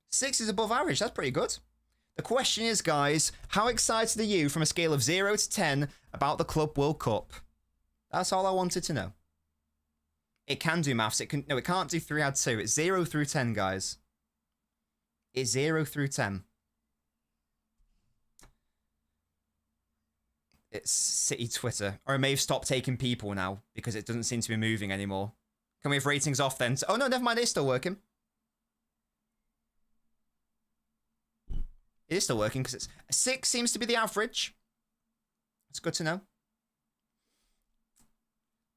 6 is above average. That's pretty good. The question is, guys, how excited are you from a scale of 0 to 10 about the Club World Cup? That's all I wanted to know. It can do maths. It can't do 3 add 2. It's 0 through 10, guys. It's 0 through 10. It's City Twitter. Or it may have stopped taking people now because it doesn't seem to be moving anymore. Can we have ratings off then? Oh, no, never mind. It's still working. It is still working because it's 6 seems to be the average. It's good to know.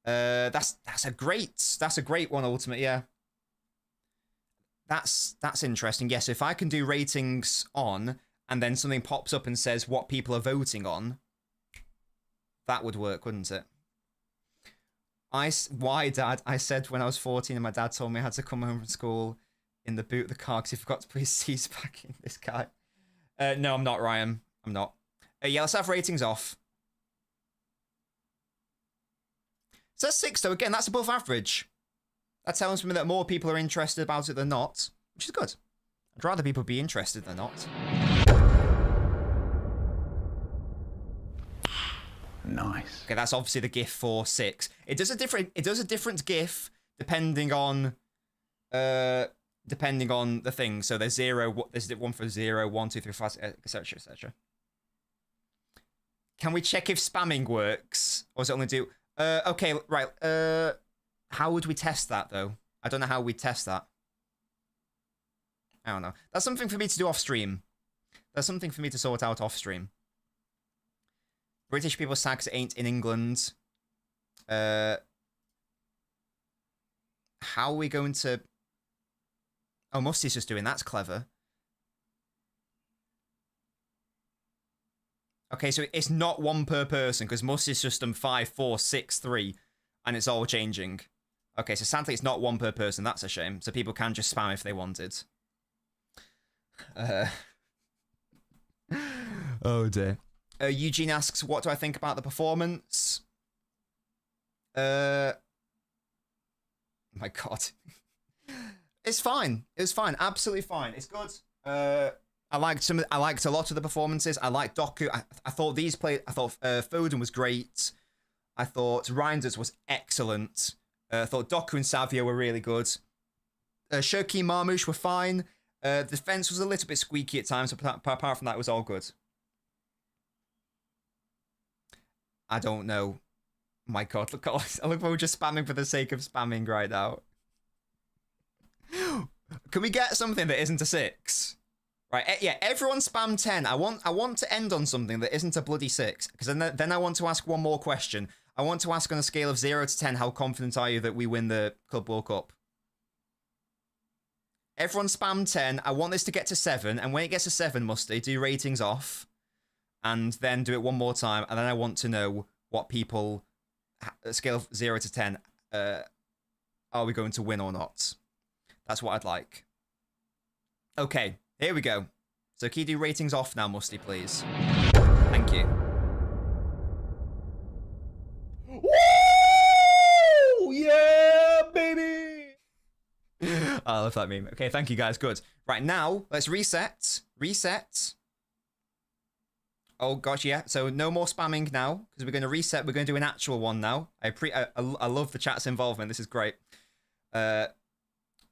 That's a great one, Ultimate. Yeah. That's interesting. Yes, if I can do ratings on and then something pops up and says what people are voting on, that would work, wouldn't it? Why, Dad? I said when I was 14 and my dad told me I had to come home from school in the boot of the car because he forgot to put his seats back in. This guy. No, I'm not, Ryan. I'm not. Yeah, let's have ratings off. So that's 6, though. Again, that's above average. That tells me that more people are interested about it than not, which is good. I'd rather people be interested than not. Nice. Okay, that's obviously the GIF for 6. It does a different GIF depending on the thing. So there's 0, there's one for 0, 1, 2, 3, 5, etc, etc. Can we check if spamming works, or does it only do? Okay, right. How would we test that though? I don't know how we test that. I don't know. That's something for me to do off stream. That's something for me to sort out off stream. British people sags ain't in England. How are we going to... Oh, Musty's just doing that's clever. Okay, so it's not 1 per person, because Musty's just done 5, 4, 6, 3, and it's all changing. Okay, so sadly it's not 1 per person. That's a shame. So people can just spam if they wanted. Oh dear. Eugene asks, what do I think about the performance? My God. It's fine. It's fine. Absolutely fine. It's good. I liked a lot of the performances. I liked Doku. I thought Foden was great. I thought Reinders was excellent. I thought Doku and Savio were really good. Shoki and Marmoush were fine. The defense was a little bit squeaky at times, but apart from that, it was all good. I don't know. My God, look at we're just spamming for the sake of spamming right now. Can we get something that isn't a 6? Right, yeah, everyone spam 10. I want to end on something that isn't a bloody 6, because then I want to ask one more question. I want to ask on a scale of 0 to 10, how confident are you that we win the Club World Cup? Everyone spam 10. I want this to get to 7, and when it gets to 7, Musty, do ratings off, and then do it one more time, and then I want to know what people, a scale of 0 to 10, are we going to win or not? That's what I'd like. Okay, here we go. So can you do ratings off now, Musty, please? Thank you. Woo! Yeah, baby! I love that meme. Okay, thank you, guys. Good. Right, now, let's reset. Reset. Oh, gosh, yeah. So no more spamming now, because we're going to reset. We're going to do an actual one now. I love the chat's involvement. This is great.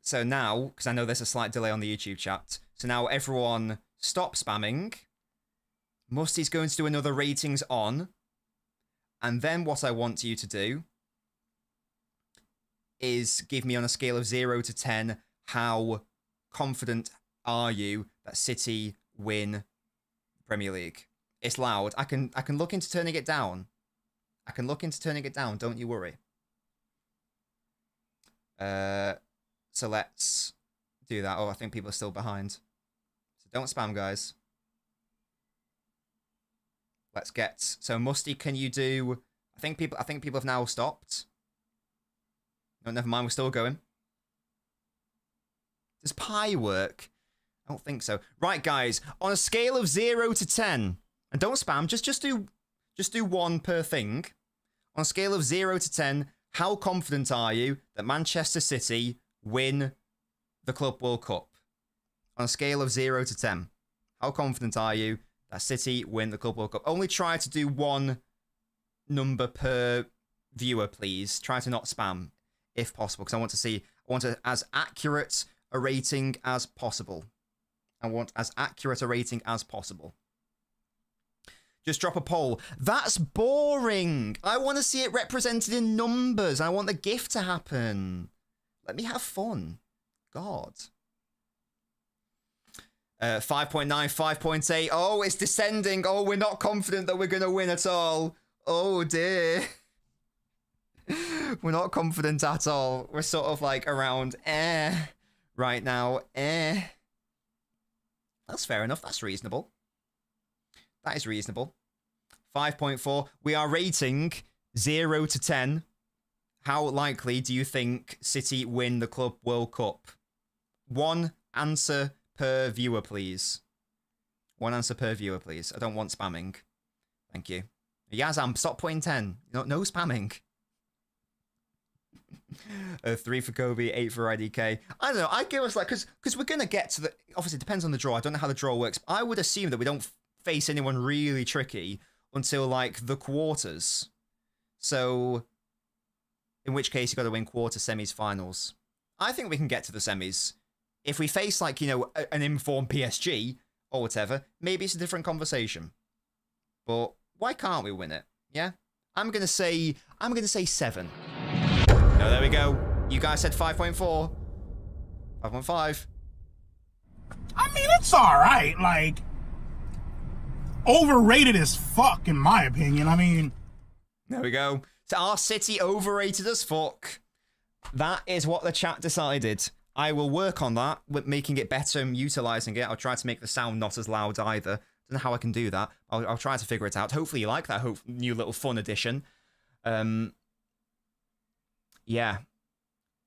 So now, because I know there's a slight delay on the YouTube chat, so now everyone stop spamming. Musty's going to do another ratings on. And then what I want you to do is give me on a scale of 0 to 10, how confident are you that City win Premier League? It's loud. I can look into turning it down. I can look into turning it down, don't you worry. So let's do that. Oh, I think people are still behind. So don't spam, guys. Let's get... So Musty, can you do... I think people have now stopped. No, never mind, we're still going. Does pi work? I don't think so. Right, guys, on a scale of 0 to 10, and don't spam, just do one per thing. On a scale of 0 to 10, how confident are you that Manchester City win the Club World Cup? On a scale of 0 to 10, how confident are you that City win the Club World Cup? Only try to do one number per viewer, please. Try to not spam, if possible, because I want as accurate a rating as possible. I want as accurate a rating as possible. Just drop a poll. That's boring. I want to see it represented in numbers. I want the GIF to happen. Let me have fun. God. 5.9, 5.8. Oh, it's descending. Oh, we're not confident that we're going to win at all. Oh, dear. We're not confident at all. We're sort of like around right now. That's fair enough. That's reasonable. That is reasonable. 5.4. We are rating 0 to 10. How likely do you think City win the Club World Cup? One answer per viewer, please. One answer per viewer, please. I don't want spamming. Thank you. Yazam, stop putting 10. No spamming. 3 for Kobe, 8 for IDK. I don't know. I'd give us like, because we're going to get to the... Obviously, it depends on the draw. I don't know how the draw works. I would assume that we don't face anyone really tricky until like the quarters. So, in which case, you've got to win quarter, semis, finals. I think we can get to the semis. If we face like, you know, an informed PSG or whatever, maybe it's a different conversation. But why can't we win it? Yeah? I'm going to say 7. No, there we go. You guys said 5.4. 5.5. I mean, it's alright. Like, overrated as fuck, in my opinion. I mean... There we go. So our City overrated as fuck. That is what the chat decided. I will work on that, with making it better and utilising it. I'll try to make the sound not as loud either. Don't know how I can do that. I'll try to figure it out. Hopefully you like that new little fun addition. Yeah.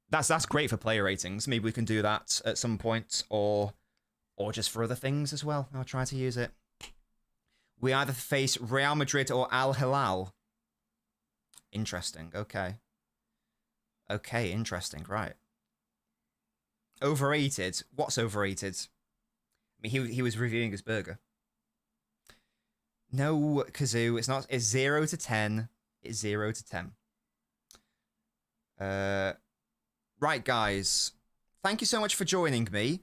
That's great for player ratings. Maybe we can do that at some point, or just for other things as well. I'll try to use it. We either face Real Madrid or Al Hilal. Interesting. Okay. Okay, interesting. Right. Overrated. What's overrated? I mean, he was reviewing his burger. No, Kazoo. It's not. It's 0 to 10. It's 0 to 10. Right, guys. Thank you so much for joining me.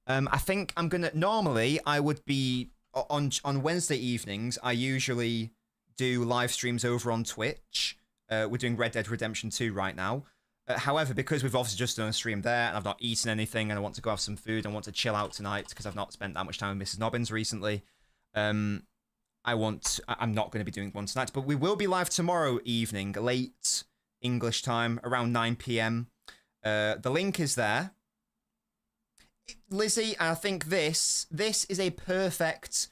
I think I'm gonna... Normally, I would be... On Wednesday evenings, I usually do live streams over on Twitch. We're doing Red Dead Redemption 2 right now. However, because we've obviously just done a stream there, and I've not eaten anything, and I want to go have some food, and want to chill out tonight, because I've not spent that much time with Mrs. Nobbins recently, I'm not going to be doing one tonight, but we will be live tomorrow evening, late English time, around 9 p.m. The link is there. Lizzie, I think this is a perfect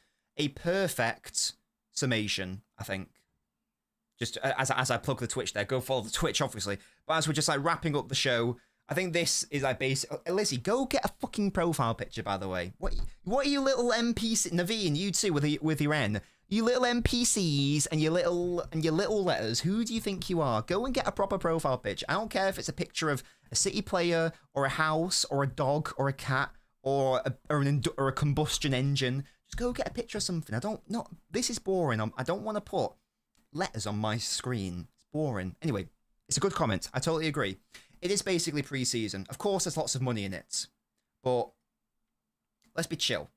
summation, I think. Just as I plug the Twitch there, go follow the Twitch, obviously. But as we're just like wrapping up the show, I think this is like basic. Lizzie, go get a fucking profile picture, by the way. What are you little NPC? Naveen, you too with your N. You little NPCs and your little letters. Who do you think you are? Go and get a proper profile picture. I don't care if it's a picture of a City player or a house or a dog or a cat or a combustion engine. Just go get a picture of something. This is boring. I don't want to put letters on my screen. It's boring. Anyway, it's a good comment. I totally agree. It is basically pre-season. Of course, there's lots of money in it, but let's be chill.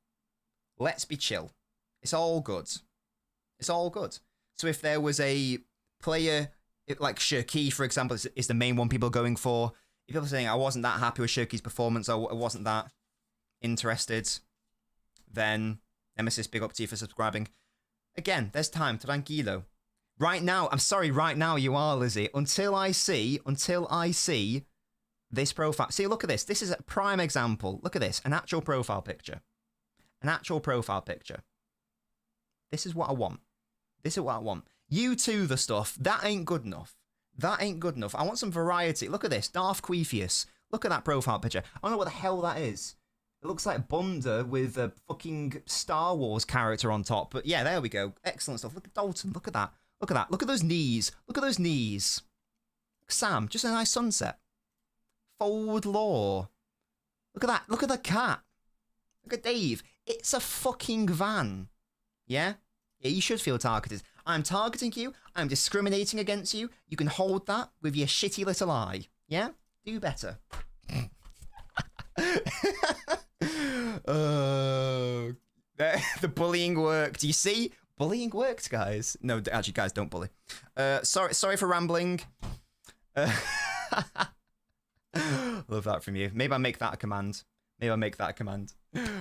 Let's be chill. It's all good. It's all good. So if there was a player like Shirky, for example, is the main one people are going for. If people are saying I wasn't that happy with Shirky's performance, or I wasn't that interested, then Nemesis, big up to you for subscribing. Again, there's time. Tranquilo. Right now, I'm sorry, right now you are, Lizzie. Until I see this profile. See, look at this. This is a prime example. Look at this. An actual profile picture. An actual profile picture. This is what I want. This is what I want. You too, the stuff. That ain't good enough. That ain't good enough. I want some variety. Look at this. Darth Queepheus. Look at that profile picture. I don't know what the hell that is. It looks like Bunda with a fucking Star Wars character on top. But yeah, there we go. Excellent stuff. Look at Dalton. Look at that. Look at that. Look at those knees. Look at those knees. Sam, just a nice sunset. Forward law. Look at that. Look at the cat. Look at Dave. It's a fucking van. Yeah? Yeah, you should feel targeted. I'm targeting you. I'm discriminating against you. You can hold that with your shitty little eye. Yeah? Do better. The bullying worked. You see? Bullying worked, guys. No, actually, guys, don't bully. Sorry for rambling. Love that from you. Maybe I'll make that a command.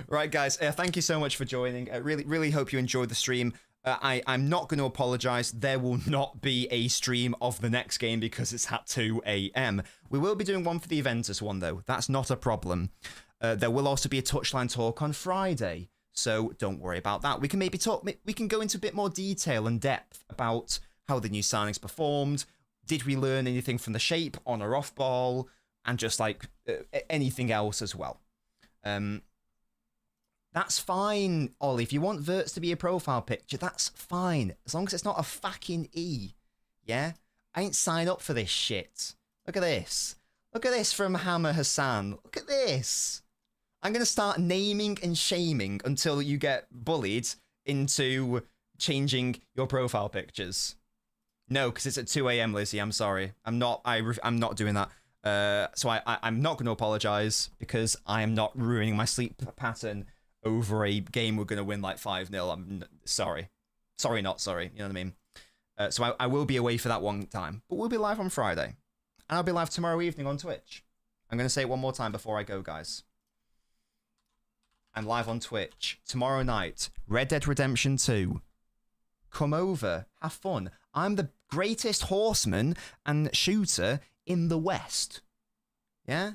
Right, guys, thank you so much for joining. I really hope you enjoyed the stream. I'm not going to apologize. There will not be a stream of the next game because it's at 2 a.m. We will be doing one for the Aventus one, though. That's not a problem. There will also be a touchline talk on Friday, so don't worry about that. We can maybe talk. We can go into a bit more detail and depth about how the new signings performed. Did we learn anything from the shape on or off ball, and just like anything else as well. That's fine, Ollie. If you want Verts to be a profile picture, that's fine. As long as it's not a fucking E. Yeah? I ain't signed up for this shit. Look at this. Look at this from Hammer Hassan. Look at this. I'm going to start naming and shaming until you get bullied into changing your profile pictures. No, because it's at 2 a.m, Lizzie. I'm sorry. I'm not doing that. So I'm not going to apologize because I am not ruining my sleep pattern over a game we're going to win like 5-0. I'm sorry. Sorry, not sorry. You know what I mean? So I will be away for that one time. But we'll be live on Friday. And I'll be live tomorrow evening on Twitch. I'm going to say it one more time before I go, guys. I'm live on Twitch tomorrow night. Red Dead Redemption 2. Come over. Have fun. I'm the greatest horseman and shooter in the West. Yeah?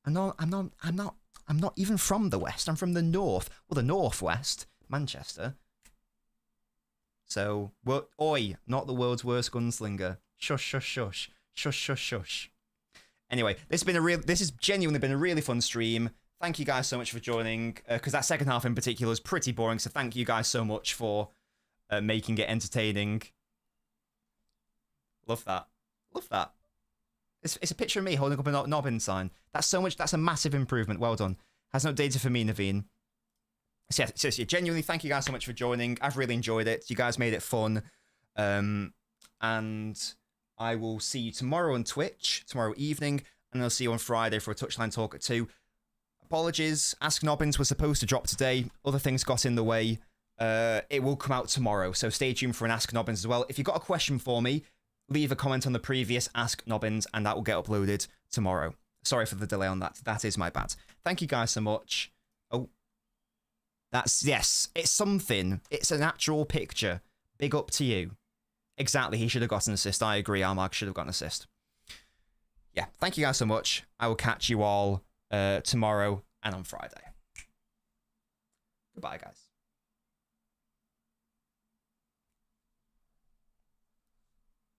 I'm not even from the West. I'm from the North. Well, the Northwest. Manchester. So, oi, not the world's worst gunslinger. Shush, shush, shush. Shush, shush, shush. Anyway, this has genuinely been a really fun stream. Thank you guys so much for joining, because that second half in particular is pretty boring, so thank you guys so much for making it entertaining. Love that. Love that. It's a picture of me holding up a Nobbins sign. That's a massive improvement. Well done. Has no data for me, Naveen. So yeah, genuinely, thank you guys so much for joining. I've really enjoyed it. You guys made it fun. And I will see you tomorrow on Twitch, tomorrow evening, and I'll see you on Friday for a touchline talk at 2. Apologies, Ask Nobbins was supposed to drop today. Other things got in the way. It will come out tomorrow, so stay tuned for an Ask Nobbins as well. If you've got a question for me, leave a comment on the previous Ask Nobbins, and that will get uploaded tomorrow. Sorry for the delay on that. That is my bad. Thank you guys so much. Oh, yes, it's something. It's an actual picture. Big up to you. Exactly, he should have got an assist. I agree, Armag should have got an assist. Yeah, thank you guys so much. I will catch you all tomorrow and on Friday. Goodbye, guys.